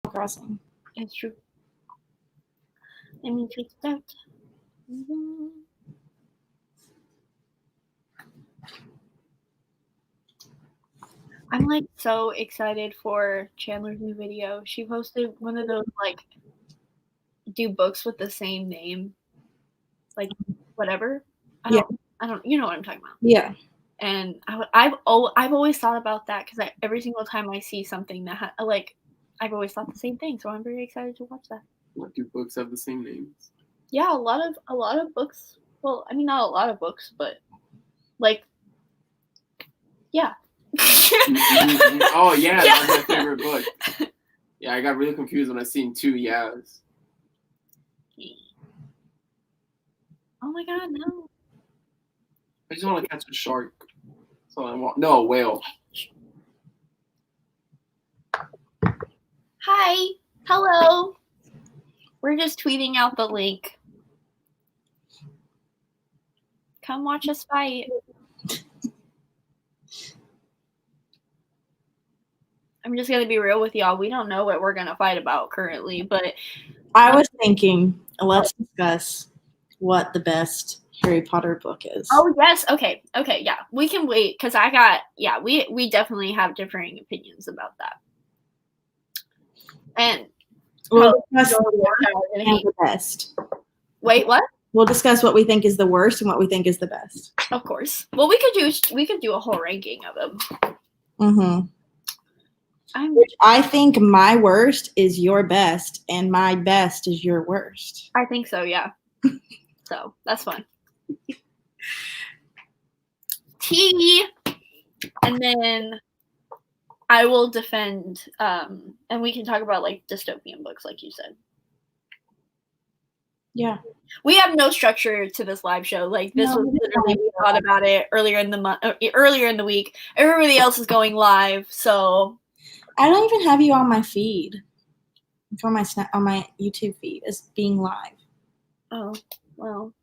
Crossing. It's true. Let me tweet it out. I'm like so excited for Chandler's new video. She posted one of those like do books with the same name, like whatever. I don't. You know what I'm talking about. Yeah. And I've always thought about that because every single time I see something that I've always thought the same thing. So I'm very excited to watch that. What do books have the same names? Yeah, a lot of books. Well, I mean, not a lot of books, but like, yeah. Oh yeah, that was my favorite book. Yeah, I got really confused when I seen 2 yeahs. Oh my god, no. I just want to catch a shark. That's all I want. No, a whale. Hi. Hello. We're just tweeting out the link. Come watch us fight. I'm just going to be real with y'all. We don't know what we're going to fight about currently, but I was thinking, let's discuss what the best Harry Potter book is. Oh, yes. Okay, yeah. We can wait because we definitely have differing opinions about that. And we'll discuss the best. Wait, what? We'll discuss what we think is the worst and what we think is the best. Of course. Well, we could do a whole ranking of them. Mm-hmm. Which I think my worst is your best, and my best is your worst. I think so, yeah. So that's fun. T, and then I will defend, and we can talk about like dystopian books, like you said. Yeah. We have no structure to this live show. Like this was literally we thought about it earlier in the week. Everybody else is going live, so I don't even have you on my feed. On my YouTube feed as being live. Oh, well,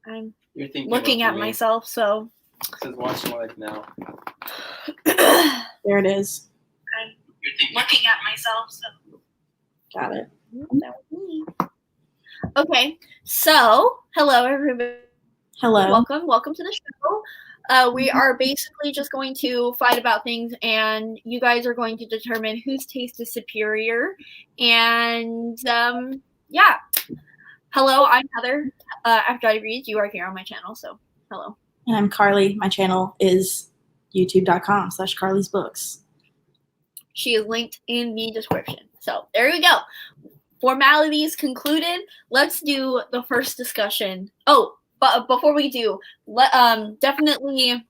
I'm looking at myself, so it says watch live now. There it is. I'm looking at myself, so got it. That was me. Okay, so hello everybody. Hello. Welcome to the show. We are basically just going to fight about things, and you guys are going to determine whose taste is superior. And yeah. Hello, I'm Heather. After I read, you are here on my channel, so hello. And I'm Carly. My channel is youtube.com/Carly's Books. She is linked in the description. So there we go. Formalities concluded. Let's do the first discussion. Oh, but before we do, definitely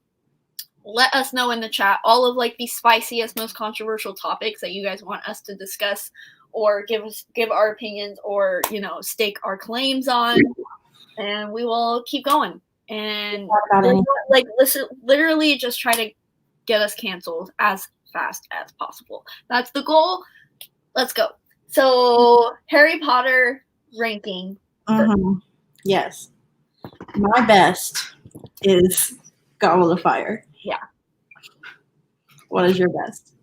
let us know in the chat all of like the spiciest, most controversial topics that you guys want us to discuss or give our opinions or, stake our claims on, and we will keep going. And literally just try to get us canceled as fast as possible. That's the goal. Let's go. So Harry Potter ranking. Mm-hmm. Yes. My best is Goblet of Fire. Yeah. What is your best?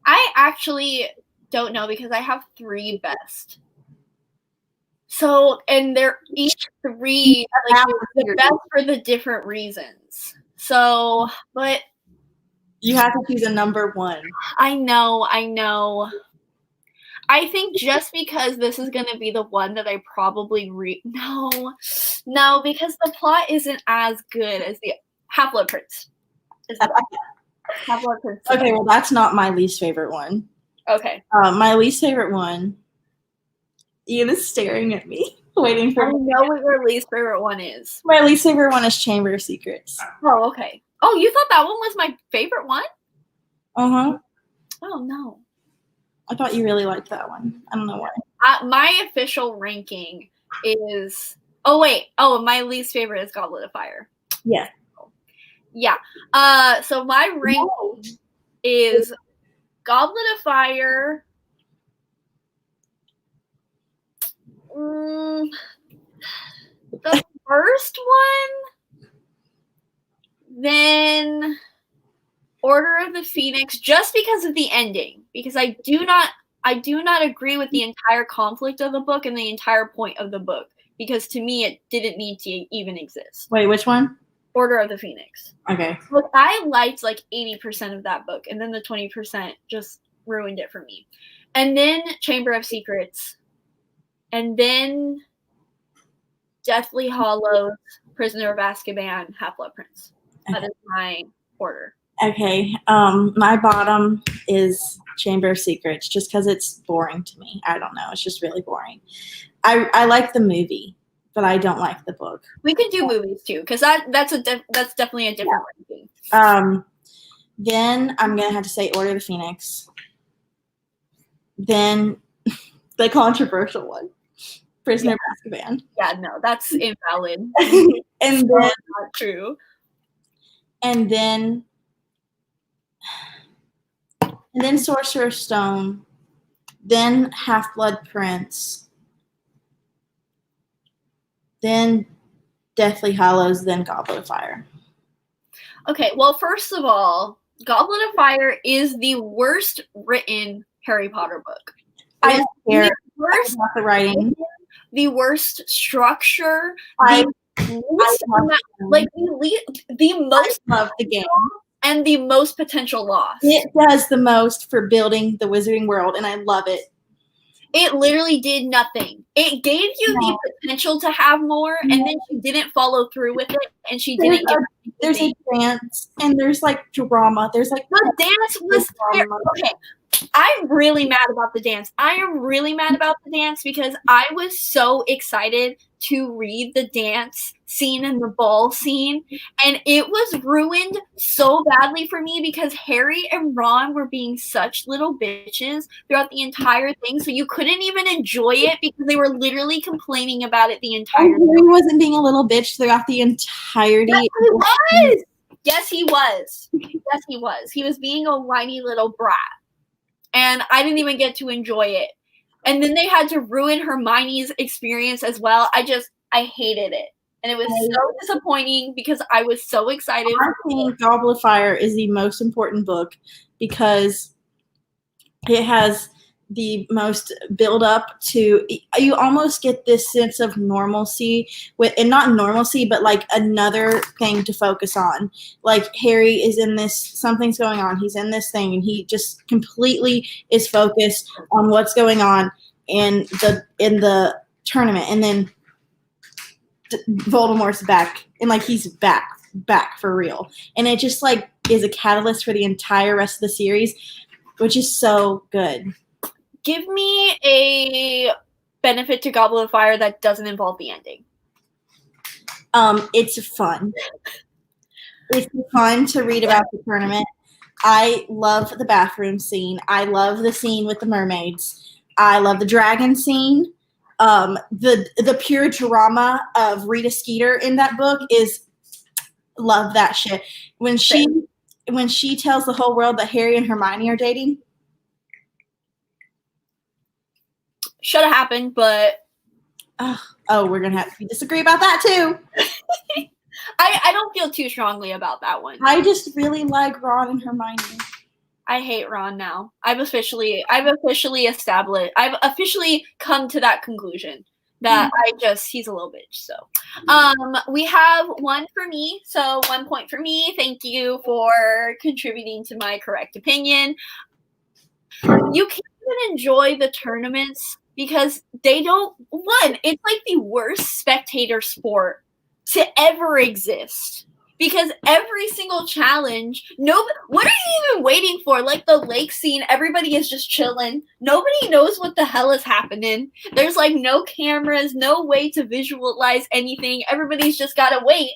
I actually don't know because I have 3 best. So, and they're each 3 like the best for the different reasons. So, but you have to choose a number 1. I know. I think just because this is going to be the one that I probably No, because the plot isn't as good as the Half-Blood Prince. Half-Blood Prince. Okay, well, that's not my least favorite one. Okay. My least favorite one, Ian is staring at me, waiting for me. I know what your least favorite one is. My least favorite one is Chamber of Secrets. Oh, okay. Oh, you thought that one was my favorite one? Uh-huh. Oh, no. I thought you really liked that one. I don't know why. My official ranking is... Oh, wait. Oh, my least favorite is Goblet of Fire. Yeah. Yeah. So my ranking is Goblet of Fire... the first one, then Order of the Phoenix just because of the ending. Because I do not agree with the entire conflict of the book and the entire point of the book. Because to me, it didn't need to even exist. Wait, which one? Order of the Phoenix. Okay. Look, I liked like 80% of that book, and then the 20% just ruined it for me. And then Chamber of Secrets, and then Deathly Hallows, Prisoner of Azkaban, Half-Blood Prince. That is my order. Okay. My bottom is Chamber of Secrets, just because it's boring to me. I don't know. It's just really boring. I like the movie, but I don't like the book. We can do movies too, because that's definitely a different ranking. Then I'm gonna have to say Order of the Phoenix. Then the controversial one, Prisoner of Azkaban. Yeah, no, that's invalid. And then not true. And then Sorcerer's Stone. Then Half-Blood Prince. Then Deathly Hallows, then Goblet of Fire. Okay, well, first of all, Goblet of Fire is the worst written Harry Potter book. I don't care about the writing. The worst structure. I love the game. And the most potential loss. It does the most for building the Wizarding World, and I love it. It literally did nothing. It gave you the potential to have more, and then she didn't follow through with it, and she didn't give There's a dance, and there's like drama. There's like the dance was okay. I'm really mad about the dance. I am really mad about the dance because I was so excited to read the dance scene and the ball scene, and it was ruined so badly for me because Harry and Ron were being such little bitches throughout the entire thing, so you couldn't even enjoy it because they were literally complaining about it the entire time. Harry wasn't being a little bitch throughout the entirety. Yes, he was. Yes, he was. Yes, he was. He was being a whiny little brat. And I didn't even get to enjoy it. And then they had to ruin Hermione's experience as well. I hated it. And it was so disappointing because I was so excited. I think Goblet of Fire is the most important book because it has the most build up to, you almost get this sense of normalcy and not normalcy, but like another thing to focus on. Like Harry is in this, something's going on. He's in this thing and he just completely is focused on what's going on in the tournament. And then Voldemort's back and like he's back for real. And it just like is a catalyst for the entire rest of the series, which is so good. Give me a benefit to Goblet of Fire that doesn't involve the ending. It's fun. It's fun to read about the tournament. I love the bathroom scene. I love the scene with the mermaids. I love the dragon scene. The pure drama of Rita Skeeter in that book is love that shit. When she tells the whole world that Harry and Hermione are dating. Should have happened, but we're gonna have to disagree about that too. I don't feel too strongly about that one. I just really like Ron and Hermione. I hate Ron now. I've officially come to that conclusion that he's a little bitch. So we have one for me. So 1 point for me. Thank you for contributing to my correct opinion. You can't even enjoy the tournaments because it's like the worst spectator sport to ever exist. Because every single challenge, what are you even waiting for? Like the lake scene, everybody is just chilling. Nobody knows what the hell is happening. There's like no cameras, no way to visualize anything. Everybody's just got to wait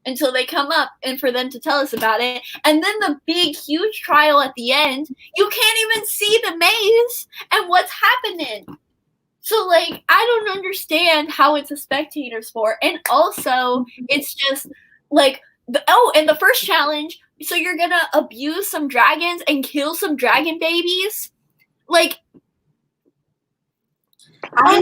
until they come up and for them to tell us about it. And then the big, huge trial at the end, you can't even see the maze and what's happening. So, like, I don't understand how it's a spectator sport. And also, it's just, like, and the first challenge, so you're gonna abuse some dragons and kill some dragon babies? Like, I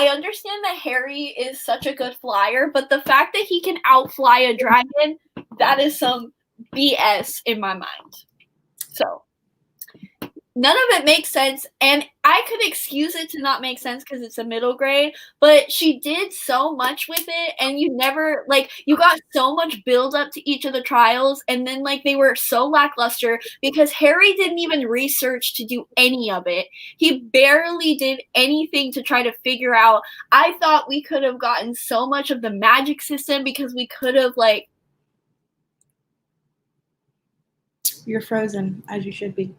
understand that Harry is such a good flyer, but the fact that he can outfly a dragon, that is some BS in my mind. So none of it makes sense, and I could excuse it to not make sense because it's a middle grade, but she did so much with it, and you never, like, you got so much build up to each of the trials, and then, like, they were so lackluster because Harry didn't even research to do any of it. He barely did anything to try to figure out. I thought we could have gotten so much of the magic system because we could have, like... You're frozen, as you should be.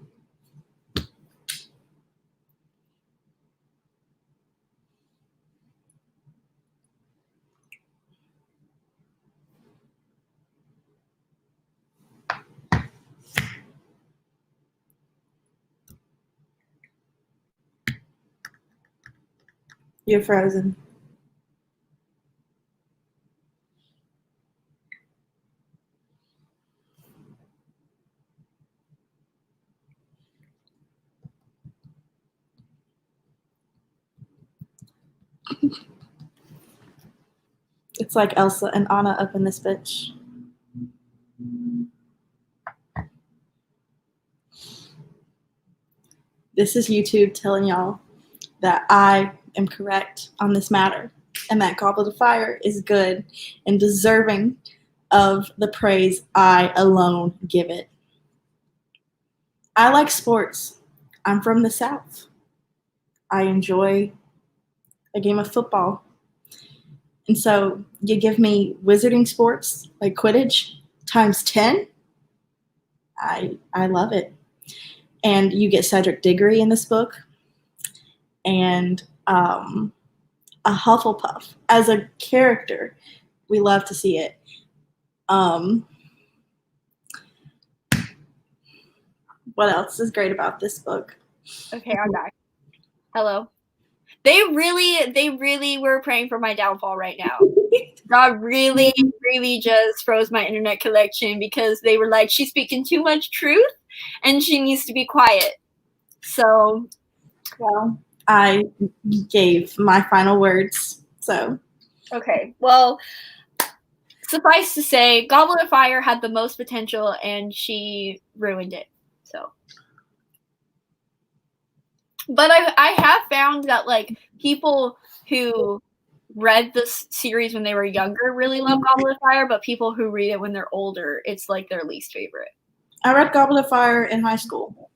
You're frozen. It's like Elsa and Anna up in this bitch. This is YouTube telling y'all that I am correct on this matter and that Goblet of Fire is good and deserving of the praise I alone give it. I like sports. I'm from the South. I enjoy a game of football. And so you give me wizarding sports like Quidditch times 10, I love it. And you get Cedric Diggory in this book and a Hufflepuff as a character. We love to see it. What else is great about this book? Okay, I'm back. Hello. They really were praying for my downfall right now. God really just froze my internet connection because they were like, she's speaking too much truth and she needs to be quiet. So, well, I gave my final words. So, okay. Well, suffice to say, Goblet of Fire had the most potential and she ruined it. So, but I have found that, like, people who read this series when they were younger really love Goblet of Fire, but people who read it when they're older, it's like their least favorite. I read Goblet of Fire in high school.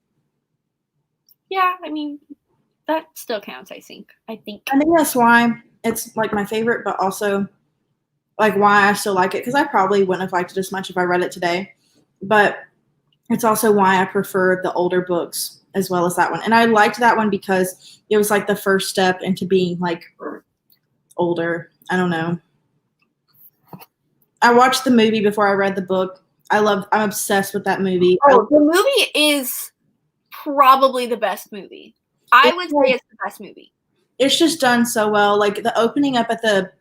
Yeah, I mean, that still counts, I think. I think that's why it's like my favorite, but also like why I still like it, because I probably wouldn't have liked it as much if I read it today. But it's also why I prefer the older books as well as that one. And I liked that one because it was like the first step into being like older. I don't know. I watched the movie before I read the book. I'm obsessed with that movie. Oh, the movie is probably the best movie. I would say it's the best movie. It's just done so well. Like the opening up at the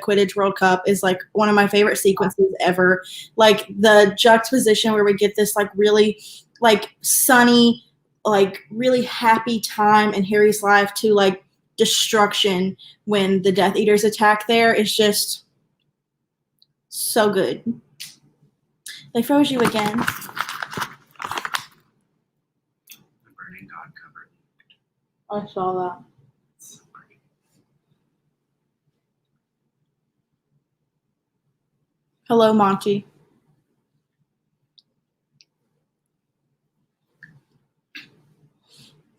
Quidditch World Cup is like one of my favorite sequences ever. Like the juxtaposition where we get this like really like sunny, like really happy time in Harry's life to like destruction when the Death Eaters attack there is just so good. They froze you again. I saw that. Hello, Monty.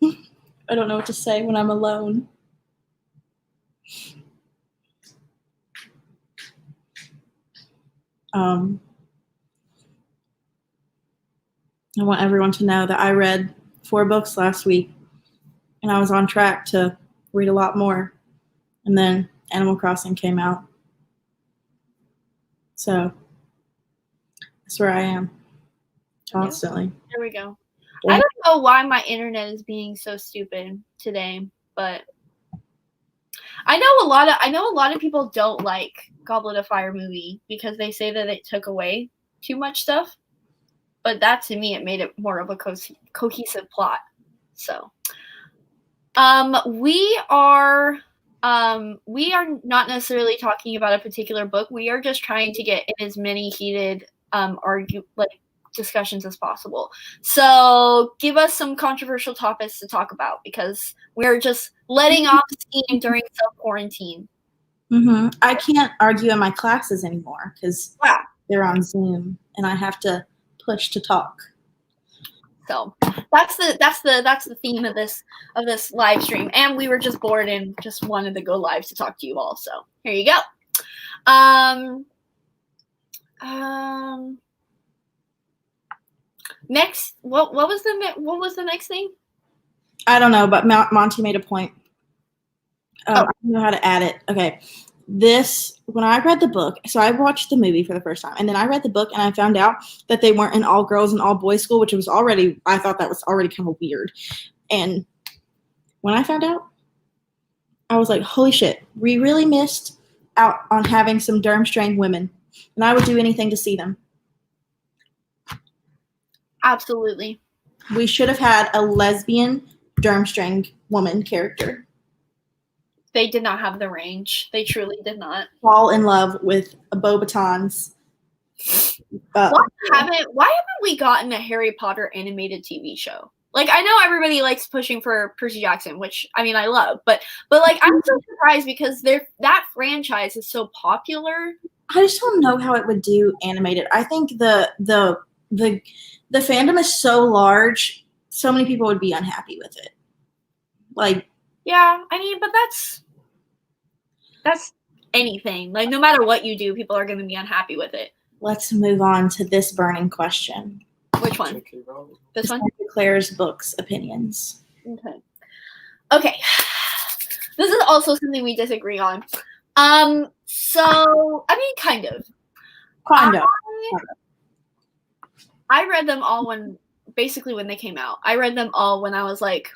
I don't know what to say when I'm alone. I want everyone to know that I read 4 books last week, and I was on track to read a lot more. And then Animal Crossing came out. So that's where I am constantly. There we go. Yeah. I don't know why my internet is being so stupid today, but I know a lot of people don't like Goblet of Fire movie because they say that it took away too much stuff. But that, to me, it made it more of a cohesive plot. So, we are not necessarily talking about a particular book. We are just trying to get in as many heated discussions as possible. So give us some controversial topics to talk about, because we're just letting off steam during self-quarantine. I can't argue in my classes anymore because they're on Zoom and I have to push to talk. So that's the theme of this live stream, and we were just bored and just wanted to go live to talk to you all. So here you go. Next, what was the next thing? I don't know, but Monty made a point. I don't know how to add it. Okay. When I read the book, so I watched the movie for the first time, and then I read the book, and I found out that they weren't an all girls and all boys school, which I thought that was already kind of weird. And when I found out, I was like, holy shit, we really missed out on having some Durmstrang women, and I would do anything to see them. Absolutely. We should have had a lesbian Durmstrang woman character. They did not have the range. They truly did not. Fall in love with a Beauxbatons. Why haven't we gotten a Harry Potter animated TV show? Like, I know everybody likes pushing for Percy Jackson, which I mean I love, but like I'm so surprised because that franchise is so popular. I just don't know how it would do animated. I think the fandom is so large, so many people would be unhappy with it. Like, yeah, I mean, but that's anything. Like, no matter what you do, people are going to be unhappy with it. Let's move on to this burning question. Which one? This one? Claire's books opinions. Okay. This is also something we disagree on. So, I mean, kind of. I read them all when they came out. I read them all when I was like,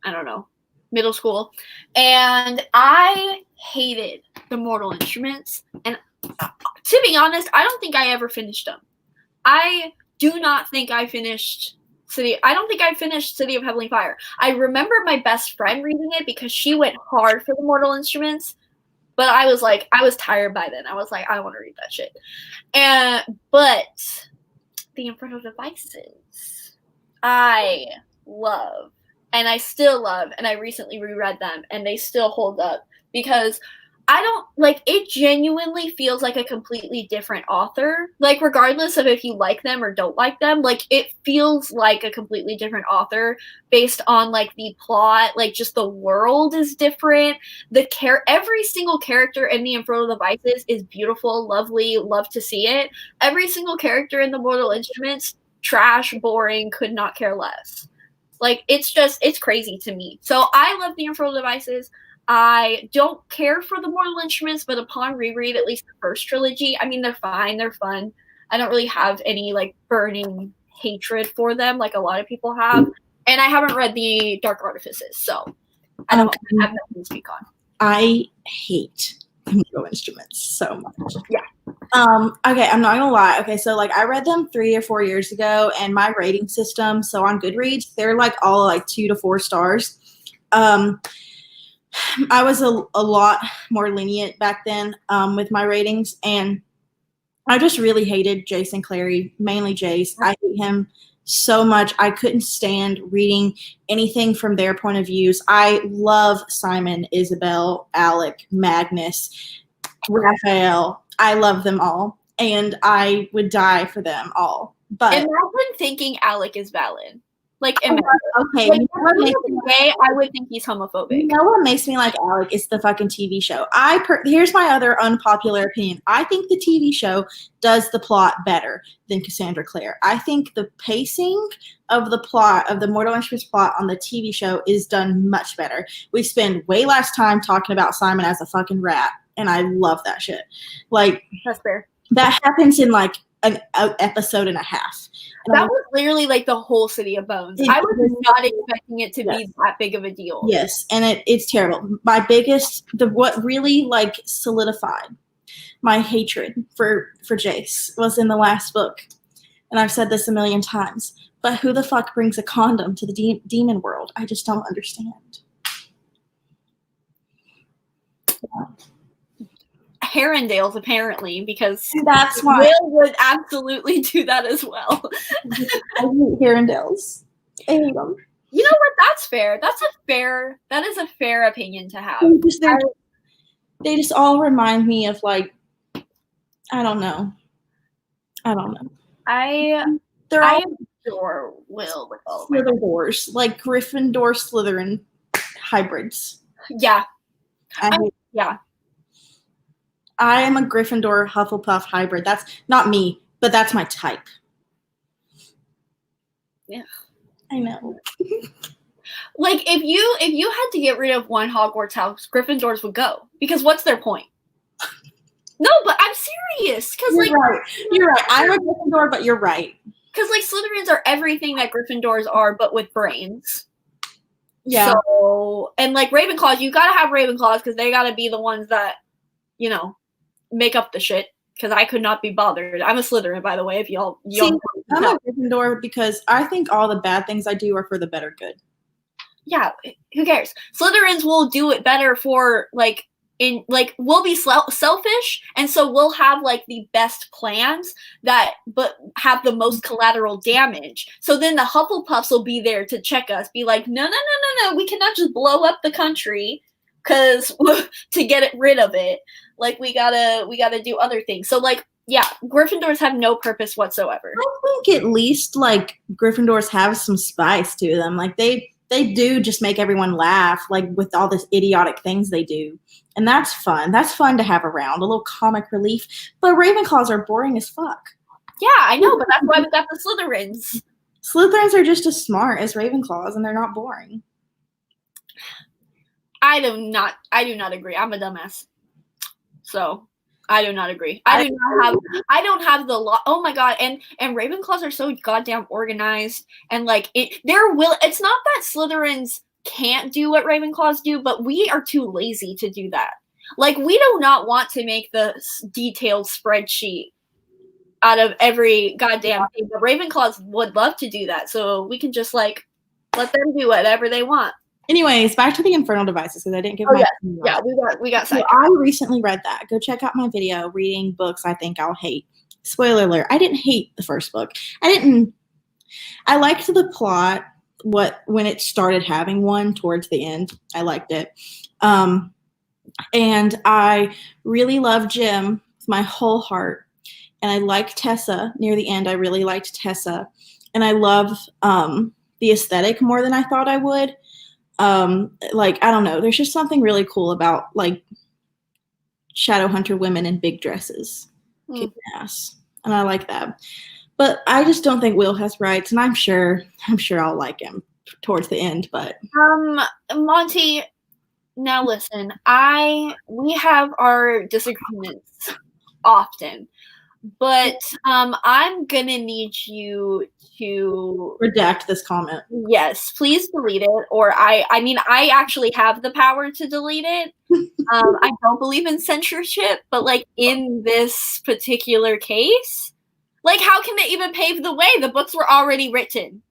I don't know, middle school. And I hated the Mortal Instruments. And to be honest, I don't think I ever finished them. I do not think I finished City of Heavenly Fire. I remember my best friend reading it because she went hard for the Mortal Instruments. But I was tired by then. I was like, I don't want to read that shit. But the Infernal Devices, I love. And I still love, and I recently reread them, and they still hold up because it genuinely feels like a completely different author. Like, regardless of if you like them or don't like them, like, it feels like a completely different author based on, like, the plot, like, just the world is different. Every single character in the Infernal Devices is beautiful, lovely, love to see it. Every single character in the Mortal Instruments, trash, boring, could not care less. Like, it's crazy to me. So I love the Infernal Devices. I don't care for the Mortal Instruments, but upon reread, at least the first trilogy, I mean, they're fine, they're fun. I don't really have any, like, burning hatred for them like a lot of people have. And I haven't read the Dark Artifices, so I don't have nothing to speak on. I hate Mortal Instruments so much. Yeah. Okay, I'm not gonna lie. Okay, so like I read them 3 or 4 years ago, and my rating system, so on Goodreads, they're like all like 2 to 4 stars. I was a lot more lenient back then with my ratings, and I just really hated Jason Clary, mainly Jace. I hate him so much. I couldn't stand reading anything from their point of views. I love Simon, Isabel, Alec, Magnus, Raphael. I love them all, and I would die for them all. But imagine thinking Alec is valid. Like, imagine. Okay, like, I would think he's homophobic. You know what makes me like Alec? It's the fucking TV show. Here's my other unpopular opinion. I think the TV show does the plot better than Cassandra Clare. I think the pacing of the plot of the Mortal Instruments plot on the TV show is done much better. We spend way less time talking about Simon as a fucking rat, and I love that shit. Like, that's fair. That happens in like an episode and a half. And that was literally like the whole City of Bones. I was not expecting it to be that big of a deal. Yes, and it's terrible. What really like solidified my hatred for Jace was in the last book. And I've said this a million times, but who the fuck brings a condom to the demon world? I just don't understand. Herondales apparently, because That's why Will would absolutely do that as well. I hate Herondales. I hate them. You know what? That's fair. That is a fair opinion to have. They just all remind me of like, I don't know. They're I all adore Will with all of my heart. Slytherindors, like Gryffindor, Slytherin hybrids. Yeah. I am a Gryffindor Hufflepuff hybrid. That's not me, but that's my type. Yeah. I know. Like if you had to get rid of one Hogwarts house, Gryffindors would go, because what's their point? No, but I'm serious, because You're right. I'm a Gryffindor, but you're right. Because like Slytherins are everything that Gryffindors are, but with brains. Yeah. So, and like Ravenclaws, you gotta have Ravenclaws because they gotta be the ones that, make up the shit. Because I could not be bothered. I'm a Slytherin, by the way. If y'all I'm a Gryffindor because I think all the bad things I do are for the better good. Yeah, who cares? Slytherins will do it better for we'll be selfish, and so we'll have like the best plans but have the most collateral damage. So then the Hufflepuffs will be there to check us, be like, no, we cannot just blow up the country because to get rid of it, like we gotta do other things. So like, yeah, Gryffindors have no purpose whatsoever. I think at least like Gryffindors have some spice to them. Like they do just make everyone laugh, like with all this idiotic things they do. And that's fun. That's fun to have around, a little comic relief. But Ravenclaws are boring as fuck. Yeah, I know, but that's why we got the Slytherins. Slytherins are just as smart as Ravenclaws, and they're not boring. I do not agree. I'm a dumbass. So I do not agree. I don't have the law. Oh my god, and Ravenclaws are so goddamn organized, and like it's not that Slytherins can't do what Ravenclaws do, but we are too lazy to do that. Like we do not want to make the detailed spreadsheet out of every goddamn thing, but Ravenclaws would love to do that, so we can just like let them do whatever they want. Anyways, back to the Infernal Devices, because I didn't give we got sidetracked. So I recently read that. Go check out my video, reading books I think I'll hate. Spoiler alert, I didn't hate the first book. I liked the plot when it started having one towards the end. I liked it. And I really loved Jim with my whole heart. And I liked Tessa near the end. I really liked Tessa. And I love the aesthetic more than I thought I would. Like, I don't know. There's just something really cool about like Shadowhunter women in big dresses. Kicking ass. And I like that. But I just don't think Will has rights, and I'm sure I'll like him towards the end, but Monty, now listen, we have our disagreements often, but I'm gonna need you to redact this comment. Yes, please delete it. Or I mean, I actually have the power to delete it. I don't believe in censorship, but like in this particular case, like how can they even pave the way? The books were already written.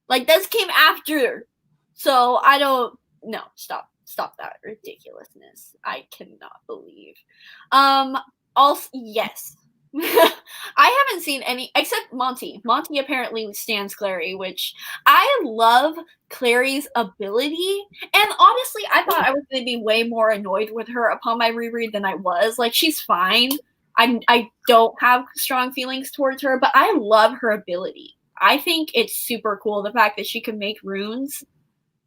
Like this came after. So I don't no, stop that ridiculousness. I cannot believe. Also yes. I haven't seen any except Monty. Monty apparently stands Clary, which I love Clary's ability. And honestly, I thought I was going to be way more annoyed with her upon my reread than I was. Like, she's fine. I don't have strong feelings towards her, but I love her ability. I think it's super cool, the fact that she can make runes.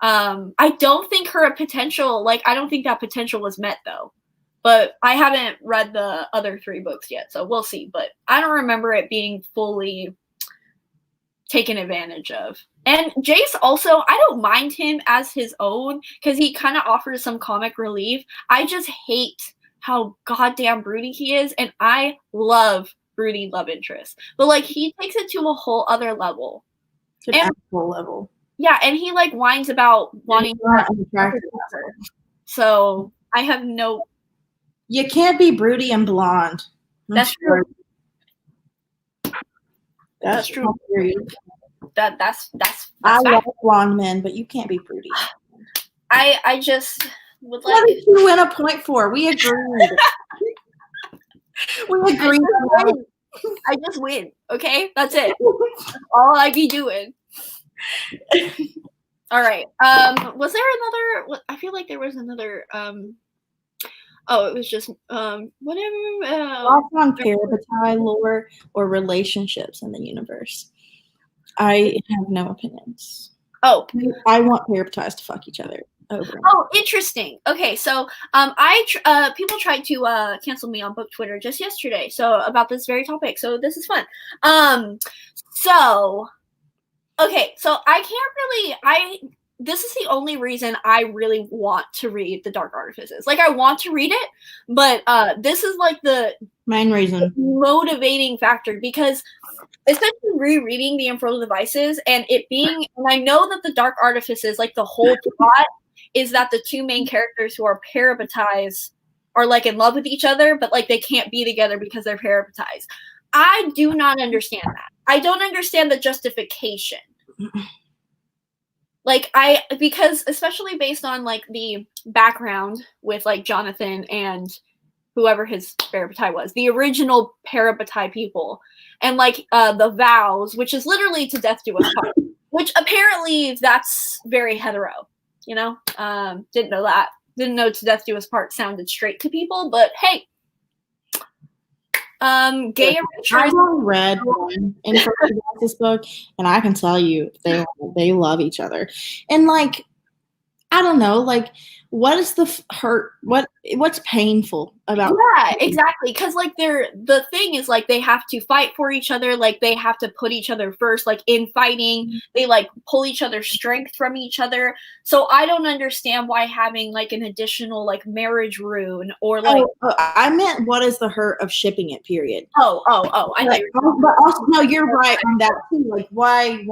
I don't think her potential, I don't think that potential was met, though. But I haven't read the other 3 books yet, so we'll see. But I don't remember it being fully taken advantage of. And Jace also, I don't mind him as his own, because he kind of offers some comic relief. I just hate how goddamn broody he is, and I love broody love interest. But, he takes it to a whole other level. An actual level. Yeah, and he, whines about wanting to. So, I have no... You can't be broody and blonde. That's true. That's true. That's I love blonde men, but you can't be broody. I just would like. What did you win a point for? We agreed. We agree. I just win. Okay, that's it. That's all I be doing. All right. Was there another? I feel like there was another. Oh, it was just whatever. Thoughts on parabatai lore or relationships in the universe? I have no opinions. Oh, I want parabatais to fuck each other over. Oh, interesting. Okay, so people tried to cancel me on book Twitter just yesterday, so about this very topic. So this is fun. So okay, so I can't really. This is the only reason I really want to read The Dark Artifices. Like, I want to read it, but this is like the main reason, motivating factor, because especially rereading the Infernal Devices and it being, and I know that The Dark Artifices, like the whole plot is that the two main characters who are parabatais are like in love with each other, but like they can't be together because they're parabatais. I do not understand that. I don't understand the justification. Like, because especially based on like the background with like Jonathan and whoever his parabatai was, the original parabatai people, and like the vows, which is literally to death do us part, which apparently that's very hetero, you know? Didn't know that. Didn't know to death do us part sounded straight to people, but hey. Gay I've only read one in this book, and I can tell you they love each other. And like, I don't know, like, what is the hurt? What's painful about? Yeah, exactly. Because like the thing is like they have to fight for each other. Like they have to put each other first. Like in fighting, they like pull each other's strength from each other. So I don't understand why having like an additional like marriage rune or like. I meant what is the hurt of shipping it? Period. Oh! I know. But also, no, you're right on that too. Like why?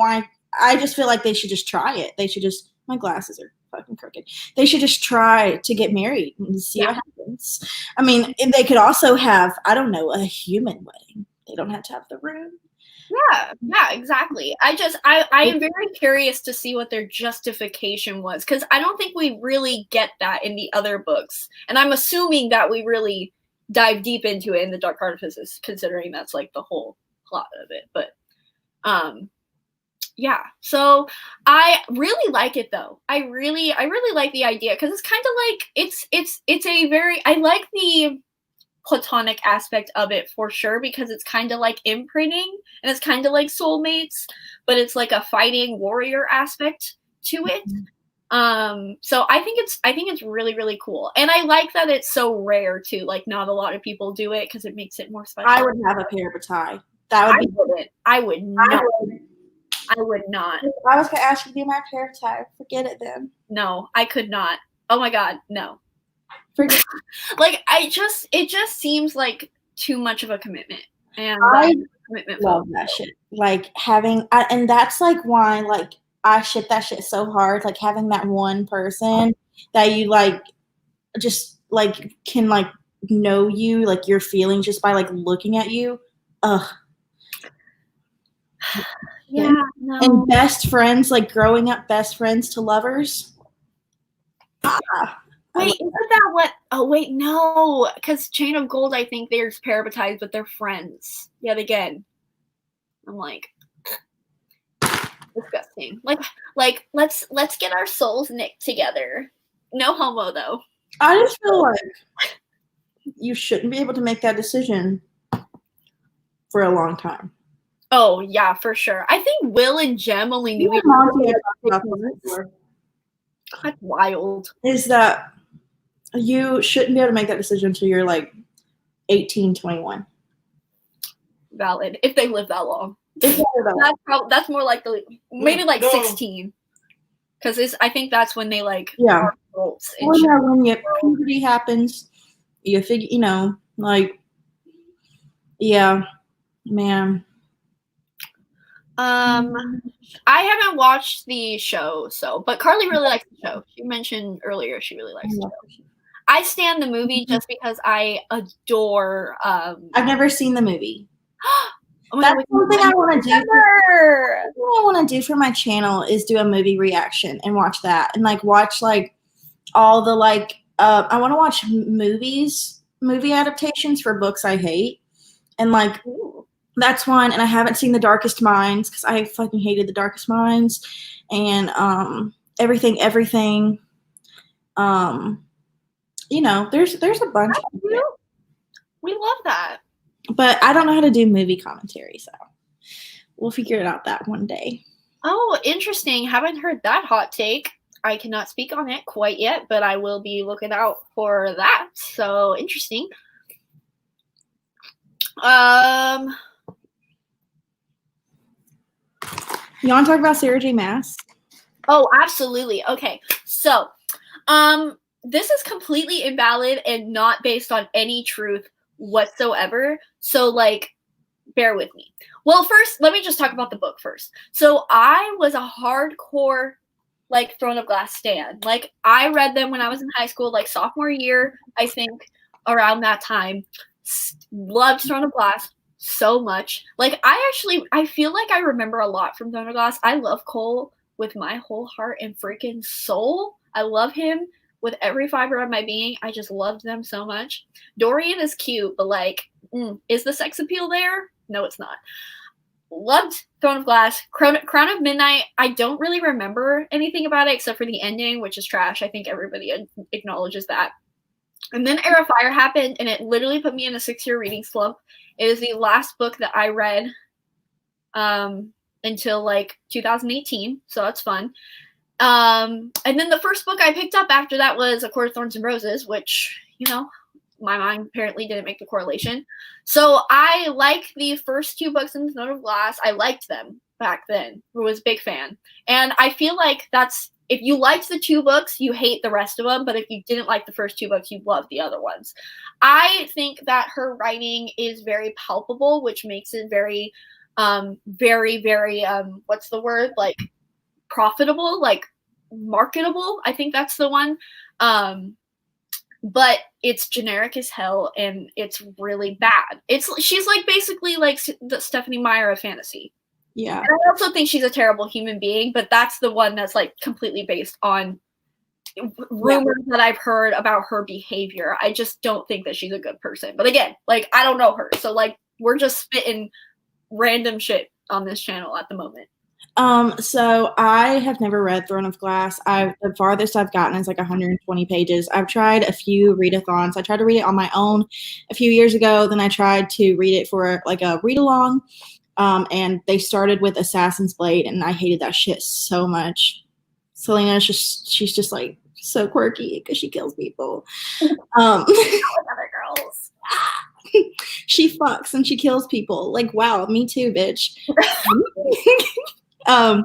I just feel like they should just try it. They should just. My glasses are fucking crooked. They should just try to get married and see what happens. I mean, they could also have, I don't know, a human wedding. They don't have to have the room. Yeah, exactly. I am very curious to see what their justification was, because I don't think we really get that in the other books. And I'm assuming that we really dive deep into it in The Dark Artifices, considering that's like the whole plot of it. But yeah, so I really like it though. I really like the idea, because it's kind of like it's a very, I like the platonic aspect of it for sure, because it's kind of like imprinting and it's kind of like soulmates, but it's like a fighting warrior aspect to it. So I think it's really, really cool, and I like that it's so rare too. Like not a lot of people do it because it makes it more special. I would have a parabatai. That would be. I would not. I would not. If I was going to ask you to be my parabatai, forget it then. No, I could not. Oh my god, no. Forget. Like it just seems like too much of a commitment, and I love that shit. Like having, and that's like why like I ship that shit so hard. Like having that one person that you like, just like can like know you, like your feelings just by like looking at you. Ugh. Yeah, no. And best friends, like growing up best friends to lovers. Wait, isn't that what? Oh, wait, no. Because Chain of Gold, I think there's parabatais, but they're friends. Yet again. I'm like, disgusting. Like let's get our souls nicked together. No homo, though. I just feel like you shouldn't be able to make that decision for a long time. Oh, yeah, for sure. I think Will and Jem only knew each other. That's wild. Is that you shouldn't be able to make that decision until you're like 18, 21. Valid. If they live that long. That's more like maybe like 16. Because I think that's when they like are adults. When your puberty happens, you figure, like, yeah, man. I haven't watched the show, but Carly really likes the show. She mentioned earlier she really likes the show. I stand the movie just because I adore. I've never seen the movie. Oh That's something I want to do. What I want to do for my channel is do a movie reaction and watch that, and like watch like all the like. I want to watch movies movie adaptations for books I hate. And like Ooh. that's one, and I haven't seen The Darkest Minds because I fucking hated The Darkest Minds, and everything. You know, there's a bunch of them. We love that. But I don't know how to do movie commentary, so we'll figure it out that one day. Oh, interesting. Haven't heard that hot take. I cannot speak on it quite yet, but I will be looking out for that. So interesting. You want to talk about Sarah J. Maas? Oh, absolutely. Okay. So, this is completely invalid and not based on any truth whatsoever. So, like, bear with me. Well, first, let me just talk about the book first. So, I was a hardcore, like, Throne of Glass stan. Like, I read them when I was in high school, like, sophomore year, I think, around that time. Loved Throne of Glass so much. Like, I feel like I remember a lot from Throne of Glass. I love Cole with my whole heart and freaking soul. I love him with every fiber of my being. I just loved them so much. Dorian is cute, but like, is the sex appeal there? No, it's not. Loved Throne of Glass. Crown of Midnight, I don't really remember anything about it except for the ending, which is trash. I think everybody acknowledges that. And then Heir of Fire happened, and it literally put me in a 6-year reading slump. It was the last book that I read until like 2018, so that's fun. And then the first book I picked up after that was A Court of Thorns and Roses, which, you know, my mind apparently didn't make the correlation. So I like the first 2 books in Throne of Glass. I liked them back then. I was a big fan. And I feel like that's, if you liked the 2 books, you hate the rest of them. But if you didn't like the first 2 books, you love the other ones. I think that her writing is very palpable, which makes it very, very, what's the word? Like, profitable, like marketable. I think that's the one. But it's generic as hell, and it's really bad. She's like basically like the Stephanie Meyer of fantasy. Yeah. And I also think she's a terrible human being, but that's the one that's like completely based on rumors that I've heard about her behavior. I just don't think that she's a good person. But again, like, I don't know her. So like, we're just spitting random shit on this channel at the moment. So I have never read Throne of Glass. The farthest I've gotten is like 120 pages. I've tried a few readathons. I tried to read it on my own a few years ago. Then I tried to read it for like a read along. And they started with Assassin's Blade, and I hated that shit so much. Selena is she's just like so quirky because she kills people. With other girls. She fucks and she kills people. Like, wow, me too, bitch. And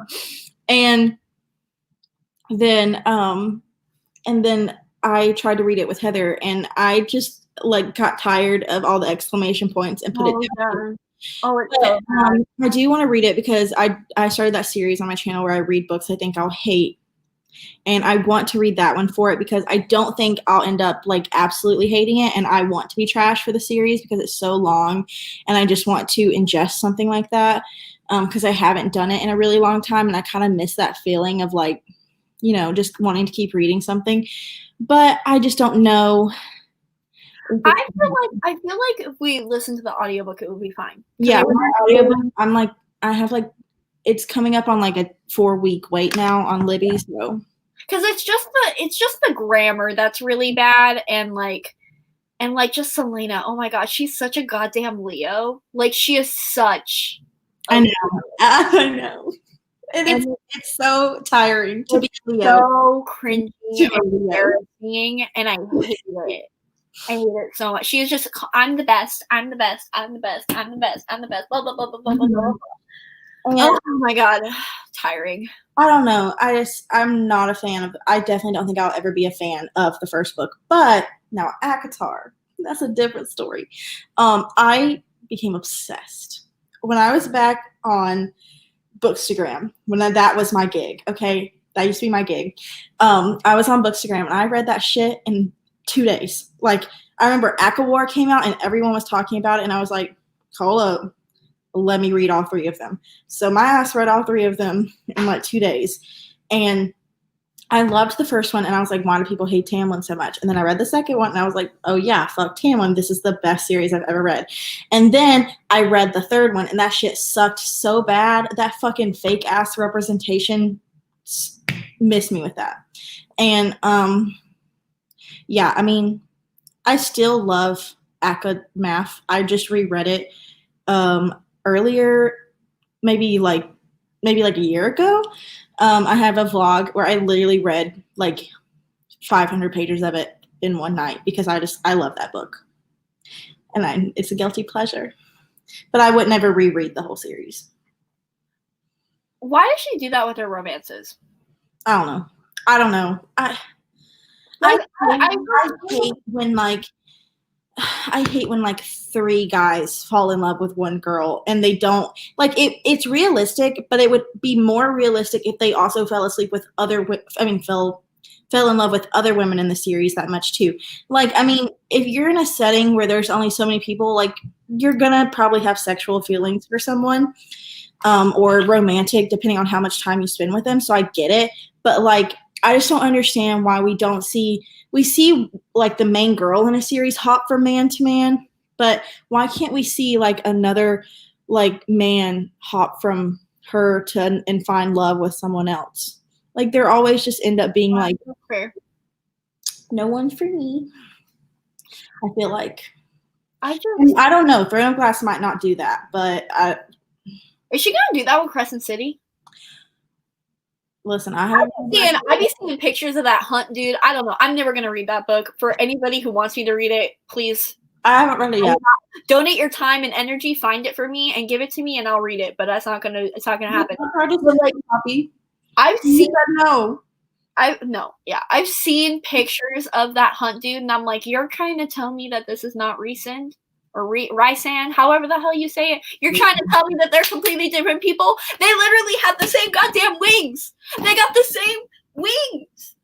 then I tried to read it with Heather, and I just like got tired of all the exclamation points and put it down. Oh, it's so bad. I do want to read it because I started that series on my channel where I read books I think I'll hate. And I want to read that one for it because I don't think I'll end up like absolutely hating it. And I want to be trash for the series because it's so long. And I just want to ingest something like that because I haven't done it in a really long time. And I kind of miss that feeling of like, you know, just wanting to keep reading something. But I just don't know. I feel like if we listen to the audiobook, it would be fine. Yeah, audiobook, I'm like, I have like, it's coming up on like a 4-week wait now on Libby, so. Because it's just the grammar that's really bad, and just Selena. Oh my god, she's such a goddamn Leo. Like, she is such. I know. I know. It's so tiring to be Leo. So cringy and embarrassing, and I hate it. I hate it so much. She is just, I'm the best, I'm the best, I'm the best, I'm the best, I'm the best, blah, blah, blah, blah, blah, blah, blah. Oh my god, tiring. I don't know. I'm not a fan of, I definitely don't think I'll ever be a fan of the first book. But now ACOTAR, that's a different story. I became obsessed. When I was back on Bookstagram, when that was my gig, okay? That used to be my gig. I was on Bookstagram, and I read that shit in 2 days. Like, I remember ACOWAR came out and everyone was talking about it, and I was like, hold up, let me read all 3 of them. So my ass read all 3 of them in like 2 days. And I loved the first one, and I was like, why do people hate Tamlin so much? And then I read the second one, and I was like, oh yeah, fuck Tamlin. This is the best series I've ever read. And then I read the third one, and that shit sucked so bad. That fucking fake ass representation missed me with that. And yeah, I mean, I still love Math. I just reread it earlier, maybe like a year ago. I have a vlog where I literally read like 500 pages of it in one night because I love that book, and it's a guilty pleasure. But I would never reread the whole series. Why does she do that with her romances? I don't know. I hate when I hate when like three guys fall in love with one girl and they don't like it. It's realistic, but it would be more realistic if they also fell asleep with fell in love with other women in the series that much too. Like, I mean, if you're in a setting where there's only so many people, like you're gonna probably have sexual feelings for someone, or romantic, depending on how much time you spend with them. So I get it, but like, I just don't understand why we see like the main girl in a series hop from man to man, but why can't we see like another like man hop from her to and find love with someone else? Like they're always just end up being like, no one for me. I feel like I don't know. Throne of Glass might not do that, but is she gonna do that with Crescent City? Listen, I be seeing pictures of that hunt dude. I don't know. I'm never gonna read that book. For anybody who wants me to read it, please. I haven't read it yet. Donate your time and energy, find it for me, and give it to me, and I'll read it. But it's not gonna happen. I've seen I've seen pictures of that hunt dude, and I'm like, you're trying to tell me that this is not recent? Or Rysand, however the hell you say it. You're trying to tell me that they're completely different people? They literally have the same goddamn wings. They got the same wings.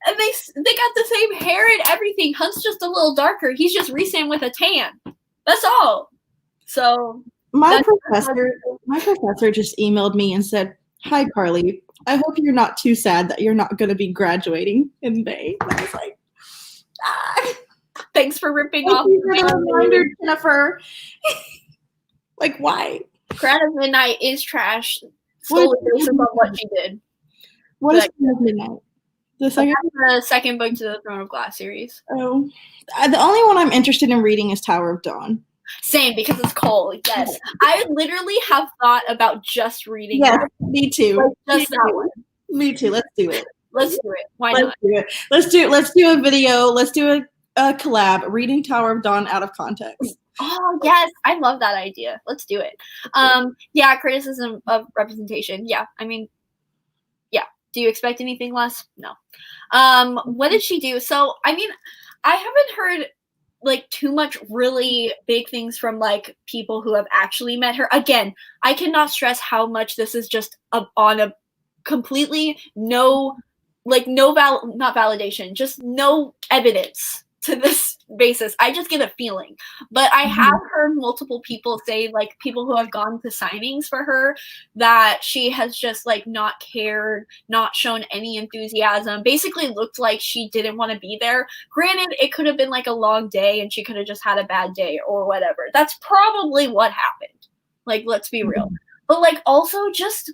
And they got the same hair and everything. Hunt's just a little darker. He's just Rysand with a tan. That's all. So my professor just emailed me and said, "Hi Carly. I hope you're not too sad that you're not gonna be graduating in May." And I was like, thanks for ripping off the reminder, Jennifer. Like, why? Crown of Midnight is trash. Solely based on what she did. What is Crown of Midnight? The second book to the Throne of Glass series. Oh, the only one I'm interested in reading is Tower of Dawn. Same, because it's Cole. Yes, I literally have thought about just reading. Yes, me too. Just that one. Me too. Let's do it. Let's do it. Why not? Let's do a video. Let's do a collab. Reading Tower of Dawn out of context. Oh yes, I love that idea. Let's do it. Yeah, criticism of representation. Yeah, I mean, yeah. Do you expect anything less? No. What did she do? So, I mean, I haven't heard like too much really big things from like people who have actually met her. Again, I cannot stress how much this is just on a completely not validation, just no evidence to this basis. I just get a feeling. But I have heard multiple people say, like people who have gone to signings for her, that she has just like not cared, not shown any enthusiasm, basically looked like she didn't want to be there. Granted, it could have been like a long day and she could have just had a bad day or whatever. That's probably what happened. Like, let's be real. But like also just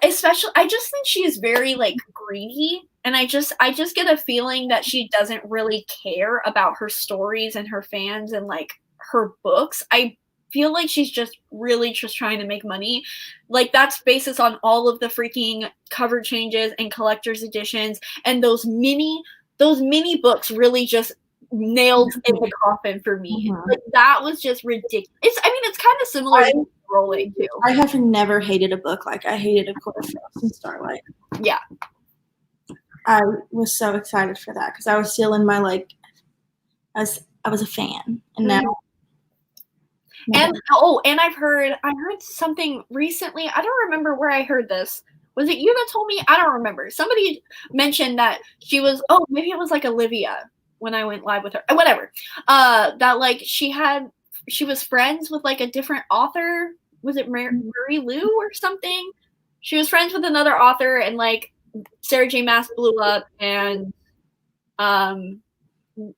especially, I just think she is very like greedy, and I just get a feeling that she doesn't really care about her stories and her fans and like her books. I feel like she's just really just trying to make money. Like that's basis on all of the freaking cover changes and collector's editions, and those mini books really just nailed in the coffin for me. Like that was just ridiculous. I mean, it's kind of similar to Rolling too. I have never hated a book like I hated, of course, Frost and Starlight. Yeah. I was so excited for that because I was still in my like, I was a fan, and now. And I've heard something recently. I don't remember where I heard this. Was it you that told me? I don't remember. Somebody mentioned that she was. Oh, maybe it was like Olivia when I went live with her. Whatever. That like she was friends with like a different author. Was it Marie Lou or something? She was friends with another author, and like Sarah J. Maas blew up and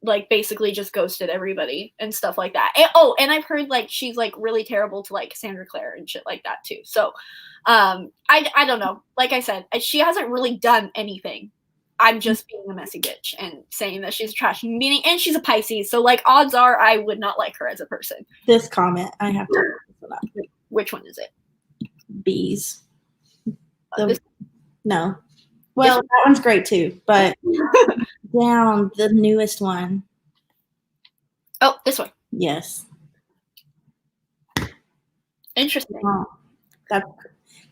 like basically just ghosted everybody and stuff like that. And I've heard like she's like really terrible to like Sandra Clare and shit like that too. So I don't know. Like I said, she hasn't really done anything. I'm just being a messy bitch and saying that she's a trash human being, and she's a Pisces. So like odds are I would not like her as a person. This comment I have to. Which one is it? Bees. No. Well, that one's great too, but down the newest one. Oh, this one. Yes. Interesting.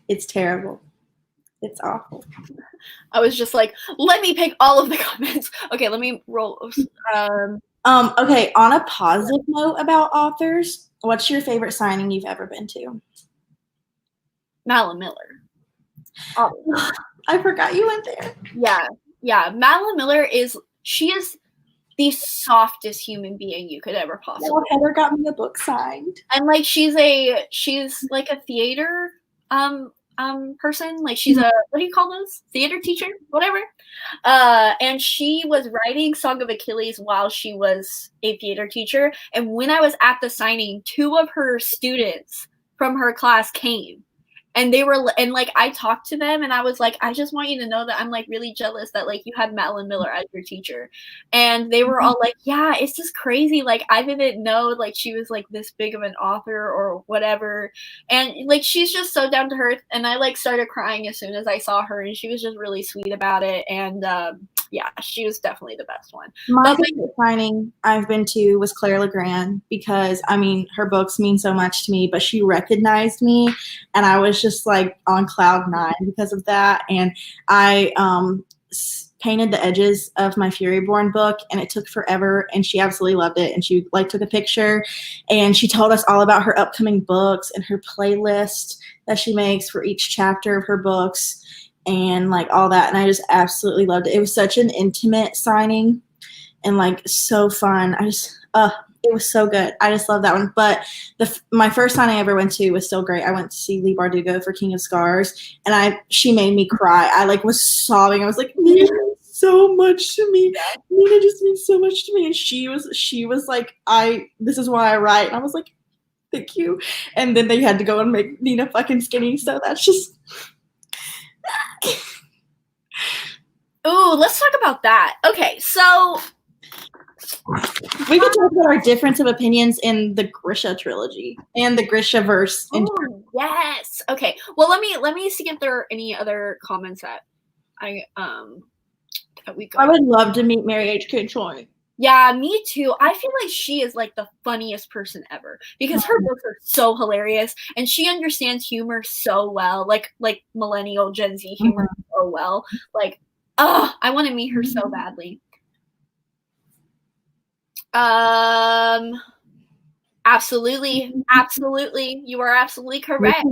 It's terrible. It's awful. I was just like, let me pick all of the comments. Okay, let me roll. Okay, on a positive note about authors, what's your favorite signing you've ever been to? Madeline Miller. Oh. I forgot you went there. Yeah. Madeline Miller she is the softest human being you could ever possibly. Well, Heather got me a book signed. And like she's like a theater person. Like she's a, what do you call those? Theater teacher? Whatever. And she was writing Song of Achilles while she was a theater teacher. And when I was at the signing, 2 of her students from her class came. And they were, and like I talked to them and I was like, I just want you to know that I'm like really jealous that like you had Madeline Miller as your teacher. And they were all like, yeah, it's just crazy. Like I didn't know like she was like this big of an author or whatever. And like she's just so down to earth. And I like started crying as soon as I saw her, and she was just really sweet about it. And yeah, she was definitely the best one. My favorite signing I've been to was Claire Legrand, because I mean her books mean so much to me, but she recognized me and I was just like on cloud 9 because of that. And I painted the edges of my Furyborn book, and it took forever, and she absolutely loved it. And she like took a picture, and she told us all about her upcoming books and her playlist that she makes for each chapter of her books and like all that. And I just absolutely loved it. It was such an intimate signing and like so fun. It was so good. I just love that one. But my first signing I ever went to was still great. I went to see Leigh Bardugo for King of Scars, and she made me cry. I like was sobbing. I was like, Nina means so much to me. Nina just means so much to me. And she was like, this is why I write. And I was like, thank you. And then they had to go and make Nina fucking skinny. So that's just. Ooh, let's talk about that. Okay, so we can talk about our difference of opinions in the Grisha trilogy and the Grisha verse. Oh, yes. Okay. Well, let me see if there are any other comments that we got. I would love to meet Mary H.K. Choi. Yeah, me too. I feel like she is like the funniest person ever because her books are so hilarious and she understands humor so well, like millennial Gen Z humor so well. Like, I want to meet her so badly. Absolutely. You are absolutely correct.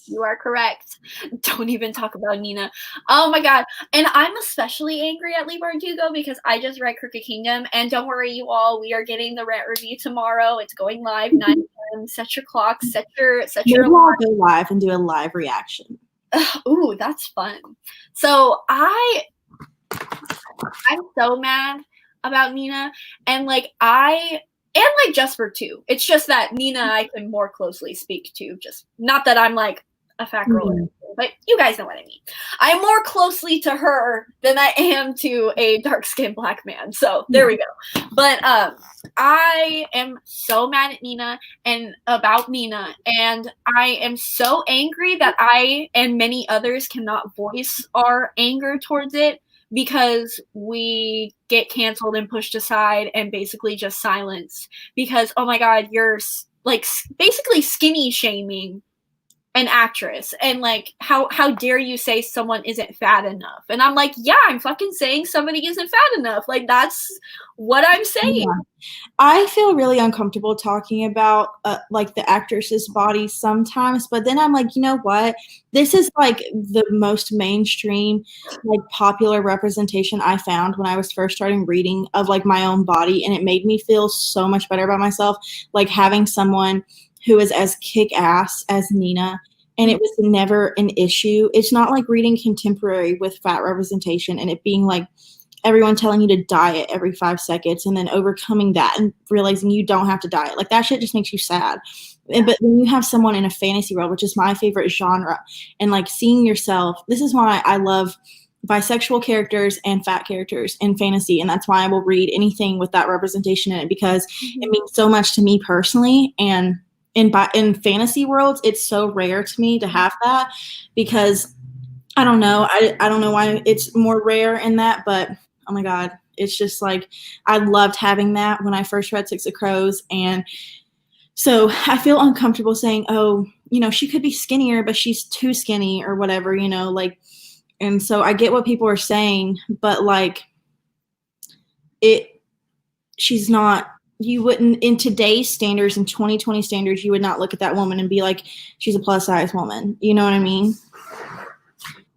You are correct. Don't even talk about Nina. Oh my god. And I'm especially angry at Leigh Bardugo because I just read Crooked Kingdom. And don't worry, you all, we are getting the rant review tomorrow. It's going live 9 p.m. Set your clock. Set your alarm. Go live and do a live reaction. Ooh, that's fun. So I'm so mad about Nina, and like Jesper too. It's just that Nina I can more closely speak to. Just not that I'm like a fat girl, or anything, but you guys know what I mean. I'm more closely to her than I am to a dark-skinned black man. So there we go. But I am so mad at Nina and about Nina, and I am so angry that I and many others cannot voice our anger towards it, because we get canceled and pushed aside and basically just silenced because, oh my god, you're like basically skinny shaming an actress, and like how dare you say someone isn't fat enough? And I'm like, yeah, I'm fucking saying somebody isn't fat enough. Like that's what I'm saying. Yeah. I feel really uncomfortable talking about like the actress's body sometimes, but then I'm like, you know what? This is like the most mainstream, like popular representation I found when I was first starting reading of like my own body, and it made me feel so much better about myself. Like having someone who is as kick-ass as Nina and it was never an issue. It's not like reading contemporary with fat representation and it being like everyone telling you to diet every 5 seconds and then overcoming that and realizing you don't have to diet. Like that shit just makes you sad. But when you have someone in a fantasy world, which is my favorite genre, and like seeing yourself, this is why I love bisexual characters and fat characters in fantasy. And that's why I will read anything with that representation in it, because it means so much to me personally. And in fantasy worlds, it's so rare to me to have that, because I don't know. I don't know why it's more rare in that, but oh my God, it's just like, I loved having that when I first read Six of Crows. And so I feel uncomfortable saying, oh, you know, she could be skinnier, but she's too skinny or whatever, you know, like, and so I get what people are saying, but like she's not, you wouldn't, in today's standards, in 2020 standards, you would not look at that woman and be like, she's a plus size woman. You know what I mean?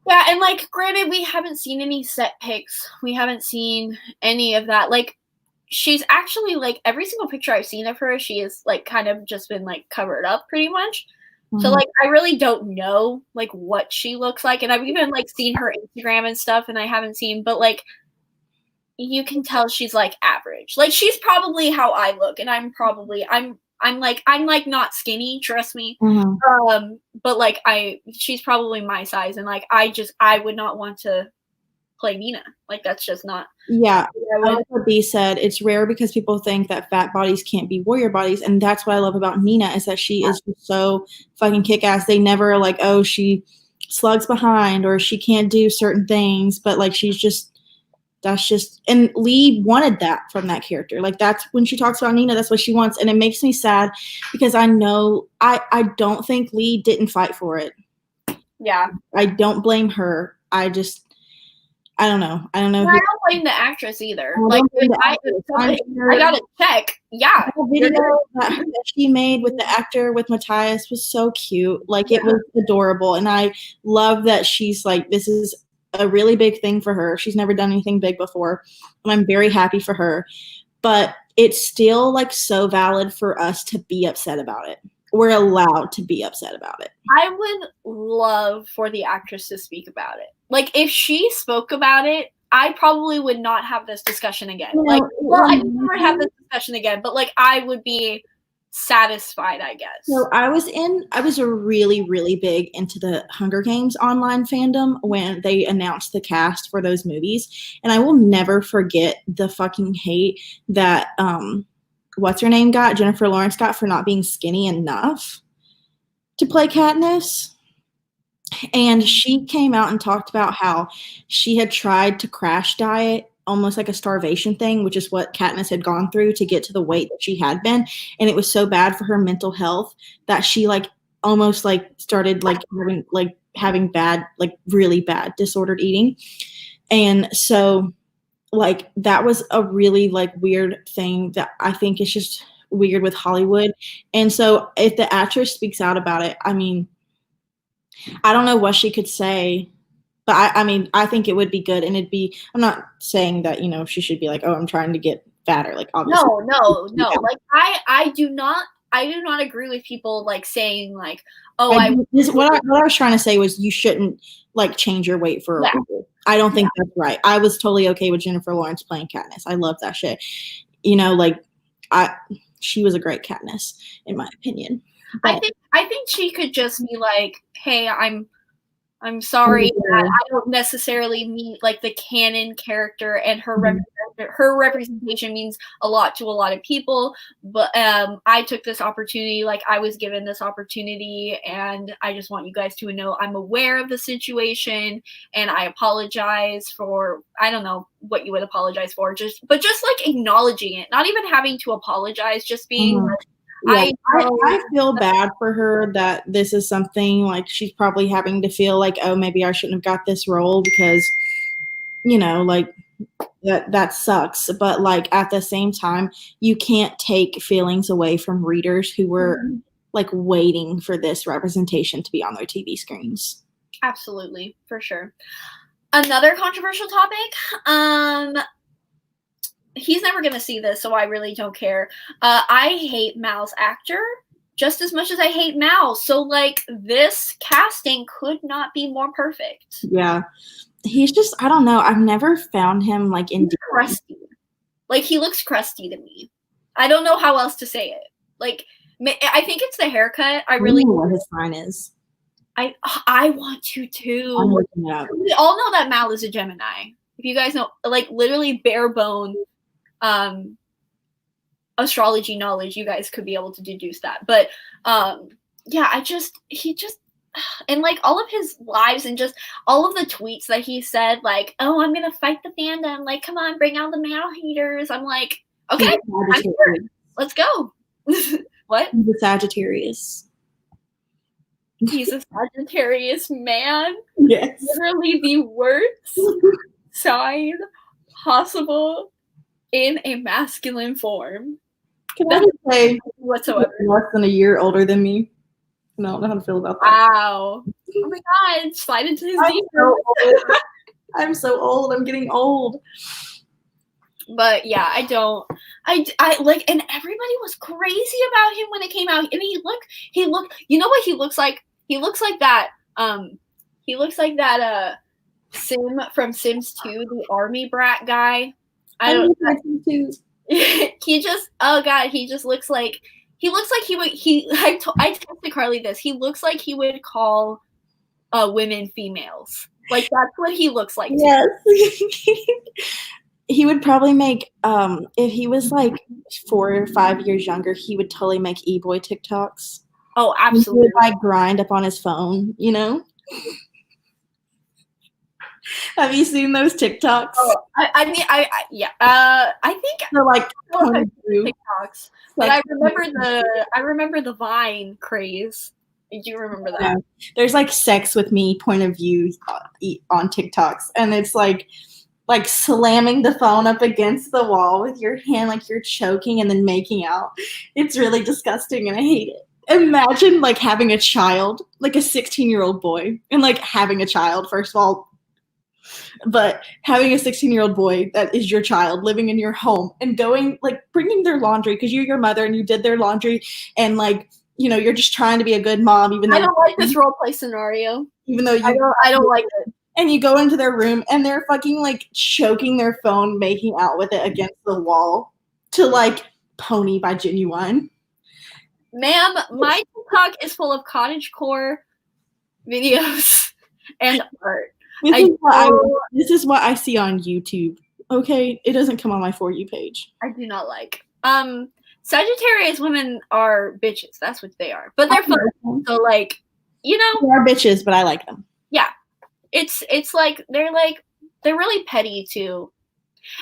Yeah, and like, granted, we haven't seen any set pics. We haven't seen any of that. Like, she's actually, like, every single picture I've seen of her, she is, like, kind of just been, like, covered up pretty much. Mm-hmm. So, like, I really don't know, like, what she looks like. And I've even, like, seen her Instagram and stuff, and I haven't seen, but, like, you can tell she's, like, average. Like, she's probably how I look, and I'm not skinny, trust me. Mm-hmm. But like she's probably my size, and like I would not want to play Nina. Like that's just not. Yeah, like what B said, it's rare because people think that fat bodies can't be warrior bodies, and that's what I love about Nina, is that she is so fucking kick-ass. They never like, oh, she slugs behind or she can't do certain things, but like she's just. That's just, and Lee wanted that from that character. Like that's when she talks about Nina, that's what she wants. And it makes me sad because I know, I don't think Lee didn't fight for it. Yeah. I don't blame her. I don't know. I don't know. I don't blame the actress either. Like I got to check. Yeah. The video that she made with the actor, with Matthias, was so cute. Like it was adorable. And I love that she's like, this is a really big thing for her. She's never done anything big before, and I'm very happy for her. But it's still like so valid for us to be upset about it. We're allowed to be upset about it. I would love for the actress to speak about it. Like if she spoke about it, I probably would not have this discussion again. Like, well, I would never have this discussion again, but like I would be satisfied, I guess. So I was really, really big into the Hunger Games online fandom when they announced the cast for those movies. And I will never forget the fucking hate that what's her name got, Jennifer Lawrence got, for not being skinny enough to play Katniss. And she came out and talked about how she had tried to crash diet, almost like a starvation thing, which is what Katniss had gone through to get to the weight that she had been. And it was so bad for her mental health that she like almost like started like having bad, like really bad disordered eating. And so like that was a really like weird thing that I think is just weird with Hollywood. And so if the actress speaks out about it, I mean, I don't know what she could say. But I mean, I think it would be good, and I'm not saying that, you know, she should be like, oh, I'm trying to get fatter. Like, obviously. No. Like, I do not agree with people like saying like, oh, what I was trying to say was you shouldn't like change your weight for a role. I don't think that's right. I was totally okay with Jennifer Lawrence playing Katniss. I love that shit. You know, like she was a great Katniss in my opinion. But I think she could just be like, hey, I'm sorry that I don't necessarily meet like the canon character, and her representation means a lot to a lot of people. But I took this opportunity, like I was given this opportunity, and I just want you guys to know I'm aware of the situation, and I apologize for, I don't know what you would apologize for, but just like acknowledging it, not even having to apologize, just being like, yeah, I feel bad for her that this is something like she's probably having to feel like, oh, maybe I shouldn't have got this role because, you know, like that sucks. But like at the same time, you can't take feelings away from readers who were like waiting for this representation to be on their TV screens. Absolutely, for sure. Another controversial topic. He's never going to see this, so I really don't care. I hate Mal's actor. just as much as I hate Mal. So like this casting could not be more perfect. Yeah. He's just, I don't know. I've never found him like in crusty. Like he looks crusty to me. I don't know how else to say it. Like I think it's the haircut. I really know what his sign is. I want to too. I'm looking it up. We all know that Mal is a Gemini. If you guys know, like literally bare bone astrology knowledge, you guys could be able to deduce that. But yeah, he just and like all of his lives and just all of the tweets that he said, like, oh, I'm gonna fight the fandom, like, come on, bring out the Mal haters. I'm like, okay, I'm here. Let's go. What? He's a Sagittarius. He's a Sagittarius man. Yes. Literally the worst sign possible in a masculine form. Can I just say whatsoever? Less than a year older than me. I don't know how to feel about that. Wow. Oh my god, slide into his DMs. I'm so old. I'm getting old. But yeah, I like, and everybody was crazy about him when it came out. And he looked, you know what he looks like? He looks like that, Sim from Sims 2, the army brat guy. I don't know. He just, oh god, he just looks like, he would, I texted Carly this, he looks like he would call women females. Like, that's what he looks like. Yes. He would probably make, if he was like 4 or 5 years younger, he would totally make e-boy TikToks. Oh, absolutely. He would like grind up on his phone, you know? Have you seen those TikToks? Oh, I mean, yeah. I think they're like TikToks, but I remember the Vine craze. Do you remember that? Yeah. There's like sex with me point of view on TikToks, and it's like slamming the phone up against the wall with your hand, like you're choking and then making out. It's really disgusting, and I hate it. Imagine like having a child, like a 16-year-old boy, and like having a child, first of all, but having a 16-year-old boy that is your child living in your home and going, like, bringing their laundry because you're your mother and you did their laundry, and like, you know, you're just trying to be a good mom, even though I don't like this role play scenario. Even though I don't like it. And you go into their room and they're fucking like choking their phone, making out with it against the wall to like Pony by Genuine. Ma'am, my TikTok is full of cottagecore videos and art. This is what I see on YouTube. Okay, it doesn't come on my For You page. I do not like. Sagittarius women are bitches. That's what they are. But they're fun. So like, you know, they are bitches, but I like them. Yeah, it's like they're really petty too,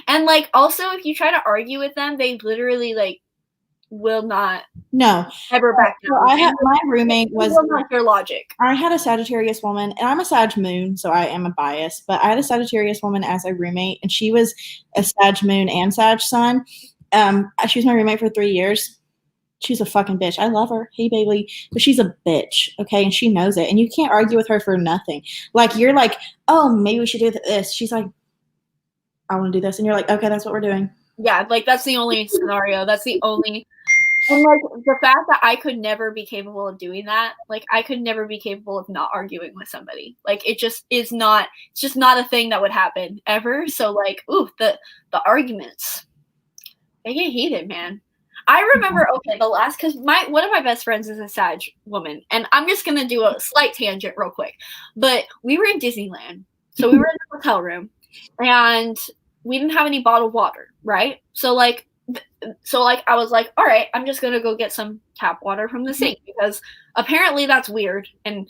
and like also if you try to argue with them, they literally like will not ever back down. I had my roommate was not your logic. I had a Sagittarius woman, and I'm a Sag moon, so I am a bias, but I had a Sagittarius woman as a roommate, and she was a Sag moon and Sag sun. She was my roommate for 3 years. She's a fucking bitch. I love her. Hey, baby. But she's a bitch, okay? And she knows it. And you can't argue with her for nothing. Like, you're like, oh, maybe we should do this. She's like, I want to do this. And you're like, okay, that's what we're doing. Yeah, like, that's the only scenario. That's the only... And, like, the fact that I could never be capable of doing that, like, I could never be capable of not arguing with somebody. Like, it just is not... It's just not a thing that would happen ever. So, like, ooh, the arguments. They get heated, man. I remember, okay, because one of my best friends is a Sag woman, and I'm just gonna do a slight tangent real quick. But we were in Disneyland, so we were in the hotel room, and we didn't have any bottled water, right? So like I was like, all right, I'm just gonna go get some tap water from the sink because apparently that's weird, and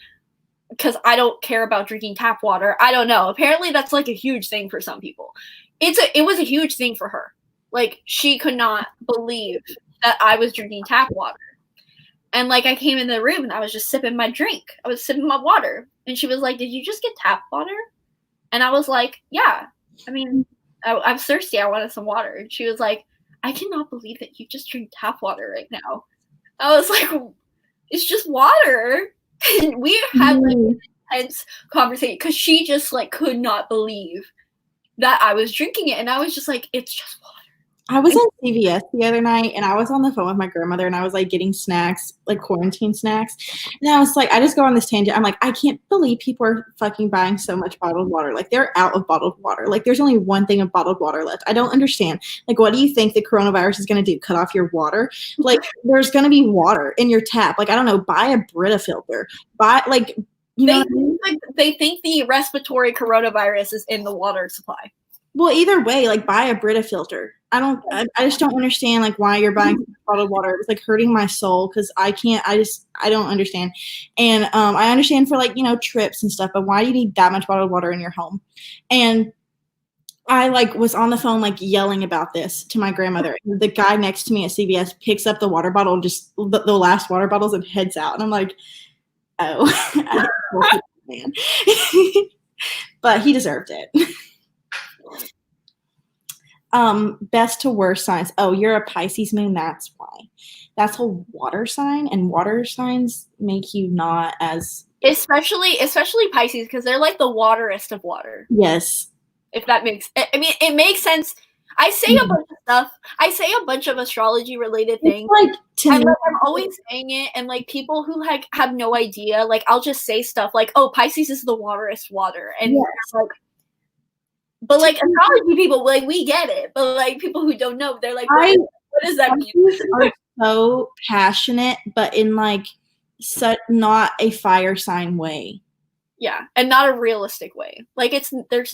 because I don't care about drinking tap water, I don't know. Apparently that's like a huge thing for some people. It was a huge thing for her. Like, she could not believe that I was drinking tap water. And, like, I came in the room and I was just sipping my drink. I was sipping my water. And she was like, did you just get tap water? And I was like, yeah. I mean, I'm thirsty. I wanted some water. And she was like, I cannot believe that you just drink tap water right now. I was like, it's just water. And we had, like, an intense conversation because she just, like, could not believe that I was drinking it. And I was just like, it's just water. I was on CVS the other night and I was on the phone with my grandmother and I was like getting snacks, like quarantine snacks. And I was like, I just go on this tangent. I'm like, I can't believe people are fucking buying so much bottled water. Like they're out of bottled water. Like there's only one thing of bottled water left. I don't understand. Like, what do you think the coronavirus is going to do? Cut off your water? Like there's going to be water in your tap. Like, I don't know, buy a Brita filter. Buy like, you know, they think the respiratory coronavirus is in the water supply. Well, either way, like buy a Brita filter. I just don't understand like why you're buying bottled water. It's like hurting my soul because I don't understand. And I understand for like, you know, trips and stuff, but why do you need that much bottled water in your home? And I like was on the phone like yelling about this to my grandmother. The guy next to me at CVS picks up the water bottle, just the last water bottles, and heads out. And I'm like, oh, man. But he deserved it. Best to worst signs. Oh, you're a Pisces moon. That's why. That's a water sign, and water signs make you not as especially Pisces because they're like the waterest of water. Yes. If that makes, I mean, it makes sense. I say a bunch of stuff. I say a bunch of astrology related things. Like, and like, I'm always saying it, and like people who like have no idea, like I'll just say stuff like, "Oh, Pisces is the waterest water," and yes. like. But like astrology people, like we get it. But like people who don't know, they're like, what does that mean? Are so passionate, but in like such not a fire sign way. Yeah, and not a realistic way. Like there's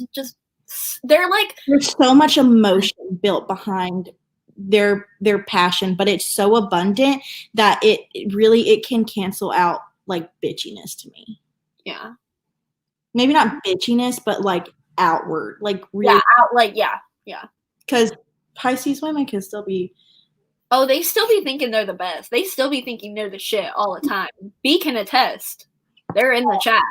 so much emotion built behind their passion, but it's so abundant that it can cancel out like bitchiness to me. Yeah. Maybe not bitchiness, but like outward, like really yeah. Because Pisces women can still be. Oh, they still be thinking they're the best. They still be thinking they're the shit all the time. B can attest. They're in the chat.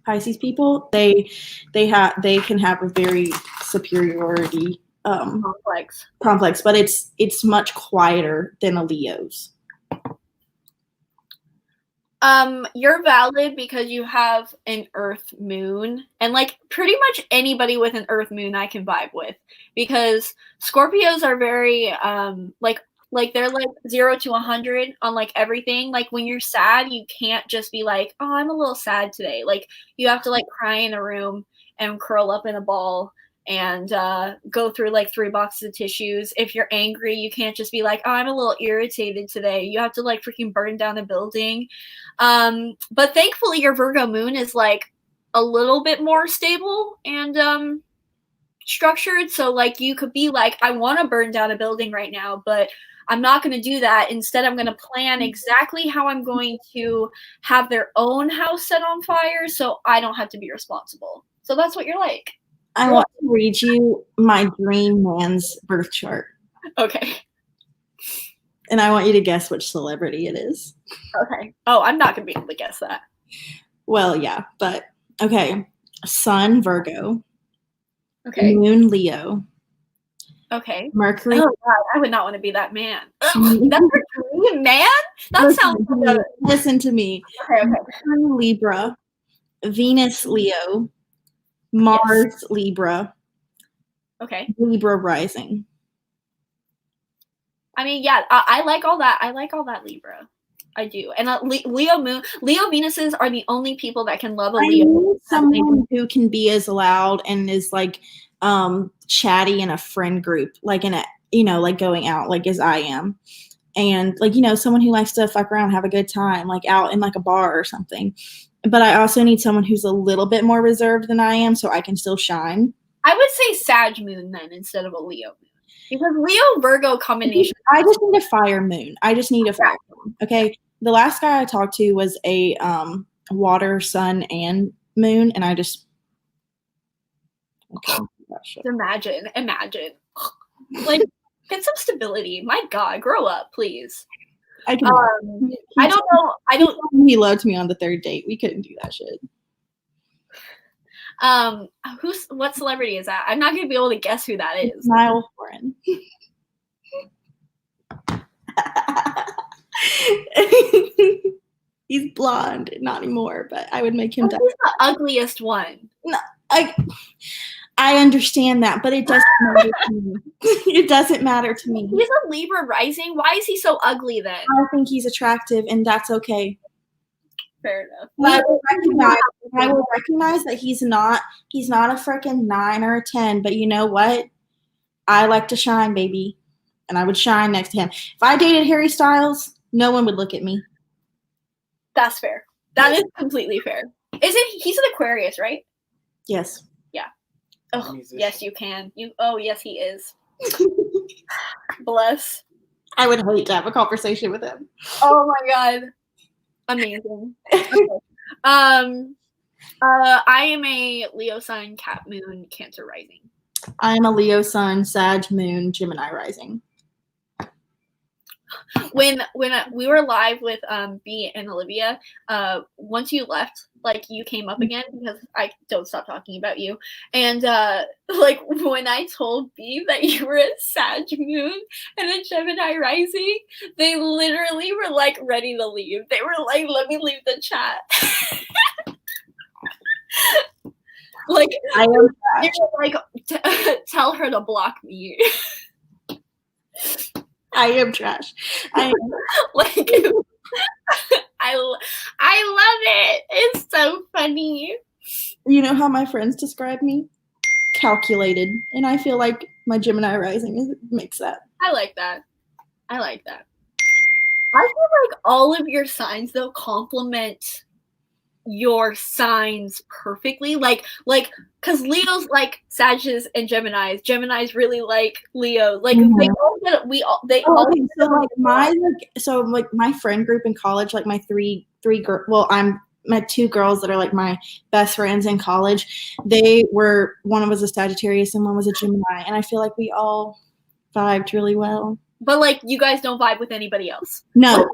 Pisces people, they can have a very superiority complex, but it's much quieter than a Leo's. You're valid because you have an Earth moon, and like pretty much anybody with an Earth moon I can vibe with, because Scorpios are very like they're like 0 to 100 on like everything. Like when you're sad, you can't just be like, oh, I'm a little sad today. Like you have to like cry in a room and curl up in a ball and go through like 3 boxes of tissues. If you're angry, you can't just be like, oh, I'm a little irritated today. You have to like freaking burn down a building. But thankfully your Virgo moon is like a little bit more stable and structured. So like you could be like, I want to burn down a building right now, but I'm not going to do that. Instead, I'm going to plan exactly how I'm going to have their own house set on fire so I don't have to be responsible. So that's what you're like. I want to read you my dream man's birth chart. Okay. And I want you to guess which celebrity it is. Okay. Oh, I'm not going to be able to guess that. Well, yeah, but okay. Sun, Virgo. Okay. Moon, Leo. Okay. Mercury. Oh, God, I would not want to be that man. Ugh, that's a dream man? That sounds good. Listen to me. Okay. Sun, Libra. Venus, Leo. Mars, Libra. Okay. Libra rising. I mean, yeah, I like all that. I like all that Libra. I do. And Leo Venuses are the only people that can love a Leo. Need someone who can be as loud and is like chatty in a friend group, like in a, you know, like going out like as I am. And like, you know, someone who likes to fuck around, have a good time, like out in like a bar or something. But I also need someone who's a little bit more reserved than I am so I can still shine. I would say Sag moon then instead of a Leo moon. Because Leo Virgo combination. I just need a fire moon. I just need a fire moon. Okay. The last guy I talked to was a water, sun, and moon, and I just imagine. Like get some stability. My God, grow up, please. I don't know. I don't. He loved me on the 3rd date. We couldn't do that shit. What celebrity is that? I'm not gonna be able to guess who that is. Niall Horan. He's blonde, not anymore, but I would make him. He's the ugliest one. No, I understand that, but it doesn't matter to me. It doesn't matter to me. He's a Libra rising. Why is he so ugly then? I think he's attractive, and that's okay. Fair enough. I will recognize that he's not a freaking 9 or a 10, but you know what? I like to shine, baby. And I would shine next to him. If I dated Harry Styles, no one would look at me. That's fair. That is completely fair. He's an Aquarius, right? Yes. Yeah. Oh, yes, you can. Yes, he is. Bless. I would hate to have a conversation with him. Oh my god. Amazing. Okay. I am a Leo sun, Cat moon, Cancer rising. I'm a Leo sun, Sag moon, Gemini rising. When we were live with B and Olivia, once you left, like you came up again because I don't stop talking about you. And like when I told B that you were a Sag moon and a Gemini rising, they literally were like ready to leave. They were like, "Let me leave the chat." Like I am they were like, "Tell her to block me." I am trash. I am. Like I love it. It's so funny. You know how my friends describe me? Calculated. And I feel like my Gemini rising makes that. I like that. I feel like all of your signs though complement your signs perfectly. Like because Leo's like Sagittarius and Geminis. Geminis really like Leo. Like they all get my friend group in college, like my three girl. Well, my 2 girls that are like my best friends in college. One was a Sagittarius and one was a Gemini, and I feel like we all vibed really well. But like you guys don't vibe with anybody else. No,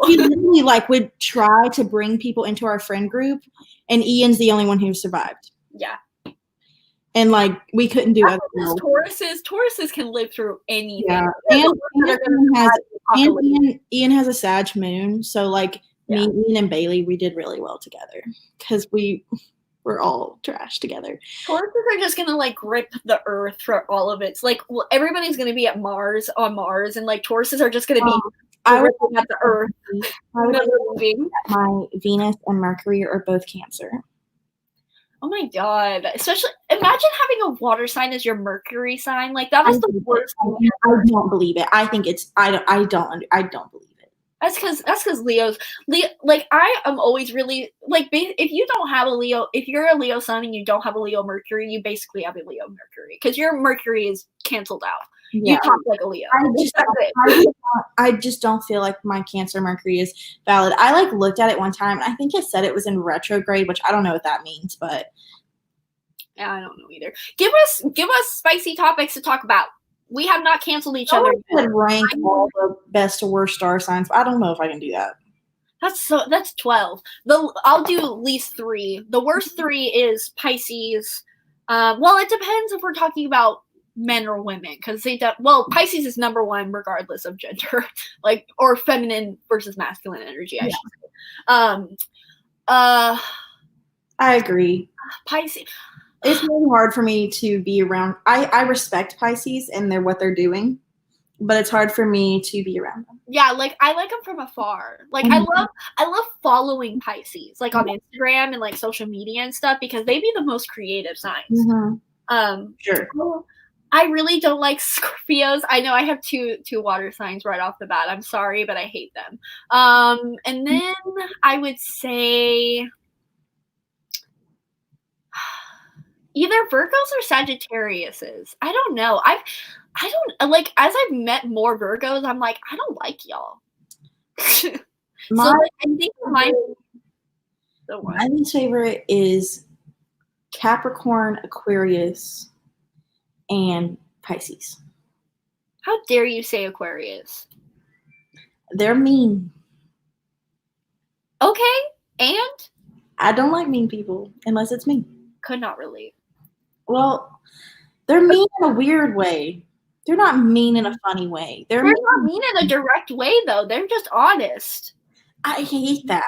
we literally like would try to bring people into our friend group, and Ian's the only one who survived. Yeah. And like we couldn't do other. Tauruses can live through anything. Yeah. Ian has a Sag moon, so like me, Ian, and Bailey, we did really well together because we're all trash together. Tauruses are just gonna like grip the earth for all of it. It's like everybody's gonna be on Mars, and like Tauruses are just gonna be gripping at the earth. My Venus and Mercury are both Cancer. Oh my god! Especially imagine having a water sign as your Mercury sign. Like that was the worst. I don't believe it. I think it's. I don't believe it. That's because Leo. Like I am always really like if you don't have a Leo, if you're a Leo sun and you don't have a Leo Mercury, you basically have a Leo Mercury because your Mercury is canceled out. Yeah. You talk like a Leo. I just don't feel like my Cancer Mercury is valid. I like looked at it one time and I think it said it was in retrograde, which I don't know what that means, but yeah, I don't know either. Give us spicy topics to talk about. We have not canceled each other. I would rank all the best to worst star signs, but I don't know if I can do that. That's 12. I'll do at least 3. The worst 3 is Pisces. Well, it depends if we're talking about men or women, because Pisces is number 1 regardless of gender, like or feminine versus masculine energy. I should say. I agree. Pisces. It's really hard for me to be around. I respect Pisces and what they're doing, but it's hard for me to be around them. Yeah, like I like them from afar. Like I love following Pisces, like on Instagram and like social media and stuff, because they be the most creative signs. Sure. I really don't like Scorpios. I know I have two water signs right off the bat. I'm sorry, but I hate them. And then I would say either Virgos or Sagittariuses. I don't know. I don't like, as I've met more Virgos, I'm like, I don't like y'all. I think my least favorite is Capricorn, Aquarius, and Pisces. How dare you say Aquarius? They're mean. Okay, and? I don't like mean people unless it's me. Could not relate. Well, they're mean in a weird way. They're not mean in a funny way. They're not mean in a direct way, though. They're just honest. I hate that.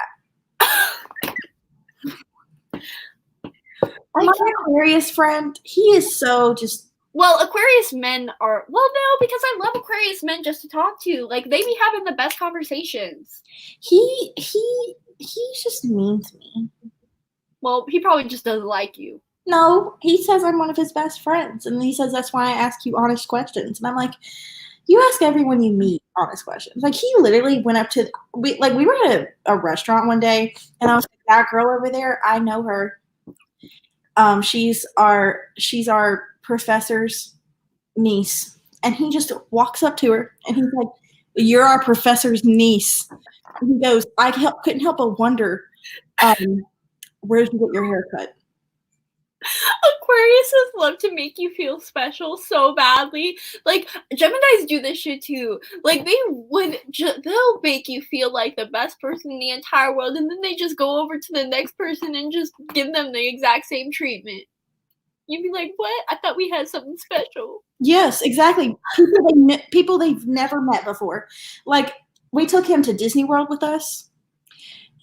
My Aquarius friend, he is so just. Well, Aquarius men are no, because I love Aquarius men just to talk to. Like they be having the best conversations. He's just mean to me. Well, he probably just doesn't like you. No, he says I'm one of his best friends, and he says that's why I ask you honest questions. And I'm like, you ask everyone you meet honest questions. Like he literally went up to we were at a restaurant one day, and I was like, that girl over there, I know her. She's our professor's niece, and he just walks up to her, and he's like, "You're our professor's niece." And he goes, couldn't help but wonder, where did you get your hair cut? Aquariuses love to make you feel special so badly. Like Geminis do this shit too. Like they'll make you feel like the best person in the entire world, and then they just go over to the next person and just give them the exact same treatment. You'd be like, "What? I thought we had something special." Yes, exactly. People they've never met before. Like we took him to Disney World with us,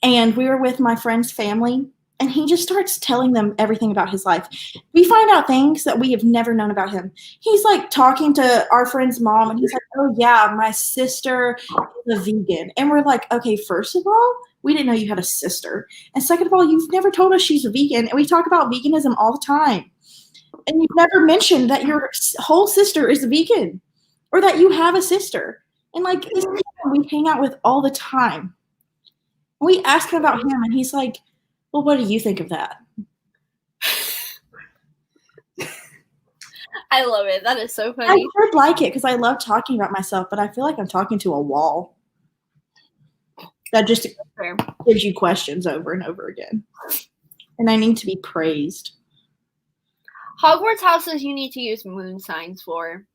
and we were with my friend's family. And he just starts telling them everything about his life. We find out things that we have never known about him. He's like talking to our friend's mom, and he's like, "Oh yeah, my sister is a vegan." And we're like, "Okay, first of all, we didn't know you had a sister. And second of all, you've never told us she's a vegan. And we talk about veganism all the time. And you've never mentioned that your whole sister is a vegan or that you have a sister." And like this is we hang out with all the time. We ask him about him, and he's like, "Well, what do you think of that?" I love it. That is so funny. I would like it because I love talking about myself, but I feel like I'm talking to a wall that just gives you questions over and over again. And I need to be praised. Hogwarts houses you need to use moon signs for.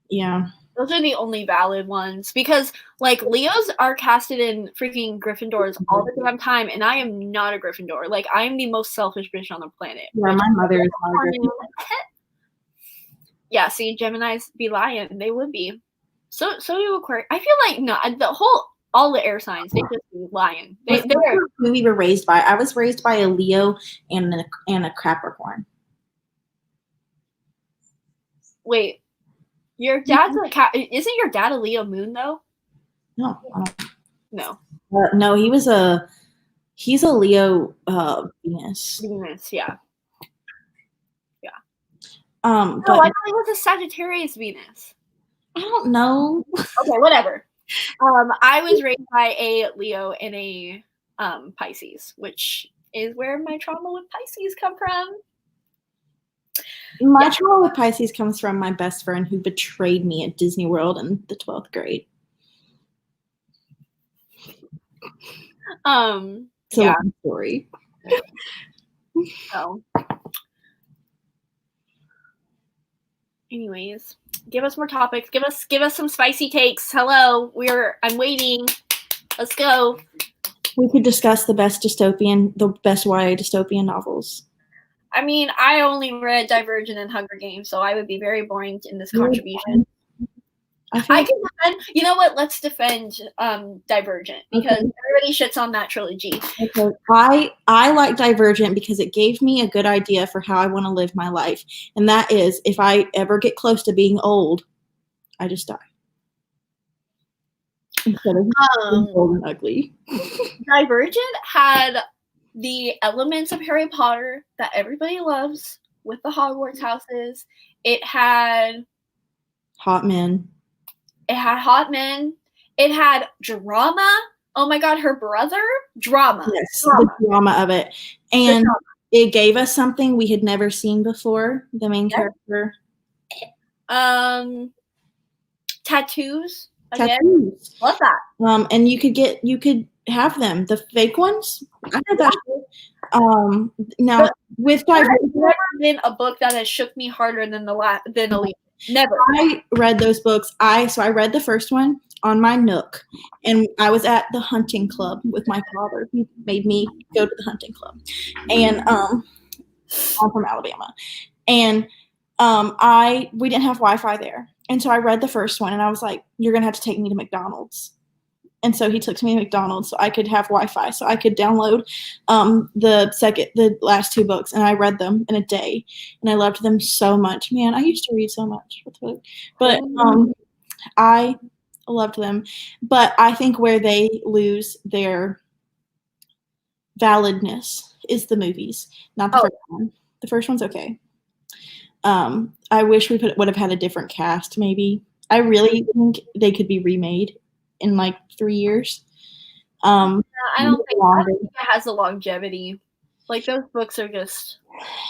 Yeah. Those are the only valid ones because, like, Leos are casted in freaking Gryffindors all the damn time, and I am not a Gryffindor. Like, I am the most selfish bitch on the planet. Yeah, my mother is not a Gryffindor. Yeah, see, Geminis be lying. They would be. So do Aquarius. I feel like all the air signs, they just be lying. They're who we were raised by. I was raised by a Leo and a Capricorn. Wait. Your dad's isn't your dad a Leo moon though? No. No. No, he's a Leo Venus. Venus, yeah. Yeah. But I thought he was a Sagittarius Venus. I don't know. Okay, whatever. I was raised by a Leo and a Pisces, which is where my trauma with Pisces come from. My trauma with Pisces comes from my best friend who betrayed me at Disney World in the 12th grade. It's a long story. So, anyways, give us more topics. Give us some spicy takes. Hello, I'm waiting. Let's go. We could discuss the best YA dystopian novels. I mean, I only read Divergent and Hunger Games, so I would be very boring in this contribution. I can defend. You know what? Let's defend Divergent because everybody shits on that trilogy. Okay. I like Divergent because it gave me a good idea for how I want to live my life, and that is if I ever get close to being old, I just die. Instead of old and ugly. Divergent had the elements of Harry Potter that everybody loves with the Hogwarts houses. It had hot men. It had drama. Oh my god, her brother? Drama. Yes, the drama of it. And it gave us something we had never seen before, the main character. Tattoos. Tattoos. Love that. And you could have them, the fake ones. I heard that. Now with Divergent, there's never been a book that has shook me harder than Elite. Never. I read those books. I read the first one on my Nook, and I was at the hunting club with my father. He made me go to the hunting club, and I'm from Alabama, and we didn't have Wi-Fi there, and so I read the first one, and I was like, "You're gonna have to take me to McDonald's." And so he took me to McDonald's so I could have Wi-Fi, so I could download the last 2 books, and I read them in a day, and I loved them so much. Man, I used to read so much. But I loved them. But I think where they lose their validness is the movies, not the first one. The first one's okay. I wish we would have had a different cast, maybe. I really think they could be remade in like 3 years. I don't think it has the longevity. Like, those books are just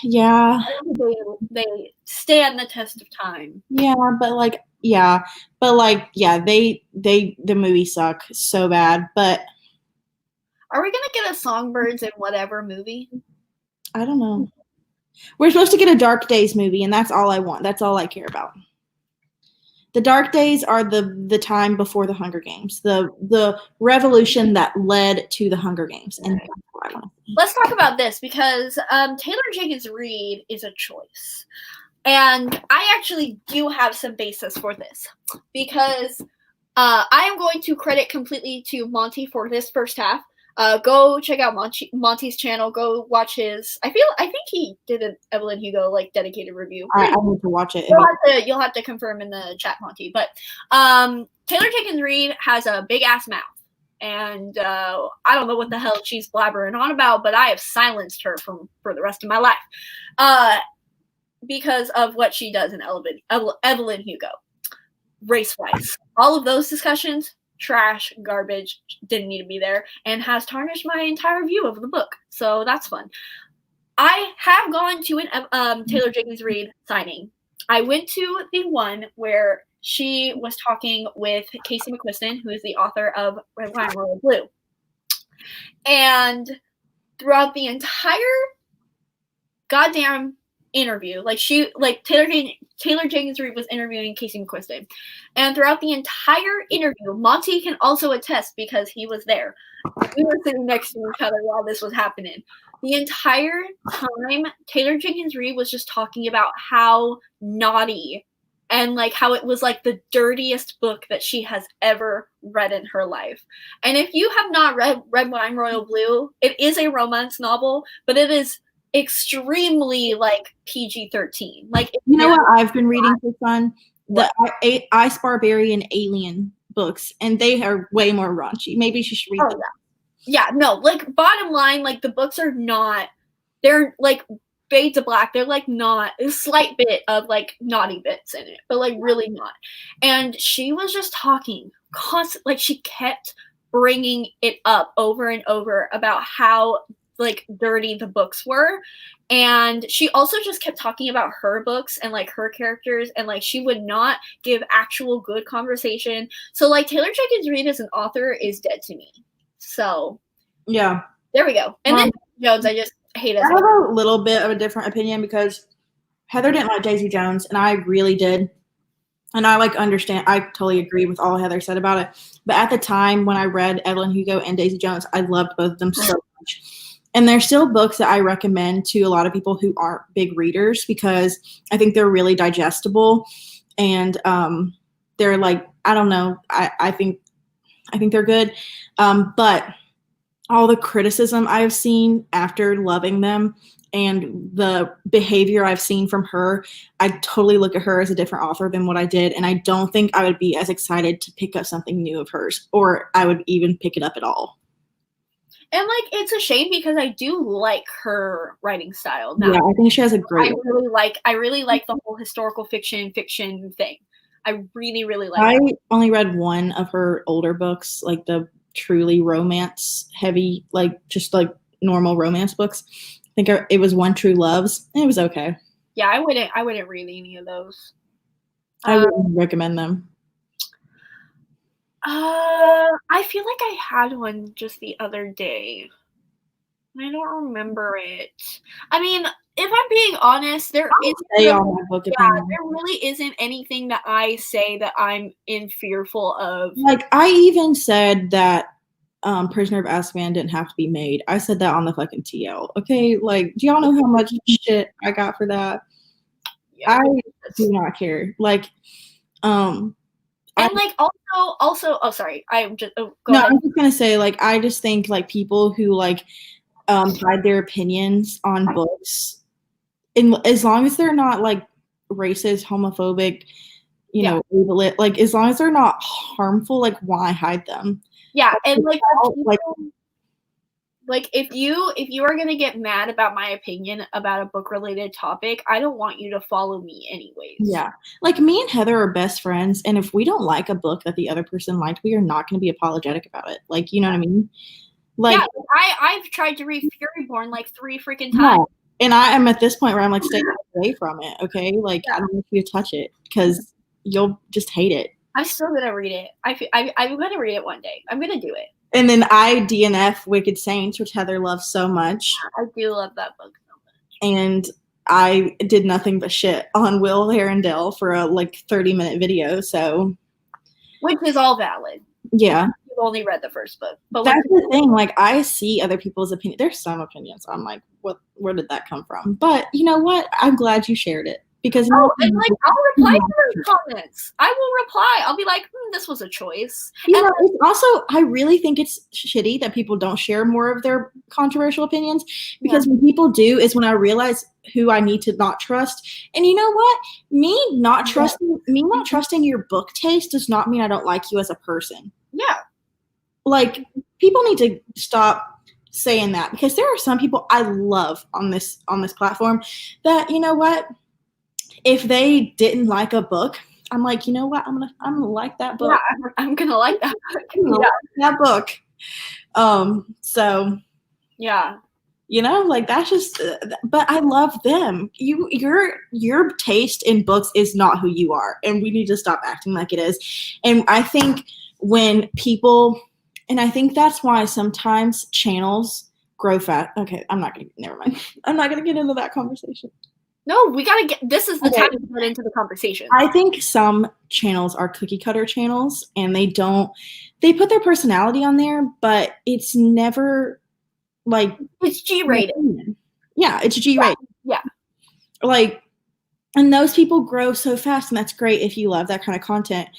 they stand the test of time. The movies suck so bad. But are we gonna get a Songbirds in whatever movie? I don't know. We're supposed to get a Dark Days movie, and that's all I want. That's all I care about. The Dark Days are the time before the Hunger Games, the revolution that led to the Hunger Games. And that's what I want. Let's talk about this, because Taylor Jenkins Reid is a choice. And I actually do have some basis for this, because I am going to credit completely to Monty for this first half. Go check out Monty's channel. Go watch his. I think he did an Evelyn Hugo like dedicated review. I need to watch it. You'll have to confirm in the chat, Monty. But Taylor Jenkins Reid has a big ass mouth, and I don't know what the hell she's blabbering on about, but I have silenced her for the rest of my life, because of what she does in Evelyn Hugo, race wise. All of those discussions. Trash, garbage, didn't need to be there, and has tarnished my entire view of the book. So that's fun. I have gone to an Taylor Jenkins Reid signing. I went to the one where she was talking with Casey McQuiston, who is the author of Red Wine, Royal Blue. And throughout the entire goddamn interview, Taylor Jenkins Reid was interviewing Casey McQuiston, and throughout the entire interview, Monty can also attest because he was there. We were sitting next to each other while this was happening. The entire time, Taylor Jenkins Reid was just talking about how naughty and like how it was like the dirtiest book that she has ever read in her life. And if you have not read Red Wine, Royal Blue, it is a romance novel, but it is extremely like PG-13. Like, you know what I've been reading for fun? The Ice Barbarian Alien books, and they are way more raunchy. Maybe you should read them. Yeah, no, like, bottom line, like, the books are not, they're like fade to black. They're like not a slight bit of like naughty bits in it, but like really not. And she was just talking constantly, like she kept bringing it up over and over about how like dirty the books were. And she also just kept talking about her books and like her characters, and like she would not give actual good conversation. So like Taylor Jenkins Reid as an author is dead to me. So yeah, there we go. And then Jones, I just hate us. I have a little bit of a different opinion because Heather didn't like Daisy Jones, and I really did. And I like understand. I totally agree with all Heather said about it. But at the time when I read Evelyn Hugo and Daisy Jones, I loved both of them so much. And they're still books that I recommend to a lot of people who aren't big readers because I think they're really digestible, and they're like, I don't know, I think they're good. But all the criticism I've seen after loving them and the behavior I've seen from her, I totally look at her as a different author than what I did. And I don't think I would be as excited to pick up something new of hers, or I would even pick it up at all. And like, it's a shame because I do like her writing style. Now. Yeah, I think she has a great. I really like the whole historical fiction thing. I really like. I only read one of her older books, like the truly romance heavy, like just like normal romance books. I think it was One True Loves. And it was okay. Yeah, I wouldn't read any of those. I wouldn't recommend them. I feel like I had one just the other day. I don't remember it. I mean, if I'm being honest, there really isn't anything that I say that I'm in fearful of. Like, I even said that Prisoner of Azkaban didn't have to be made. I said that on the fucking TL. Okay, like, do y'all know how much shit I got for that? Yeah, I do not care. Like, And like also oh sorry, I'm just go No, ahead. I'm just gonna say, like, I just think like people who like hide their opinions on books, and as long as they're not like racist, homophobic, you know, like as long as they're not harmful, like why hide them? Yeah, and like Like, like if you are gonna get mad about my opinion about a book related topic, I don't want you to follow me anyways. yeah, like me and Heather are best friends, and if we don't like a book that the other person liked, we are not going to be apologetic about it. Like, you know what I mean? Like, yeah, I've tried to read Furyborn like 3 freaking times. no. And I am at this point where I'm like, stay away from it, okay? Like, I don't want you to touch it because you'll just hate it. I'm still gonna read it. I'm gonna read it one day. I'm gonna do it. And then I DNF Wicked Saints, which Heather loves so much. I do love that book so much. And I did nothing but shit on Will Herondale for a like 30-minute video. So, which is all valid. Yeah. You've only read the first book. But that's the thing. Like, I see other people's opinion. There's some opinions. I'm like, where did that come from? But you know what? I'm glad you shared it. Because and like I'll reply to those comments. I will reply. I'll be like, this was a choice. You know, it's also, I really think it's shitty that people don't share more of their controversial opinions, because when people do is when I realize who I need to not trust. And you know what? Me not trusting your book taste does not mean I don't like you as a person. Yeah. Like, people need to stop saying that, because there are some people I love on this platform that, you know what? If they didn't like a book, I'm like, you know what? I'm gonna like that book. Yeah, I'm gonna like that book. That book. So yeah, you know, like that's just. But I love them. Your taste in books is not who you are, and we need to stop acting like it is. And I think when people, and I think that's why sometimes channels grow fat. Okay, never mind. I'm not gonna get into that conversation. No, we gotta get. This is the time to get into the conversation. I think some channels are cookie cutter channels, and they put their personality on there, but it's never like it's G-rated. Yeah, it's G-rated. Yeah. Like, and those people grow so fast, and that's great if you love that kind of content.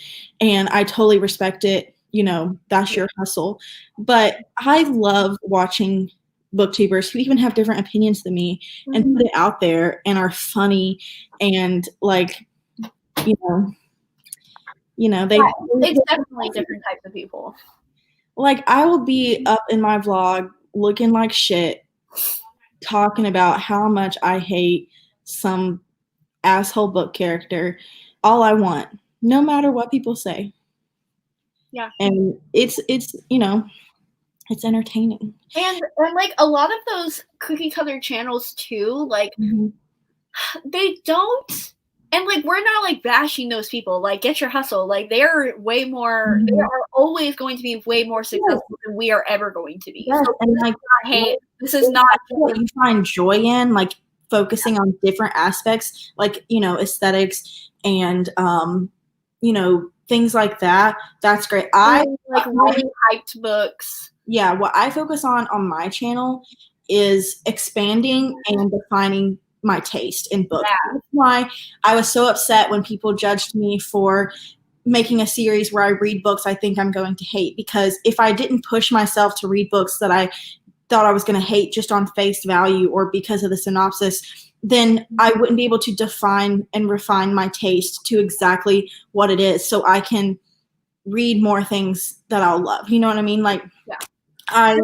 And I totally respect it. You know, that's your hustle. But I love watching booktubers who even have different opinions than me and put it out there and are funny and like, you know, it's definitely different types of people. Like, I will be up in my vlog looking like shit, talking about how much I hate some asshole book character, all I want, no matter what people say. Yeah. And it's you know, it's entertaining. And like a lot of those cookie cutter channels too, like they don't, and like we're not like bashing those people. Like, get your hustle. Like, they are way more. They are always going to be way more successful than we are ever going to be. Yes, so and like, this is not what you find joy in, like focusing on different aspects, like, you know, aesthetics and you know, things like that. That's great. I like really hyped books. Yeah, what I focus on my channel is expanding and defining my taste in books. Yeah. That's why I was so upset when people judged me for making a series where I read books I think I'm going to hate, because if I didn't push myself to read books that I thought I was going to hate just on face value or because of the synopsis, then I wouldn't be able to define and refine my taste to exactly what it is, so I can read more things that I'll love. You know what I mean? Like, yeah. I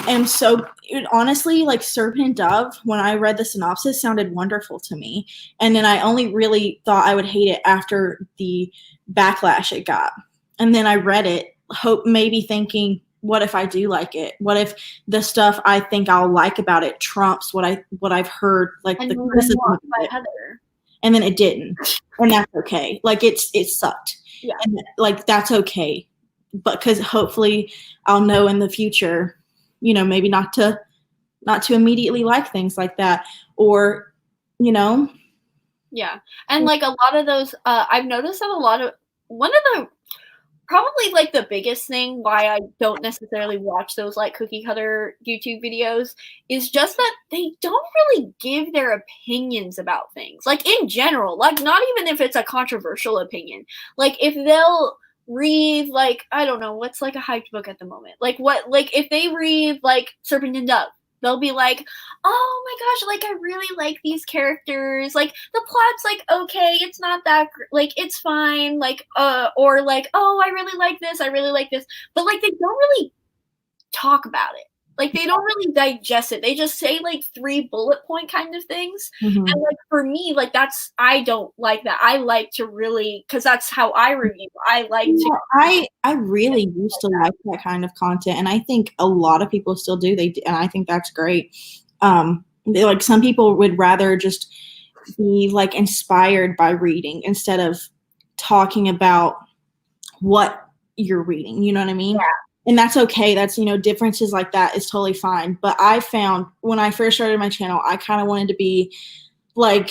am so, honestly, like Serpent and Dove, when I read the synopsis, sounded wonderful to me. And then I only really thought I would hate it after the backlash it got. And then I read it, maybe thinking, what if I do like it? What if the stuff I think I'll like about it trumps what I've heard, like the criticism by Heather. And then it didn't. And that's okay. Like, it sucked. Yeah. And like, that's okay. But because hopefully I'll know in the future, you know, maybe not to immediately like things like that, or, you know. Yeah. And like a lot of those, I've noticed that one of the probably like the biggest thing why I don't necessarily watch those like cookie cutter YouTube videos is just that they don't really give their opinions about things. Like in general, like not even if it's a controversial opinion. Like if they'll read like, I don't know, what's like a hyped book at the moment. Like what, like if they read like Serpent and Dove, they'll be like, oh my gosh, like I really like these characters. Like the plot's like okay, it's not that like it's fine. Like or like, oh, I really like this. I really like this. But like they don't really talk about it. Like they don't really digest it. They just say like 3 bullet point kind of things. Mhm. And like for me, like I don't like that. I like to really, because that's how I review. I like to. I really used to like that kind of content, and I think a lot of people still do. And I think that's great. Like some people would rather just be like inspired by reading instead of talking about what you're reading. You know what I mean? Yeah. And that's okay. That's, differences like that is totally fine. But I found when I first started my channel, I kind of wanted to be like,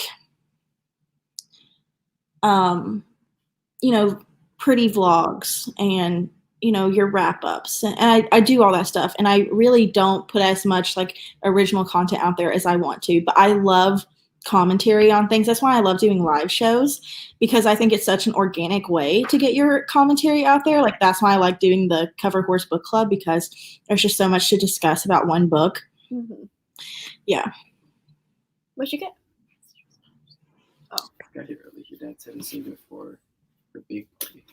pretty vlogs and, your wrap ups. And I do all that stuff. And I really don't put as much like original content out there as I want to. But I love commentary on things. That's why I love doing live shows, because I think it's such an organic way to get your commentary out there. Like that's why I like doing the Cover Horse Book Club, because there's just so much to discuss about one book. Mm-hmm. Yeah. What'd you get? Oh, I got it early. Your dad said to save it for big party.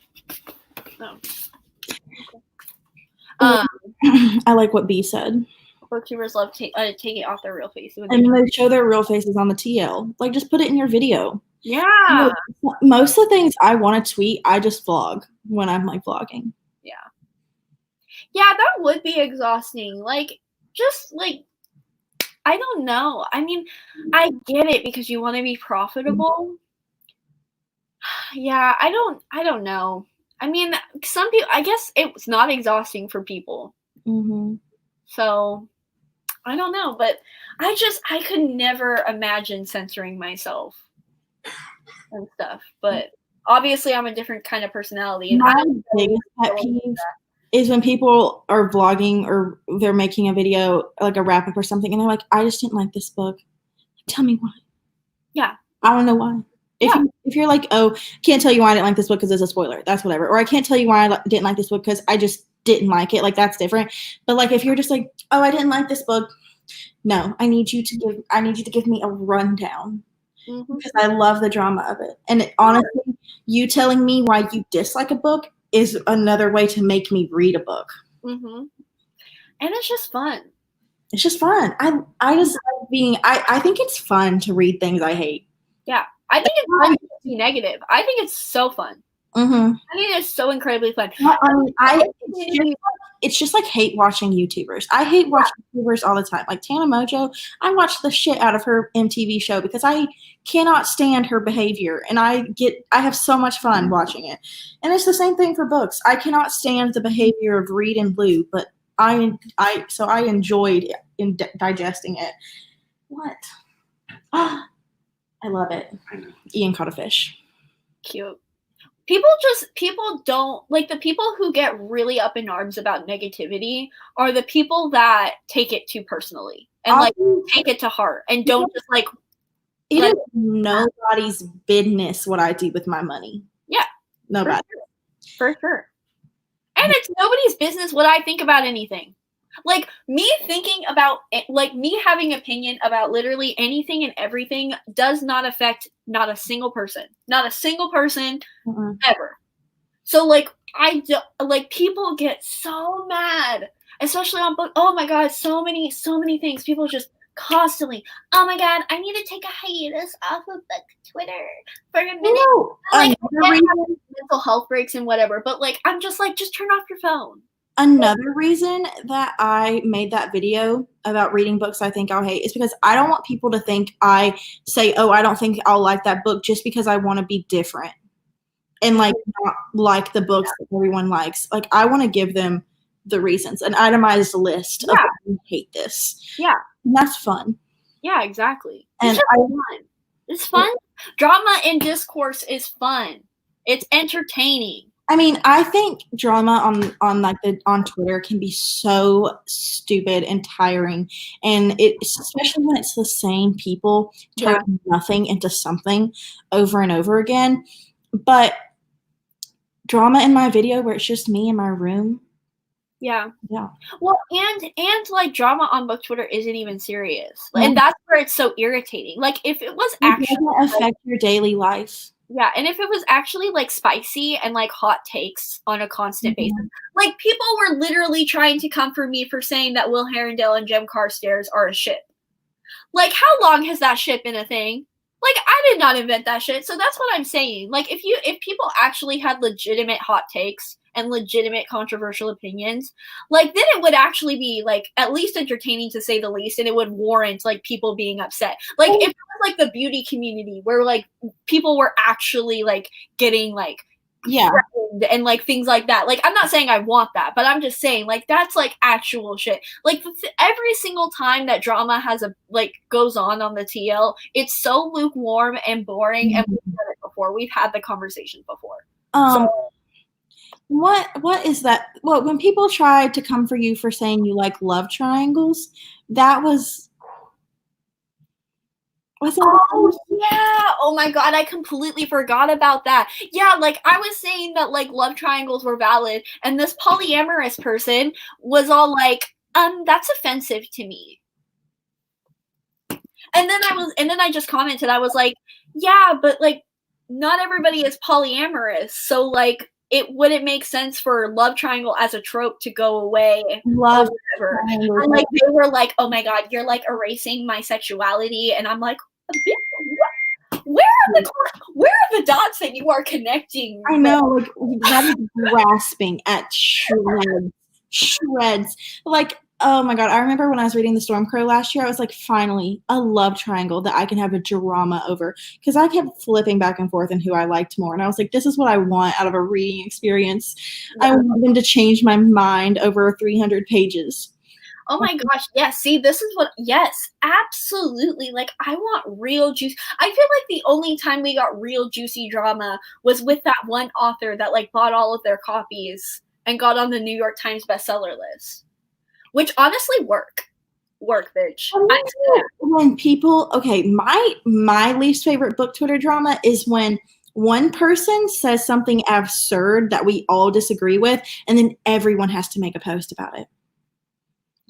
Oh. Okay. I like what B said. Booktubers love take it off their real face. And then they show their real faces on the TL. Like, just put it in your video. Yeah. Most of the things I want to tweet, I just vlog when I'm like vlogging. Yeah. Yeah, that would be exhausting. Like, just like, I don't know. I mean, I get it because you want to be profitable. Yeah, I don't know. I mean, some people, I guess it's not exhausting for people. Mm-hmm. So, I don't know, but I could never imagine censoring myself and stuff. But obviously, I'm a different kind of personality. And My biggest pet peeve is when people are vlogging or they're making a video, like a wrap up or something, and they're like, I just didn't like this book. Tell me why. Yeah. I don't know why. If you're like, oh, can't tell you why I didn't like this book because it's a spoiler. That's whatever. Or I can't tell you why I didn't like this book because I just didn't like it. Like, that's different. But like, if you're just like, oh, I didn't like this book. No, I need you to give me a rundown. Mm-hmm. Because I love the drama of it. And honestly, you telling me why you dislike a book is another way to make me read a book. Mm-hmm. And it's just fun. It's just fun. I just like being, I think it's fun to read things I hate. Yeah. I think it's fun to be negative. I think it's so fun. Mm-hmm. I think it's so incredibly fun. It's just like hate watching YouTubers. I hate watching YouTubers all the time. Like Tana Mojo, I watch the shit out of her MTV show because I cannot stand her behavior, and I have so much fun watching it. And it's the same thing for books. I cannot stand the behavior of Reed and Blue, but I enjoyed digesting it. What? I love it. Ian caught a fish. Cute. People don't like the people who get really up in arms about negativity are the people that take it too personally and like take it to heart and don't just like. It is nobody's business what I do with my money. Yeah. Nobody. For sure. And it's nobody's business what I think about anything. Like me thinking about like me having opinion about literally anything and everything does not affect not a single person ever. So like people get so mad, especially on book. Oh my god, so many things. People just constantly, oh my god, I need to take a hiatus off of like Twitter for a minute. No, like mental health breaks and whatever, but like I'm just like, just turn off your phone. Another reason that I made that video about reading books I think I'll hate is because I don't want people to think I say, oh, I don't think I'll like that book just because I want to be different and like not like the books that everyone likes. Like I want to give them the reasons, an itemized list of why I hate this. Yeah. And that's fun. Yeah, exactly. And it's fun. It's fun. Drama and discourse is fun. It's entertaining. I mean, I think drama on Twitter can be so stupid and tiring, and especially when it's the same people turning nothing into something over and over again. But drama in my video where it's just me in my room. Yeah. Yeah. Well, and like drama on book Twitter isn't even serious, and that's where it's so irritating. Like if it was actually doesn't affect your daily life. Yeah, and if it was actually like spicy and like hot takes on a constant basis, like people were literally trying to come for me for saying that Will Herondale and Jem Carstairs are a ship. Like, how long has that ship been a thing? Like, I did not invent that shit, so that's what I'm saying. Like, if people actually had legitimate hot takes and legitimate controversial opinions, like, then it would actually be, like, at least entertaining to say the least, and it would warrant, like, people being upset. Like, if it was, like, the beauty community where, like, people were actually, like, getting, like, and like things like that. Like, I'm not saying I want that, but I'm just saying, like, that's like actual shit. Like every single time that drama has goes on the TL, it's so lukewarm and boring. And we've said it before. We've had the conversation before. What is that? Well, when people tried to come for you for saying you like love triangles, that was. Oh yeah! Oh my god, I completely forgot about that. Yeah, like I was saying that like love triangles were valid, and this polyamorous person was all like, that's offensive to me. And then I just commented, I was like, yeah, but like not everybody is polyamorous, so like it wouldn't make sense for love triangle as a trope to go away. Love whatever. And like they were like, oh my god, you're like erasing my sexuality, and I'm like, where are the dots that you are connecting? I know, like that is grasping at shreds. Like, oh my god, I remember when I was reading The Stormcrow last year, I was like, finally, a love triangle that I can have a drama over. Because I kept flipping back and forth in who I liked more. And I was like, this is what I want out of a reading experience. I want them to change my mind over 300 pages. Oh my gosh, yes. See, this is yes, absolutely. Like, I want real juice. I feel like the only time we got real juicy drama was with that one author that, like, bought all of their copies and got on the New York Times bestseller list. Which honestly work, bitch. When people, my least favorite book Twitter drama is when one person says something absurd that we all disagree with, and then everyone has to make a post about it.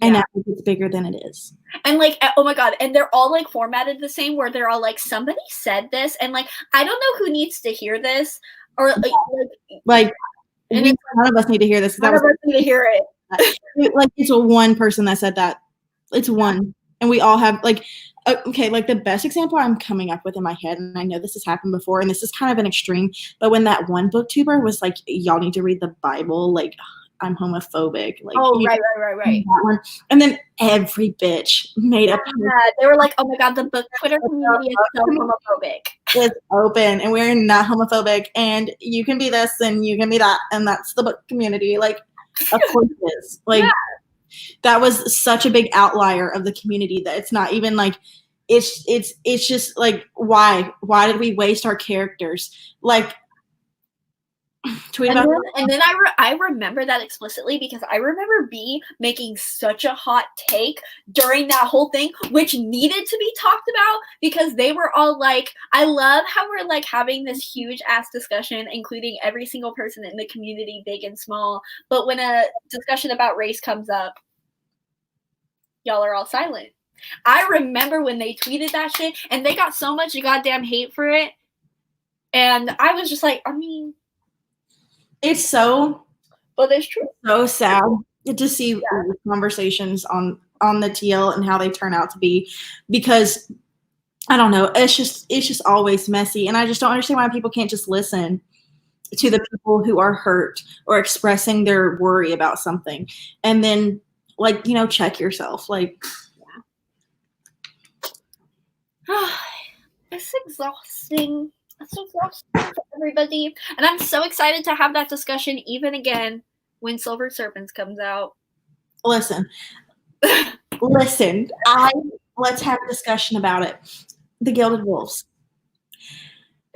And I think it's bigger than it is. And like, oh my god, and they're all like formatted the same, where they're all like, somebody said this, and like, I don't know who needs to hear this, or like none of us need to hear this. None of us need to hear it. Like, it's one person that said that. It's one, and we all have like. Okay, like the best example I'm coming up with in my head, and I know this has happened before, and this is kind of an extreme, but when that one booktuber was like, y'all need to read the Bible, like, I'm homophobic. Like, right. That one. And then every bitch made up. They were like, oh my god, the book Twitter community is so homophobic. It's open, and we're not homophobic, and you can be this, and you can be that, and that's the book community. Like, of course it is. Like, that was such a big outlier of the community that it's not even like, it's just like, why did we waste our characters? Like, and then I remember that explicitly because I remember B making such a hot take during that whole thing, which needed to be talked about, because they were all like, I love how we're like having this huge ass discussion, including every single person in the community, big and small, but when a discussion about race comes up, y'all are all silent. I remember when they tweeted that shit, and they got so much goddamn hate for it, and I was just like, I mean, it's so, but it's true. So sad to see conversations on the TL and how they turn out to be, because I don't know, it's just always messy, and I just don't understand why people can't just listen to the people who are hurt or expressing their worry about something, and then like, check yourself. Like, it's exhausting. It's exhausting for everybody. And I'm so excited to have that discussion even again when Silver Serpents comes out. Listen, let's have a discussion about it. The Gilded Wolves.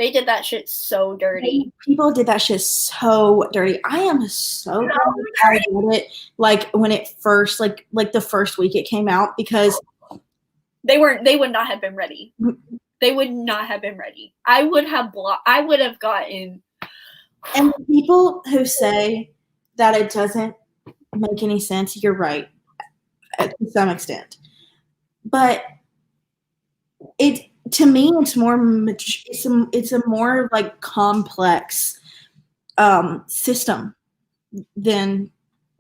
They did that shit so dirty. People did that shit so dirty. I am so glad I did it. Like when it first, like the first week it came out, because they would not have been ready. They would not have been ready. I would have gotten. And the people who say that it doesn't make any sense, you're right, to some extent. But to me, it's a more like complex system than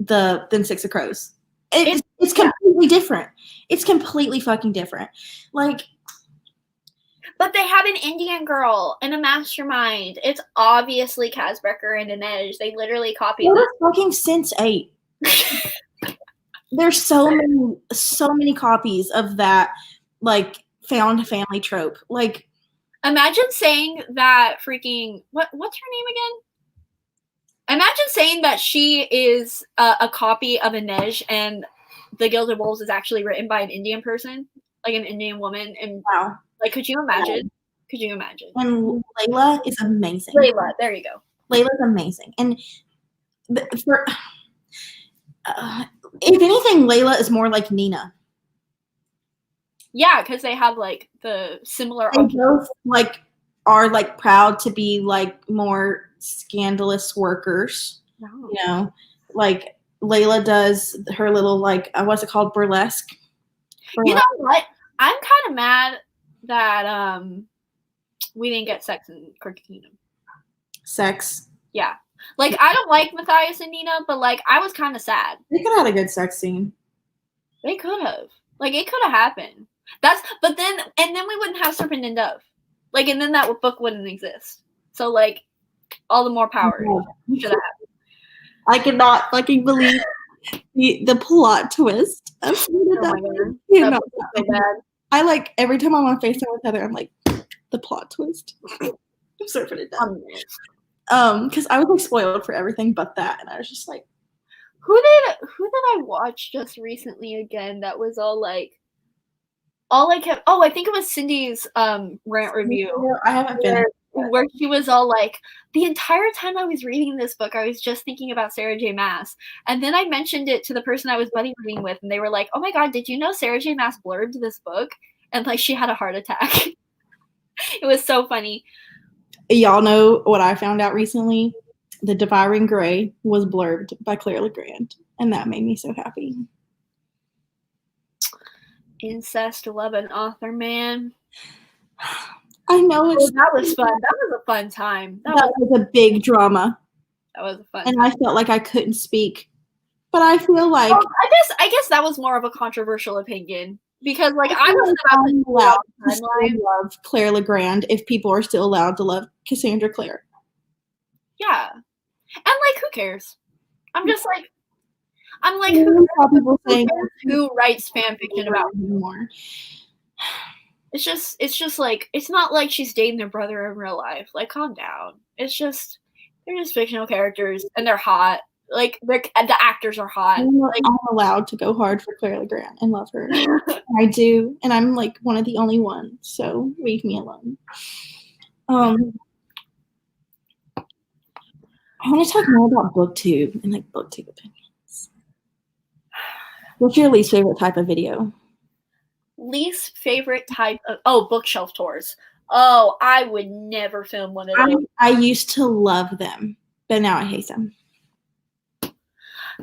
Six of Crows. It's completely different. It's completely fucking different. Like, but they have an Indian girl and a mastermind. It's obviously Kazbecker and Inej. They literally copied it. Fucking since 8. There's so many copies of that, like, found family trope. Like, imagine saying that freaking what's her name again? Imagine saying that she is a copy of Inej and The Guild of Wolves is actually written by an Indian person, like an Indian woman. And wow. Like, could you imagine? Could you imagine? And Layla is amazing. Layla, there you go. Layla's amazing. And for if anything, Layla is more like Nina. Yeah, because they have like the similar. They both like are like proud to be like more scandalous workers. Wow. You know, like Layla does her little like what's it called, burlesque. You know what? I'm kind of mad that we didn't get sex in Crooked Kingdom. Sex. Yeah. Like, I don't like Matthias and Nina, but like I was kind of sad. They could have had a good sex scene. They could have. Like, it could have happened. But then we wouldn't have Serpent and Dove. Like, and then that book wouldn't exist. So like, all the more power should have happened. I cannot fucking believe the plot twist. I'm that so bad. I like every time I'm on FaceTime with Heather, I'm like, the plot twist. I'm Serpent and Dove. Because I was like spoiled for everything but that, and I was just like, who did I watch just recently again that was all I think it was Cindy's rant review. I haven't been where she was all like, the entire time I was reading this book, I was just thinking about Sarah J. Maas. And then I mentioned it to the person I was buddy reading with, and they were like, oh my God, did you know Sarah J. Maas blurbed this book? And like, she had a heart attack. It was so funny. Y'all know what I found out recently? The Devouring Grey was blurbed by Claire LeGrand, and that made me so happy. Incest loving author, man. I know that was fun. That was a fun time. That was a big drama. That was a fun and time. I felt like I couldn't speak. But I feel like I guess that was more of a controversial opinion. Because like I wasn't allowed to love Claire LeGrand if people are still allowed to love Cassandra Clare. Yeah. And like who cares? I'm like who writes fan fiction about anymore? It's just like, it's not like she's dating their brother in real life. Like, calm down. They're just fictional characters and they're hot. Like, the actors are hot. I'm allowed to go hard for Claire LeGrand and love her. I do, and I'm like one of the only ones. So leave me alone. I want to talk more about booktube and like booktube opinions. What's your least favorite type of video? Least favorite type of bookshelf tours. Oh, I would never film one of those. I used to love them, but now I hate them.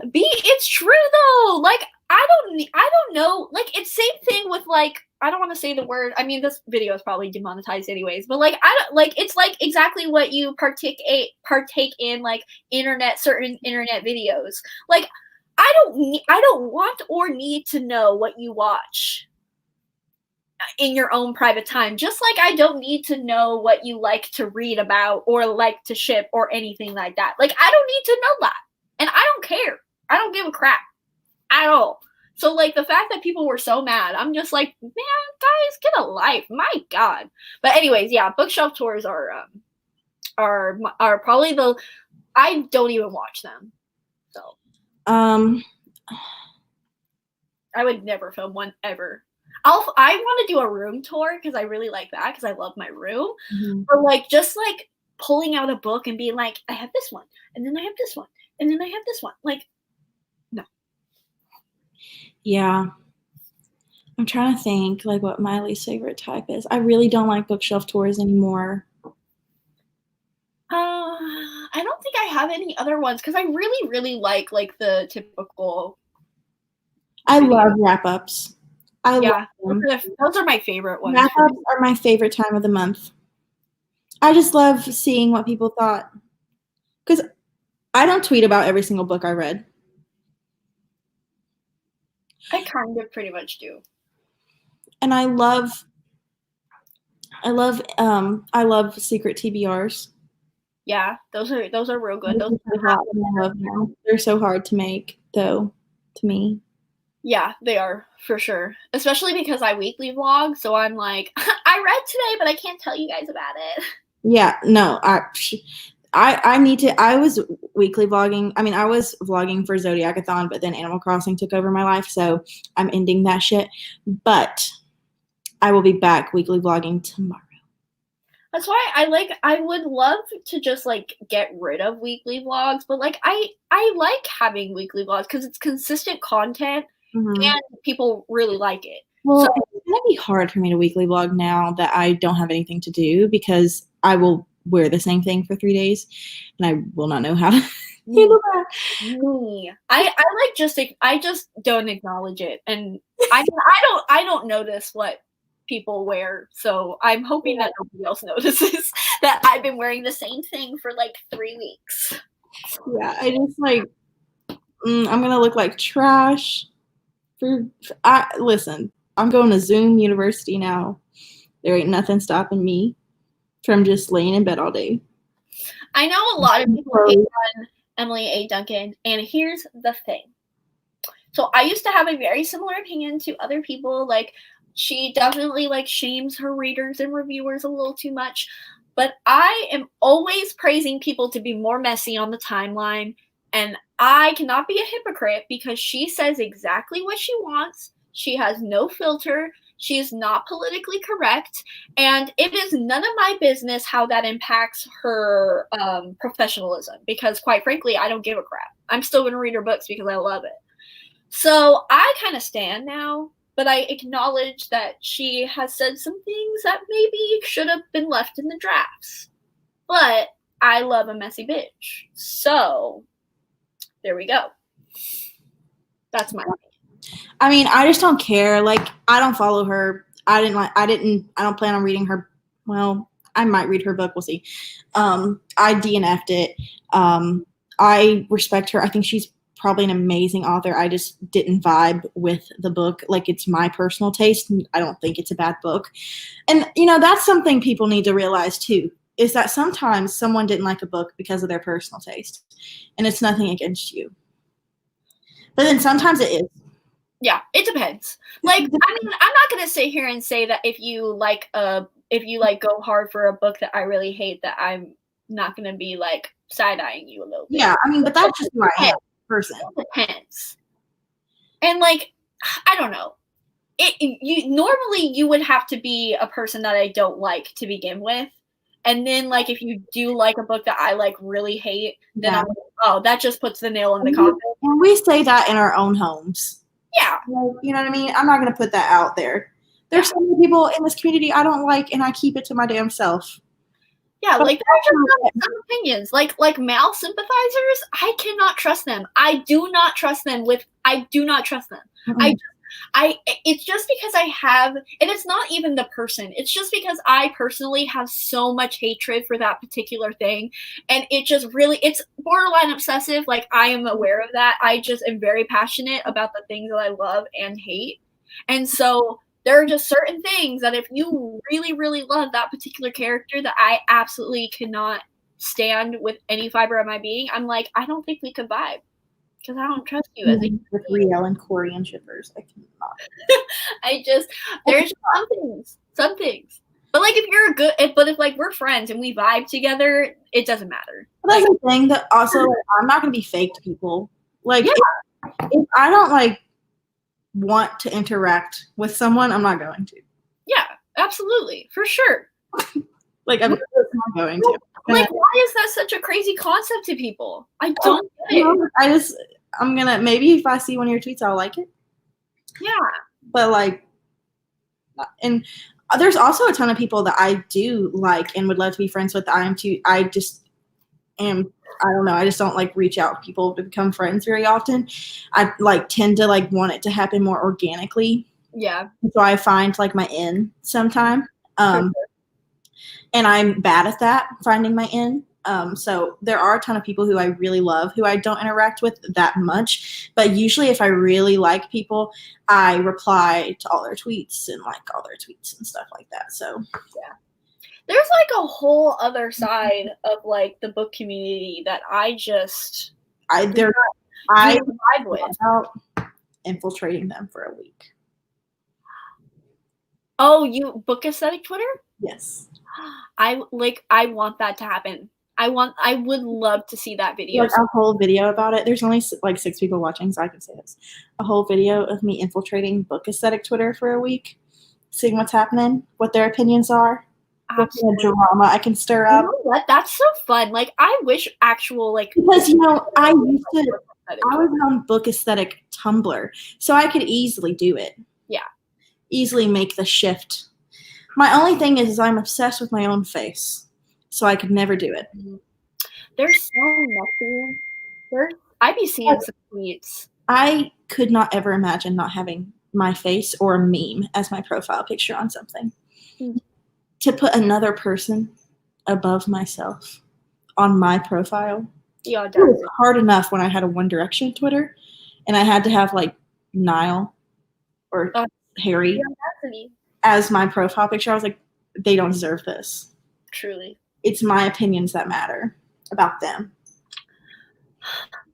It's true though. Like I don't know. Like it's same thing with like, I don't want to say the word. I mean, this video is probably demonetized anyways. But like I don't like. It's like exactly what you partake in like certain internet videos. Like I don't want or need to know what you watch in your own private time. Just like I don't need to know what you like to read about or like to ship or anything like that. Like I don't need to know that. And I don't care. I don't give a crap at all. So like the fact that people were so mad, I'm just like, man, guys, get a life. My God. But anyways, yeah, bookshelf tours are probably I don't even watch them. So I would never film one ever. I want to do a room tour because I really like that because I love my room. Mhm. But like just like pulling out a book and being like, I have this one, and then I have this one, and then I have this one. Like, no. Yeah. I'm trying to think like what my least favorite type is. I really don't like bookshelf tours anymore. I don't think I have any other ones because I really, really like the typical. I video. love wrap-ups. I Yeah, love them. those are my favorite ones. Wrap-ups are my favorite time of the month. I just love seeing what people thought. Because I don't tweet about every single book I read. I kind of pretty much do. And I love secret TBRs. Yeah, those are real good. Those Those are so hot and I love them. They're so hard to make, though, to me. Yeah, they are for sure. Especially because I weekly vlog, so I'm like, I read today, but I can't tell you guys about it. Yeah, no, I need to. I was weekly vlogging. I mean, I was vlogging for Zodiac-a-thon, but then Animal Crossing took over my life, so I'm ending that shit. But I will be back weekly vlogging tomorrow. That's why I would love to just like get rid of weekly vlogs, but like I like having weekly vlogs because it's consistent content and people really like it. Well, So it's gonna be hard for me to weekly vlog now that I don't have anything to do because I will wear the same thing for 3 days, and I will not know how to handle that. me, I just don't acknowledge it, and I don't notice what people wear, so I'm hoping that nobody else notices that I've been wearing the same thing for like 3 weeks. Yeah, I just like I'm gonna look like trash. Listen, I'm going to Zoom University now. There ain't nothing stopping me from just laying in bed all day. I know a lot of people hate on Emily A. Duncan, and here's the thing. So I used to have a very similar opinion to other people. Like, she definitely like shames her readers and reviewers a little too much. But I am always praising people to be more messy on the timeline. And I cannot be a hypocrite because she says exactly what she wants. She has no filter. She is not politically correct. And it is none of my business how that impacts her professionalism. Because quite frankly, I don't give a crap. I'm still going to read her books because I love it. So I kind of stand now, but I acknowledge that she has said some things that maybe should have been left in the drafts. But I love a messy bitch. So there we go. That's my opinion. I mean, I just don't care. Like, I don't follow her. I don't plan on reading her. Well, I might read her book. We'll see. I DNF'd it. I respect her. I think she's probably an amazing author. I just didn't vibe with the book. Like, it's my personal taste. I don't think it's a bad book. And, that's something people need to realize too, is that sometimes someone didn't like a book because of their personal taste. And it's nothing against you. But then sometimes it is. Yeah, it depends. Like, I mean, I'm not going to sit here and say that if you go hard for a book that I really hate, that I'm not going to be like side-eyeing you a little bit. Yeah, I mean, but that's just who I am. Person. It depends. And like, I don't know. Normally you would have to be a person that I don't like to begin with. And then like if you do like a book that I like really hate, then I'm like, oh, that just puts the nail in the coffin. And we say that in our own homes. Yeah. You know what I mean? I'm not gonna put that out there. There's so many people in this community I don't like, and I keep it to my damn self. Yeah, like there are just some opinions. Like Mal sympathizers, I cannot trust them. I do not trust them. Mm-hmm. It's just because I have, and it's not even the person. It's just because I personally have so much hatred for that particular thing. And it just really, it's borderline obsessive. Like, I am aware of that. I just am very passionate about the things that I love and hate. And so there are just certain things that if you really, really love that particular character that I absolutely cannot stand with any fiber of my being, I'm like, I don't think we could vibe because I don't trust you as a with Riel and Korean shippers. I cannot. There's some things. But like if like we're friends and we vibe together, it doesn't matter. But that's the thing that also I'm not gonna be fake to people. Like if I don't like want to interact with someone, I'm not going to. Yeah, absolutely, for sure. Like, I'm not going to. Like, why is that such a crazy concept to people? I don't get it. I'm gonna, maybe if I see one of your tweets, I'll like it. Yeah. But like, and there's also a ton of people that I do like and would love to be friends with. I just don't like reach out to people to become friends very often. I like tend to like want it to happen more organically. Yeah. So I find like my in sometime. And I'm bad at that, finding my in. So there are a ton of people who I really love who I don't interact with that much. But usually if I really like people, I reply to all their tweets and like all their tweets and stuff like that. So yeah. There's like a whole other side of like the book community that I vibe with. About infiltrating them for a week. Oh, you book aesthetic Twitter? Yes. I want that to happen. I would love to see that video. Like a whole video about it. There's only like 6 people watching, so I can say this. A whole video of me infiltrating book aesthetic Twitter for a week, seeing what's happening, what their opinions are, what kind of drama I can stir up. You know what? That's so fun. Like, I wish actual like, because I was on book aesthetic Tumblr, so I could easily do it. Yeah. Easily make the shift. My only thing is I'm obsessed with my own face, so I could never do it. They're so messy. I'd be seeing some tweets. I could not ever imagine not having my face or a meme as my profile picture on something. Mm-hmm. To put another person above myself on my profile. Yeah, it was hard enough when I had a One Direction Twitter, and I had to have like Niall or Harry as my profile picture. I was like, they don't deserve this. Truly. It's my opinions that matter about them.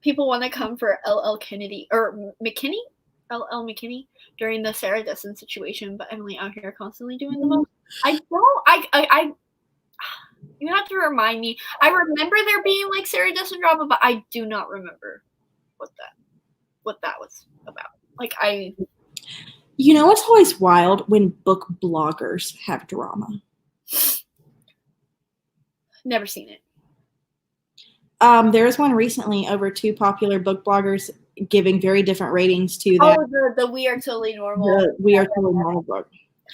People want to come for LL Kennedy or McKinney? LL McKinney during the Sarah Dessen situation, but Emily out here constantly doing the most. You have to remind me. I remember there being like Sarah Dessen drama, but I do not remember what that was about. Like You know what's always wild? When book bloggers have drama. Never seen it. There was one recently over 2 popular book bloggers giving very different ratings to that. Oh, the We Are Totally Normal. The We Are Totally Normal book.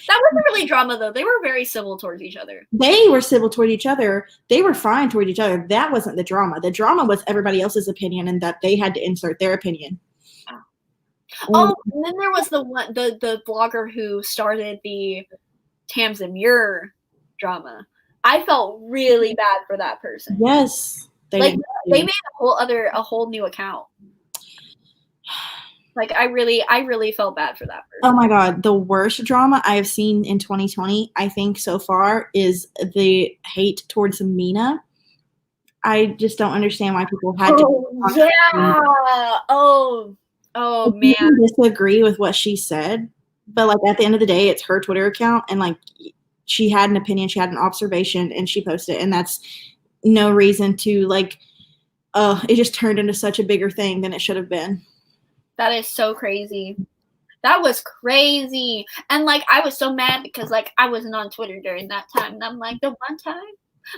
That wasn't really drama, though. They were very civil towards each other. They were civil toward each other. They were fine toward each other. That wasn't the drama. The drama was everybody else's opinion and that they had to insert their opinion. Oh, and then there was the blogger who started the Tamsin Muir drama. I felt really bad for that person. Yes. They made a whole new account. Like I really felt bad for that person. Oh my God. The worst drama I have seen in 2020, I think so far, is the hate towards Mina. I just don't understand why people had to. Yeah. Oh man. I disagree with what she said, but like at the end of the day, it's her Twitter account, and like she had an opinion, she had an observation, and she posted it, and that's no reason to like. It just turned into such a bigger thing than it should have been. That is so crazy. That was crazy, and like I was so mad because like I wasn't on Twitter during that time, and I'm like the one time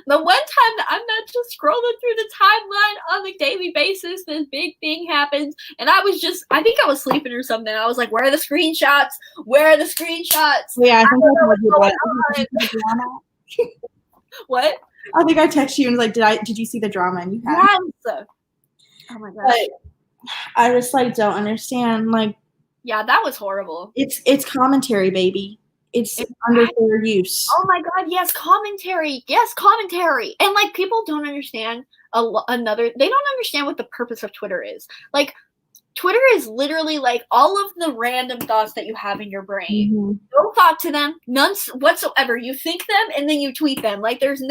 that I'm not just scrolling through the timeline on a daily basis, this big thing happens, and I think I was sleeping or something. I was like, where are the screenshots? Yeah, I think What? I think I texted you and was like, did you see the drama? And you had. Yes. Oh my God. But I just like don't understand. Like, yeah, that was horrible. It's commentary, baby. It's under fair use. Oh my God, yes, commentary. And like people don't understand they don't understand what the purpose of Twitter is. Like Twitter is literally like all of the random thoughts that you have in your brain. Mm-hmm. No thought to them, none whatsoever. You think them and then you tweet them. Like there's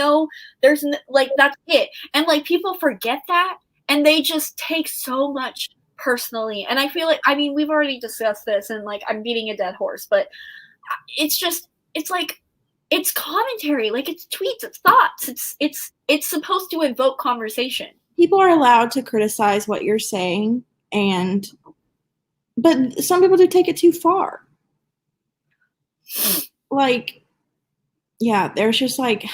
like that's it. And like people forget that and they just take so much personally. And I feel like, I mean, we've already discussed this and like I'm beating a dead horse, but it's commentary, like it's tweets, it's thoughts, it's supposed to evoke conversation. People are allowed to criticize what you're saying, and But some people do take it too far. Like, yeah, there's just like,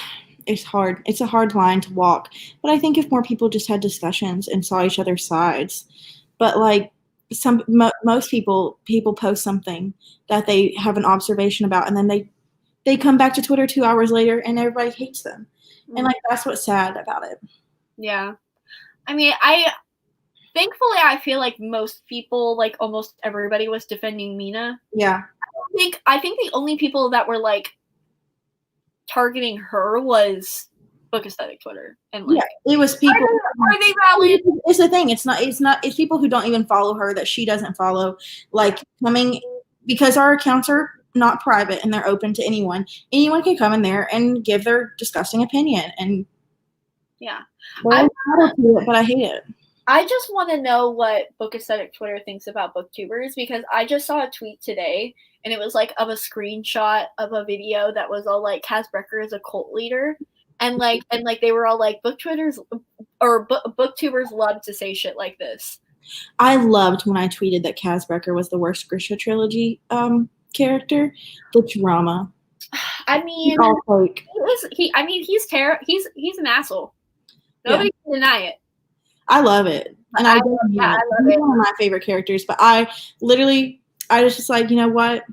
it's hard. It's a hard line to walk. But I think if more people just had discussions and saw each other's sides, but like most people post something that they have an observation about, and then they come back to Twitter 2 hours later and everybody hates them. And like, that's what's sad about it. Yeah. I mean, thankfully, I feel like most people, like almost everybody, was defending Mina. Yeah. I think the only people that were like targeting her was Book Aesthetic Twitter, and like it was people. Are they rallying? It's the thing. It's people who don't even follow her, that she doesn't follow, like coming, because our accounts are not private and they're open to anyone. Anyone can come in there and give their disgusting opinion, and yeah, but I hate it. I just want to know what Book Aesthetic Twitter thinks about booktubers, because I just saw a tweet today and it was like of a screenshot of a video that was all like Kaz Brecker is a cult leader, and like they were all like booktubers love to say shit like this. I loved when I tweeted that Kaz Brecker was the worst Grisha trilogy character. The drama. I mean, he's an asshole. Nobody can deny it. I love it. And I love it. He's one of my favorite characters, but I was just like, you know what?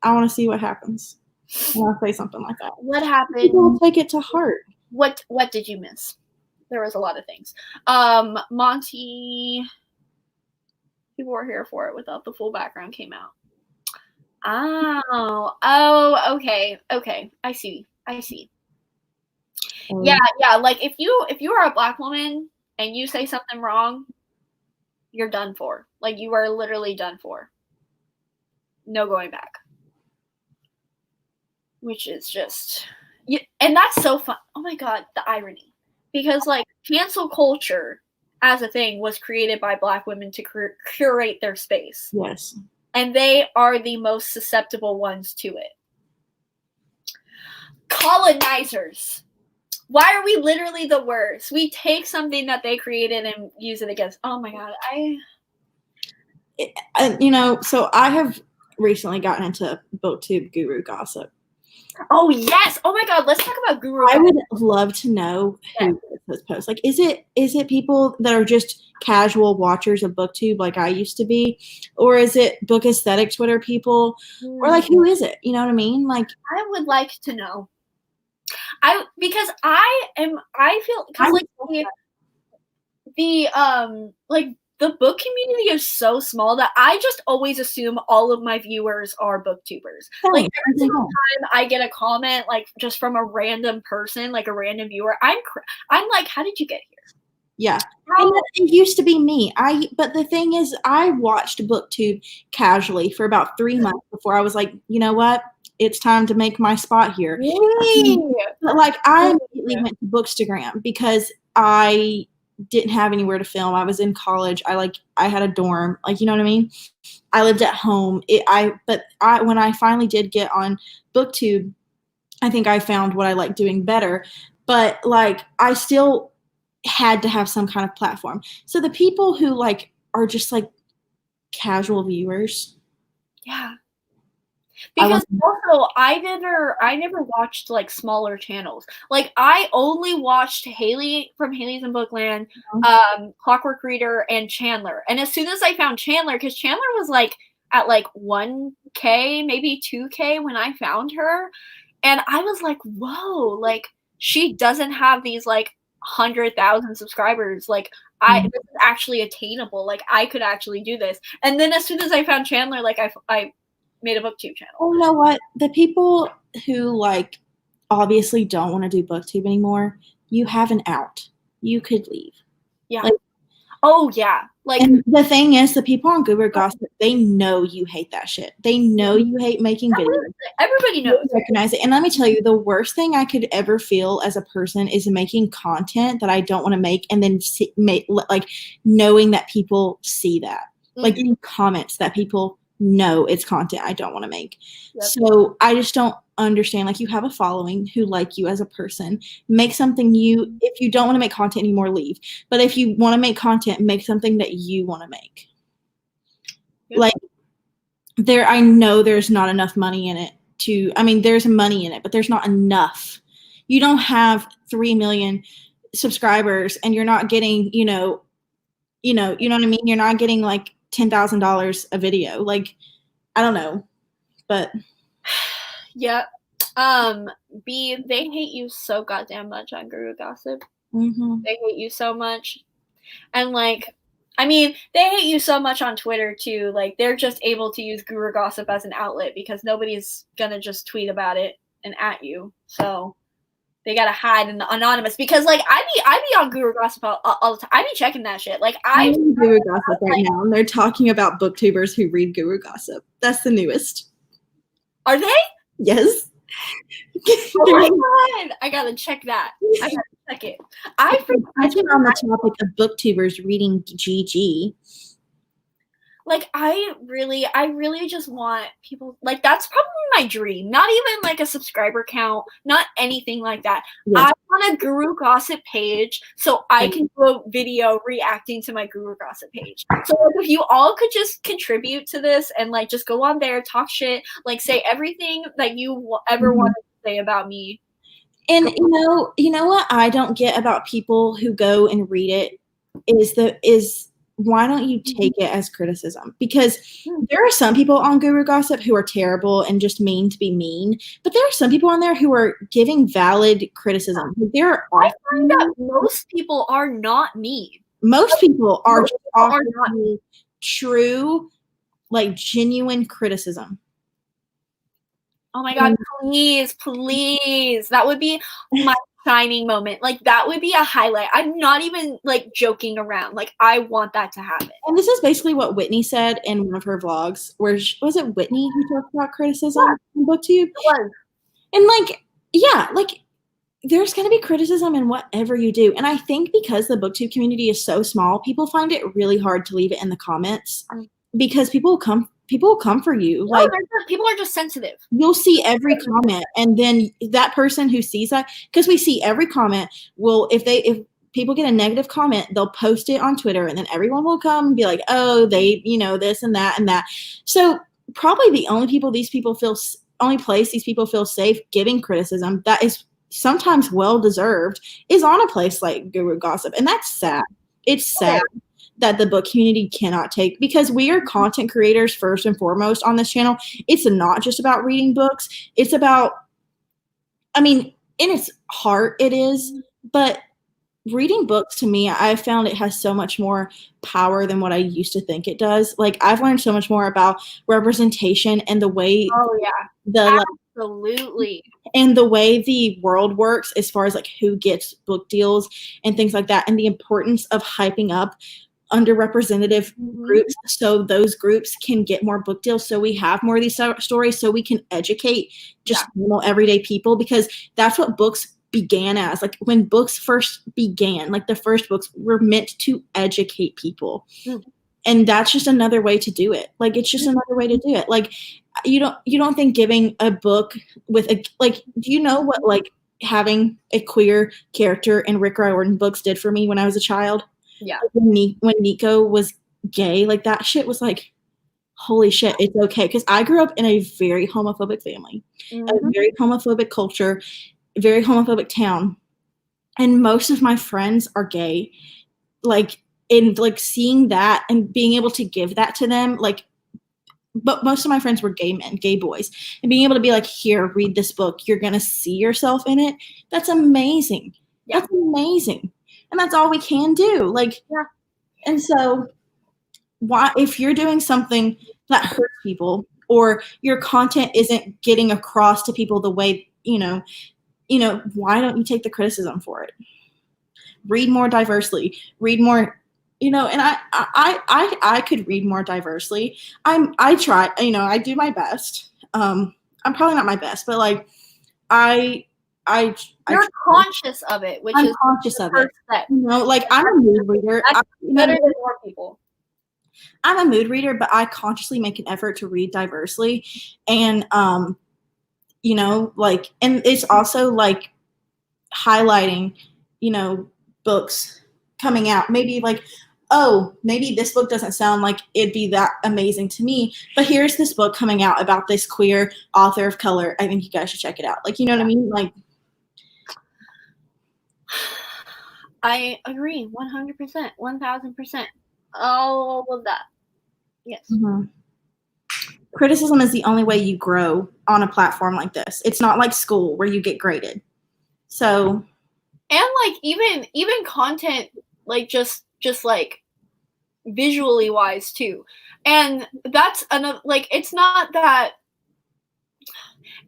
I want to see what happens. I want to say something like that. What happened? People take it to heart. What did you miss? There was a lot of things. Monty, people were here for it without the full background came out. Oh, okay. I see. Yeah. Like if you are a Black woman and you say something wrong, you're done for. Like, you are literally done for. No going back. Which is just, and that's so fun. Oh my God, the irony. Because like cancel culture as a thing was created by Black women to curate their space. Yes. And they are the most susceptible ones to it. Colonizers. Why are we literally the worst? We take something that they created and use it against. Oh my God. So I have recently gotten into booktube guru gossip. Oh yes! Oh my God! Let's talk about guru. I would love to know who those posts. Like, is it people that are just casual watchers of booktube like I used to be, or is it book aesthetic Twitter people, or like who is it? You know what I mean? Like, I would like to know. Because I feel the book community is so small that I just always assume all of my viewers are booktubers. Like every single time I get a comment, like just from a random person, like a random viewer, I'm like, how did you get here? Yeah, and it used to be me. But the thing is, I watched booktube casually for about 3 months before I was like, you know what? It's time to make my spot here. But like, I immediately went to Bookstagram because I didn't have anywhere to film. I was in college. I had a dorm. Like, you know what I mean? I lived at home. When I finally did get on BookTube, I think I found what I like doing better. But like, I still had to have some kind of platform. So the people who like are just like casual viewers. Yeah. Because also I never watched like smaller channels. Like I only watched Haley from Haley's in Bookland, Clockwork Reader, and Chandler. And as soon as I found Chandler, because Chandler was like at like 1K, maybe 2K when I found her, and I was like, whoa, like she doesn't have these like 100,000 subscribers. Like this is actually attainable. Like I could actually do this. And then as soon as I found Chandler, like I made a booktube channel. Oh, you know what? The people who like obviously don't want to do booktube anymore, you have an out. You could leave. Yeah. Like, oh yeah. Like, and the thing is, the people on Google Gossip, they know you hate that shit. They know you hate making videos. Everybody knows. They recognize it. And let me tell you, the worst thing I could ever feel as a person is making content that I don't want to make, and then like knowing that people see that, like in comments that people know it's content I don't want to make. Yep. So I just don't understand. Like, you have a following who like you as a person. Make something if you don't want to make content anymore, leave. But if you want to make content, make something that you want to make. Like I know there's not enough money in it there's money in it, but there's not enough. You don't have 3 million subscribers and you're not getting, you know what I mean? You're not getting like $10,000 a video. Like, I don't know, but yeah. B, they hate you so goddamn much on Guru Gossip. mm-hmm. They hate you so much. And like, I mean, they hate you so much on Twitter too. Like, they're just able to use Guru Gossip as an outlet because nobody's gonna just tweet about it and at you. So they gotta hide in the anonymous because like I be on Guru Gossip all the time. I be checking that shit. Like I'm on Guru Gossip right now, and they're talking about booktubers who read Guru Gossip. That's the newest. Are they? Yes. Oh my god! I gotta check that. I gotta check it. I forgot on the topic of booktubers reading GG. Like I really just want people like that's probably my dream. Not even like a subscriber count, not anything like that. Yes. I want a Guru Gossip page so I can do a video reacting to my Guru Gossip page. So like, if you all could just contribute to this and like just go on there, talk shit, like say everything that you ever wanted to say about me. And you know what I don't get about people who go and read it is why don't you take it as criticism? Because there are some people on Guru Gossip who are terrible and just mean to be mean, but there are some people on there who are giving valid criticism. I find that most people are not mean. Most people are just offering true, like genuine criticism. Oh my god, please. That would be my shining moment. Like that would be a highlight. I'm not even like joking around. Like I want that to happen. And this is basically what Whitney said in one of her vlogs where was it Whitney who talked about criticism on BookTube? It was. And like, yeah, like there's going to be criticism in whatever you do. And I think because the BookTube community is so small, people find it really hard to leave it in the comments because people will come for you. No, like people are just sensitive. You'll see every comment, and then that person who sees that, because we see every comment, if people get a negative comment, they'll post it on Twitter, and then everyone will come and be like, oh, they, this and that and that. So probably the only place these people feel safe giving criticism that is sometimes well deserved is on a place like Guru Gossip, and that's sad. It's sad that the book community cannot take, because we are content creators first and foremost on this channel. It's not just about reading books. It's about, in its heart it is, but reading books to me, I found it has so much more power than what I used to think it does. Like I've learned so much more about representation and the way absolutely. And the way the world works as far as like who gets book deals and things like that, and the importance of hyping up underrepresented groups so those groups can get more book deals, so we have more of these stories, so we can educate just normal everyday people, because that's what books began as. Like when books first began, like the first books were meant to educate people. And that's just another way to do it. Like it's just another way to do it. Like you don't think giving a book with a, like, do you know what like having a queer character in Rick Riordan books did for me when I was a child? Yeah. When Nico was gay, like that shit was like, holy shit, it's okay. Because I grew up in a very homophobic family, a very homophobic culture, very homophobic town. And most of my friends are gay. Like, in like seeing that and being able to give that to them, like, but most of my friends were gay men, gay boys, and being able to be like, here, read this book. You're going to see yourself in it. That's amazing. Yeah. That's amazing. And that's all we can do. Like, and so why, if you're doing something that hurts people or your content isn't getting across to people the way, why don't you take the criticism for it? Read more diversely, read more, and I could read more diversely. I try, I do my best. I'm probably not my best, but like, You're conscious of it, which I'm is conscious of it. Step. Like I'm a mood reader. That's better than more people. I'm a mood reader, but I consciously make an effort to read diversely, and like, and it's also like highlighting, books coming out. Maybe like oh, maybe this book doesn't sound like it'd be that amazing to me, but here's this book coming out about this queer author of color. I think you guys should check it out. Like, you know what I mean? Like, I agree 100%, 1000%. All of that. Yes. mm-hmm. Criticism is the only way you grow on a platform like this. It's not like school where you get graded. So, and like even content, like just like visually wise too. And that's another, like, it's not that,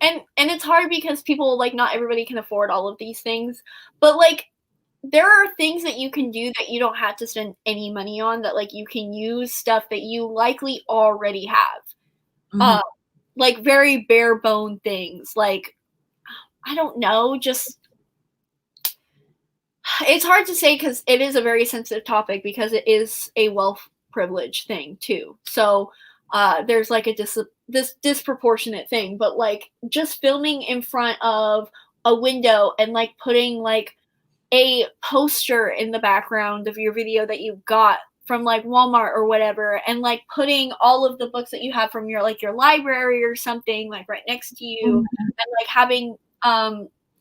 and it's hard because people, like, not everybody can afford all of these things, but like there are things that you can do that you don't have to spend any money on, that like you can use stuff that you likely already have. mm-hmm. Like very bare bone things, like, I don't know, just, it's hard to say because it is a very sensitive topic because it is a wealth privilege thing too. So there's like this disproportionate thing, but like just filming in front of a window and like putting like a poster in the background of your video that you got from like Walmart or whatever, and like putting all of the books that you have from your like your library or something like right next to you, Mm-hmm. and like having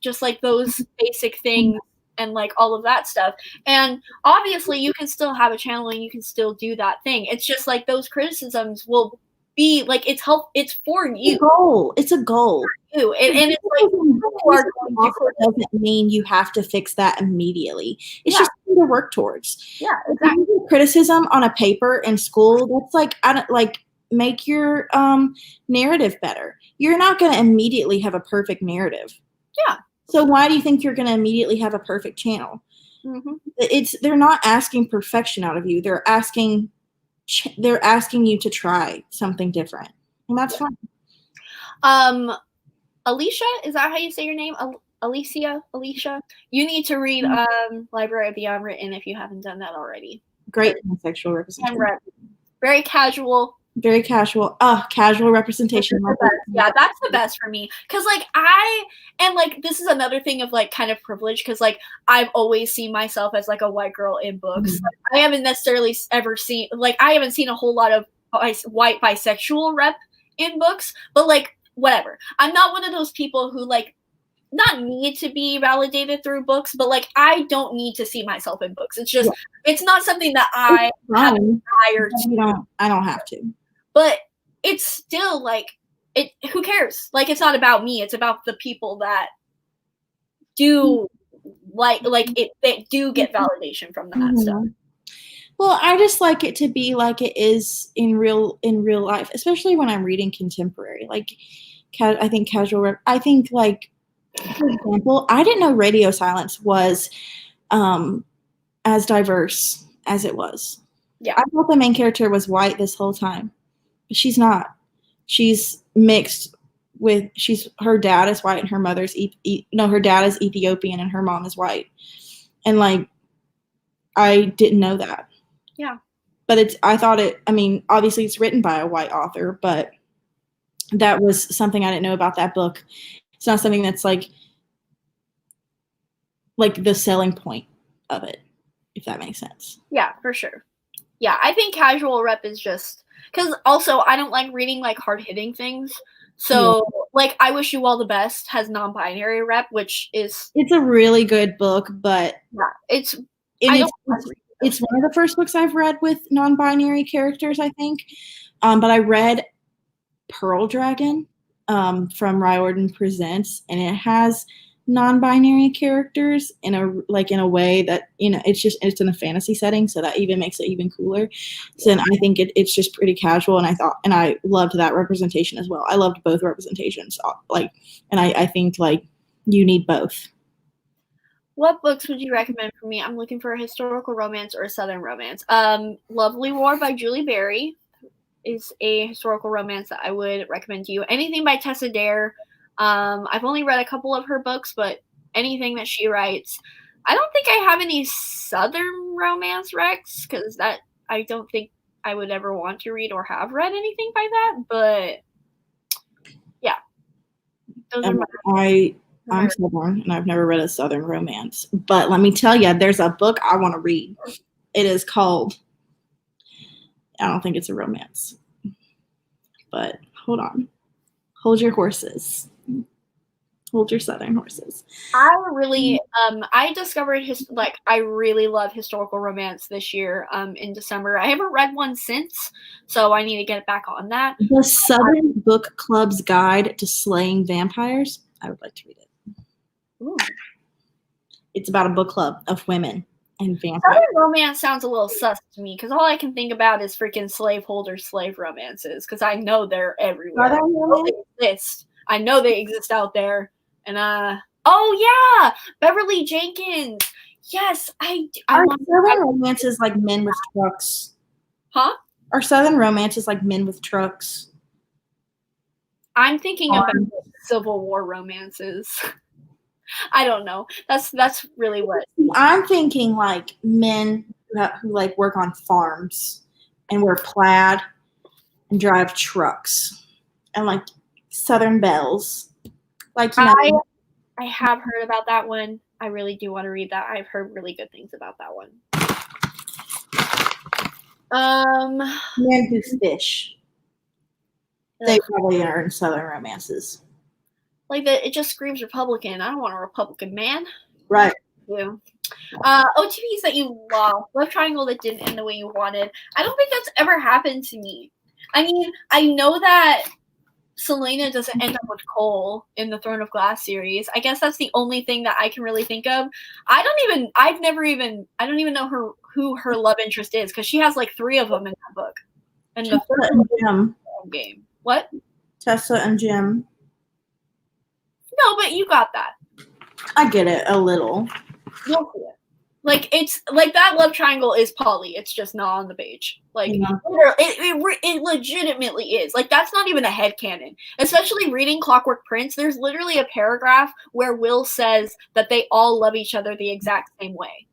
just like those basic things and like all of that stuff. And obviously you can still have a channel and you can still do that thing. It's just like those criticisms will be like, it's for you. It's a goal. And it's like, doesn't mean you have to fix that immediately. It's just something to work towards. Yeah, exactly. Criticism on a paper in school, that's like, I don't like, make your narrative better. You're not going to immediately have a perfect narrative. Yeah. So why do you think you're going to immediately have a perfect channel? Mm-hmm. They're not asking perfection out of you. They're asking you to try something different, and that's fine. Alicia, is that how you say your name? Alicia, you need to read Library of the Unwritten if you haven't done that already. Great sexual representation. Very casual. Very casual. Casual representation. Yeah, that's the best for me. Because, like, this is another thing of, like, kind of privilege. Because, like, I've always seen myself as, like, a white girl in books. Mm-hmm. Like, I haven't necessarily ever seen, like, I haven't seen a whole lot of white bisexual rep in books. But, like, whatever. I'm not one of those people who, like, not need to be validated through books, but like I don't need to see myself in books. It's just it's not something that I have a desire to. I don't have to. But it's still like it. Who cares? Like, it's not about me. It's about the people that do like it. They do get validation from that stuff. Well, I just like it to be like it is in real life, especially when I'm reading contemporary. Like, I think casual. I think like. For example, I didn't know radio silence was as diverse as it was. Yeah. I thought the main character was white this whole time, but she's not. She's mixed with. Her dad is white and her mother's her dad is Ethiopian and her mom is white, and like I didn't know that. Yeah. But I thought it. I mean, obviously it's written by a white author, but that was something I didn't know about that book. It's not something that's like the selling point of it, if that makes sense. Yeah, for sure. Yeah, I think casual rep is just because also I don't like reading like hard-hitting things. So like I Wish You All the Best has non-binary rep, which is it's a really good book, but it's one of the first books I've read with non-binary characters, I think. But I read Pearl Dragon from Riordan Presents, and it has non-binary characters in a way that, you know, it's in a fantasy setting, so that even makes it even cooler. So then I think it's just pretty casual, and I loved that representation as well. I loved both representations, and I think like you need both. What books would you recommend for me? I'm looking for a historical romance or a southern romance. Lovely War by Julie Berry is a historical romance that I would recommend to you. Anything by Tessa Dare. I've only read a couple of her books, but anything that she writes. I don't think I have any southern romance recs, because that I don't think I would ever want to read or have read anything by that. But yeah, those are I'm Southern, and I've never read a southern romance. But let me tell you, there's a book I want to read. It is called I don't think it's a romance. But hold on. Hold your horses. Hold your Southern horses. I discovered I really love historical romance this year in December. I haven't read one since, so I need to get back on that. The Southern Book Club's Guide to Slaying Vampires. I would like to read it. Ooh. It's about a book club of women and vampires. Southern romance sounds a little sus to me because all I can think about is freaking slaveholder slave romances because I know they're everywhere. I know they exist out there. And oh yeah, Beverly Jenkins. Yes, I Are Southern romances like men with trucks? Huh? Are Southern romances like men with trucks? I'm thinking about Civil War romances. I don't know. That's really what I'm thinking, like men who like work on farms and wear plaid and drive trucks and like Southern belles. Like, you know, I have heard about that one. I really do want to read that. I've heard really good things about that one. Men who fish. They probably are in Southern romances. Like it just screams Republican. I don't want a Republican man. Right. Yeah. OTPs that you lost. Love triangle that didn't end the way you wanted. I don't think that's ever happened to me. I mean, I know that Selena doesn't end up with Cole in the Throne of Glass series. I guess that's the only thing that I can really think of. I don't even know who her love interest is because she has like 3 of them in that book. And the third game. What? Tessa and Jim. No, but you got that. I get it a little. You'll see it. Like it's like that love triangle is poly. It's just not on the page. Like it legitimately is. Like that's not even a headcanon. Especially reading Clockwork Prince, there's literally a paragraph where Will says that they all love each other the exact same way.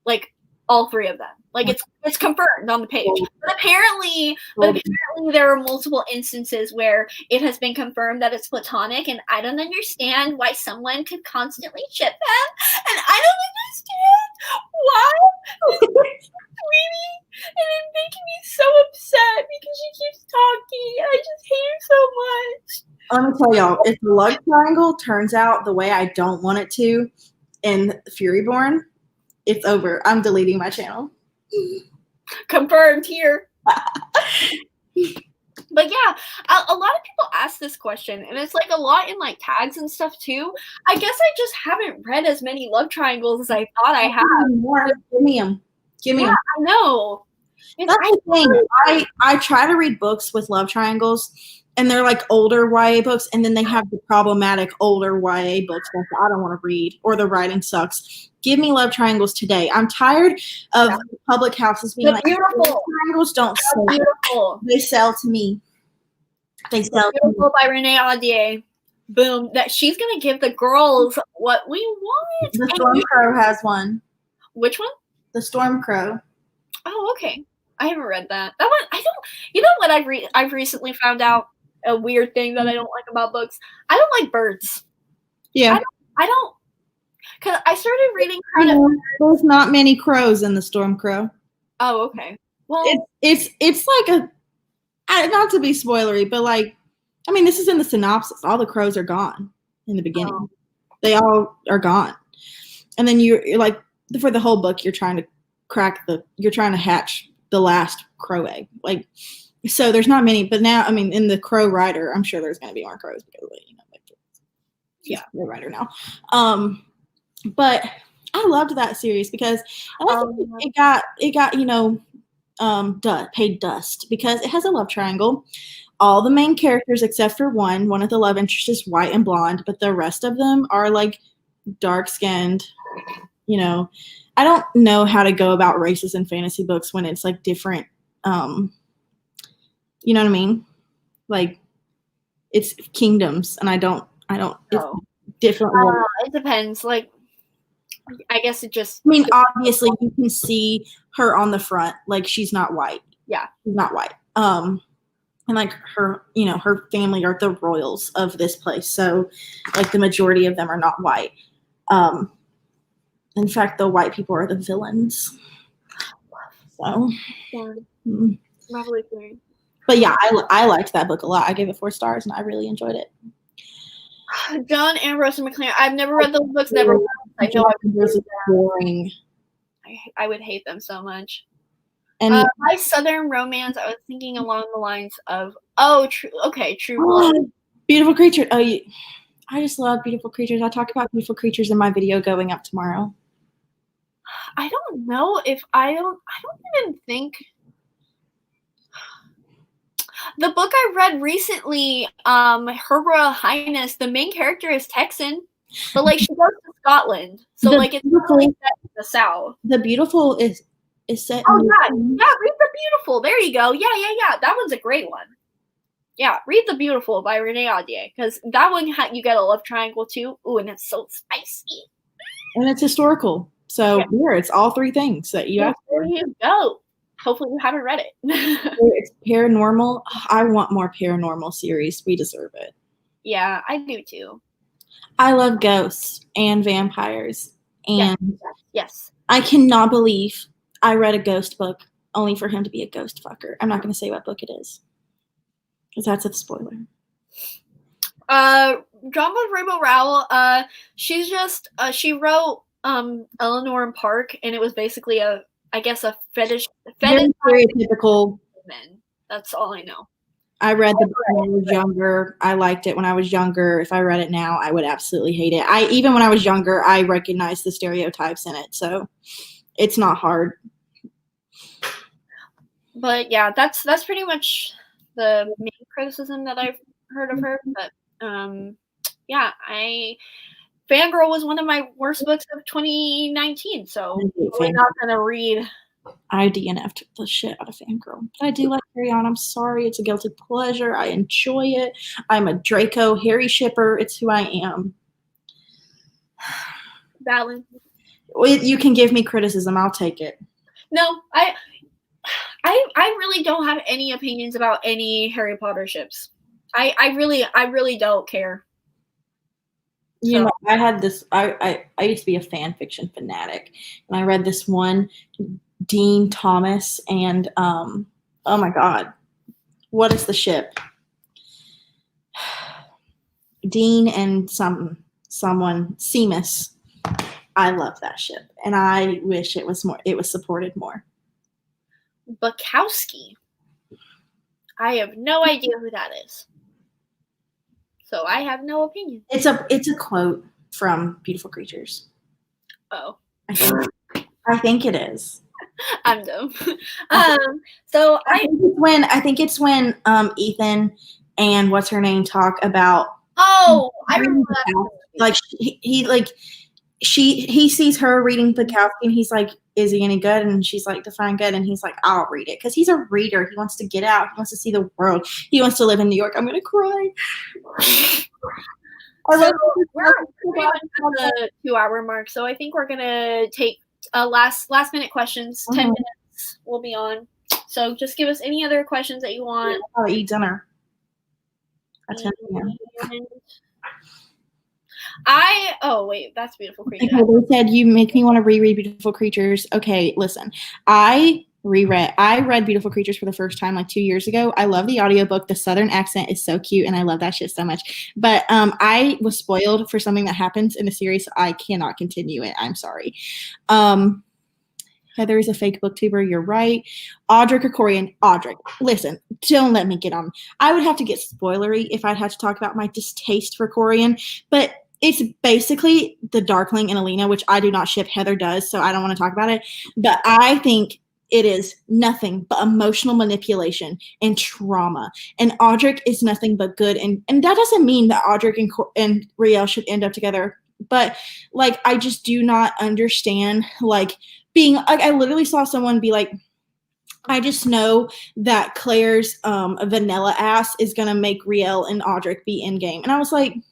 Like all 3 of them. Like it's confirmed on the page. But apparently there are multiple instances where it has been confirmed that it's platonic, and I don't understand why someone could constantly ship them, and I don't understand why sweetie, and it's making me so upset because she keeps talking, and I just hate her so much. Let me tell y'all, if the love triangle turns out the way I don't want it to in Furyborn, it's over. I'm deleting my channel. Confirmed here. But yeah, a lot of people ask this question, and it's like a lot in like tags and stuff too. I guess I just haven't read as many love triangles as I thought I have. More. Give me them. Give me them. I know. That's the thing. I try to read books with love triangles, and they're like older YA books, and then they have the problematic older YA books that I don't want to read, or the writing sucks. Give me love triangles today. I'm tired of public houses being like, beautiful. Love triangles don't sell. Beautiful. They sell to me. They sell to me. Beautiful by Renee Audier. Boom. That she's gonna give the girls what we want. The Storm Crow has one. Which one? The Storm Crow. Oh, okay. I haven't read that. That one I don't. You know what I've recently found out a weird thing that I don't like about books. I don't like birds. Yeah. I don't. Because I started reading there's not many crows in the Storm Crow. Oh, okay. Well, it's like not to be spoilery, but like, I mean, this is in the synopsis. All the crows are gone in the beginning. Oh. They all are gone, and then you're like, for the whole book, you're trying to hatch the last crow egg. Like, so there's not many, but now, I mean, in the Crow Rider, I'm sure there's going to be more crows because, the writer now. But I loved that series because it got paid dust because it has a love triangle. All the main characters except for one of the love interests is white and blonde, but the rest of them are like dark skinned. You know, I don't know how to go about races in fantasy books when it's like different. You know what I mean? Like it's kingdoms, and I don't. It's different. It depends. Like. I guess it just. I mean, obviously, you can see her on the front. Like, she's not white. Yeah, she's not white. And like her family are the royals of this place. So, like, the majority of them are not white. In fact, the white people are the villains. So, Revolutionary. But yeah, I liked that book a lot. I gave it 4 stars, and I really enjoyed it. John Ambrose and McLaren. I've never read those books. Never. I know Ambrose is boring. I would hate them so much. And my Southern Romance, I was thinking along the lines of True Blood. Beautiful Creature. Oh, I just love Beautiful Creatures. I talk about Beautiful Creatures in my video going up tomorrow. I don't know if I don't even think the book I read recently, Her Royal Highness, the main character is Texan, but like she goes to Scotland, so like it's really set in the South. The Beautiful is set. Oh yeah, read The Beautiful. There you go. Yeah. That one's a great one. Yeah, read The Beautiful by Renee Audier, because that one you get a love triangle too. Ooh, and it's so spicy. And it's historical. So here, it's all 3 things that you asked for. There you go. Hopefully you haven't read it. It's paranormal. I want more paranormal series. We deserve it. Yeah, I do too. I love ghosts and vampires. And yes. I cannot believe I read a ghost book only for him to be a ghost fucker. I'm not going to say what book it is, because that's a spoiler. Drama Rainbow Rowell, she's just she wrote Eleanor and Park, and it was basically a fetish Very stereotypical men. That's all I know. I read the book when I was younger. I liked it when I was younger. If I read it now, I would absolutely hate it. Even when I was younger, I recognized the stereotypes in it, so it's not hard. But yeah, that's pretty much the main criticism that I've heard of her. But yeah, Fangirl was one of my worst books of 2019, so we're not gonna read. I DNF'd the shit out of Fangirl. But I do like Carry On. I'm sorry, it's a guilty pleasure. I enjoy it. I'm a Draco Harry shipper. It's who I am. Valid. You can give me criticism. I'll take it. No, I really don't have any opinions about any Harry Potter ships. I really don't care. You know, I had this. I used to be a fan fiction fanatic, and I read this one, Dean Thomas, and oh my god, what is the ship? Dean and someone Seamus. I love that ship, and I wish it was more. It was supported more. Bukowski. I have no idea who that is. So I have no opinion. It's a quote from Beautiful Creatures. Oh. I think it is. I'm dumb. So I think it's when Ethan and what's her name talk about. Oh, I remember that. Like he sees her reading Bukowski, and he's like, is he any good? And she's like, define good. And he's like, I'll read it. Because he's a reader. He wants to get out. He wants to see the world. He wants to live in New York. I'm going to cry. We're pretty much at the 2-hour mark. So I think we're going to take last minute questions. 10 minutes we'll be on. So just give us any other questions that you want. I'll eat dinner. At 10 p.m. That's Beautiful Creatures. Okay, they said you make me want to reread Beautiful Creatures. Okay, listen. I read Beautiful Creatures for the first time like 2 years ago. I love the audiobook. The Southern accent is so cute, and I love that shit so much. But I was spoiled for something that happens in the series, so I cannot continue it. I'm sorry. Heather is a fake booktuber. You're right. Audric or Corian? Audric. Listen, don't let me get on. I would have to get spoilery if I'd have to talk about my distaste for Corian, but it's basically the Darkling and Alina, which I do not ship. Heather does, so I don't want to talk about it. But I think it is nothing but emotional manipulation and trauma. And Audric is nothing but good. And that doesn't mean that Audric and Riel should end up together. But, like, I just do not understand, like, being – like, I literally saw someone be like, I just know that Claire's vanilla ass is going to make Riel and Audric be endgame. And I was like –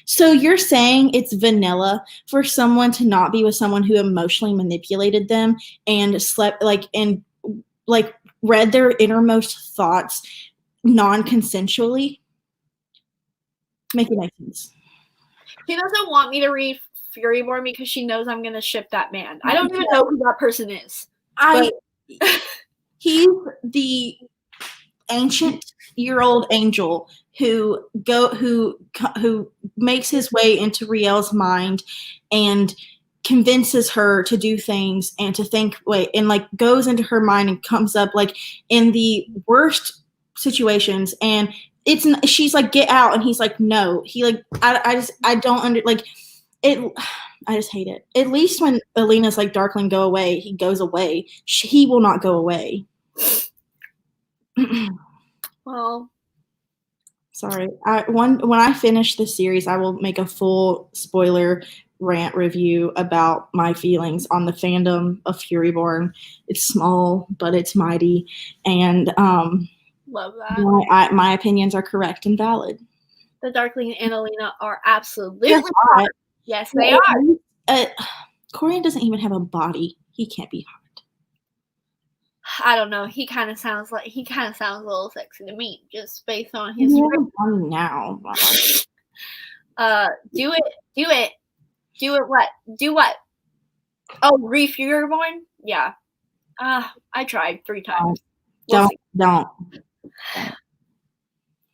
so you're saying it's vanilla for someone to not be with someone who emotionally manipulated them and slept and read their innermost thoughts non-consensually? Make it make sense. She doesn't want me to read Furyborn because she knows I'm going to ship that man. I don't even know who that person is. He's the ancient-year-old angel who makes his way into Riel's mind and convinces her to do things and to think and like goes into her mind and comes up like in the worst situations, and she's like, get out, and he's like, no. He like I don't under like it. I just hate it. At least when Alina's like, Darkling, go away, he goes away. He will not go away. Well, sorry. When I finish this series, I will make a full spoiler rant review about my feelings on the fandom of Furyborn. It's small, but it's mighty, and love that. my opinions are correct and valid. The Darkling and Alina are absolutely hot. Yes, they are. Corian doesn't even have a body. He can't be hot. I don't know. He kind of sounds a little sexy to me, just based on his. Now. Do what? Oh, Furyborn? Yeah. I tried 3 times. Don't.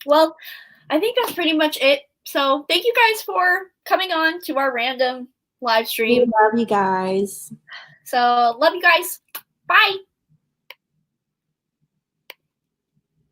Well, I think that's pretty much it. So thank you guys for coming on to our random live stream. We love you guys. So love you guys. Bye.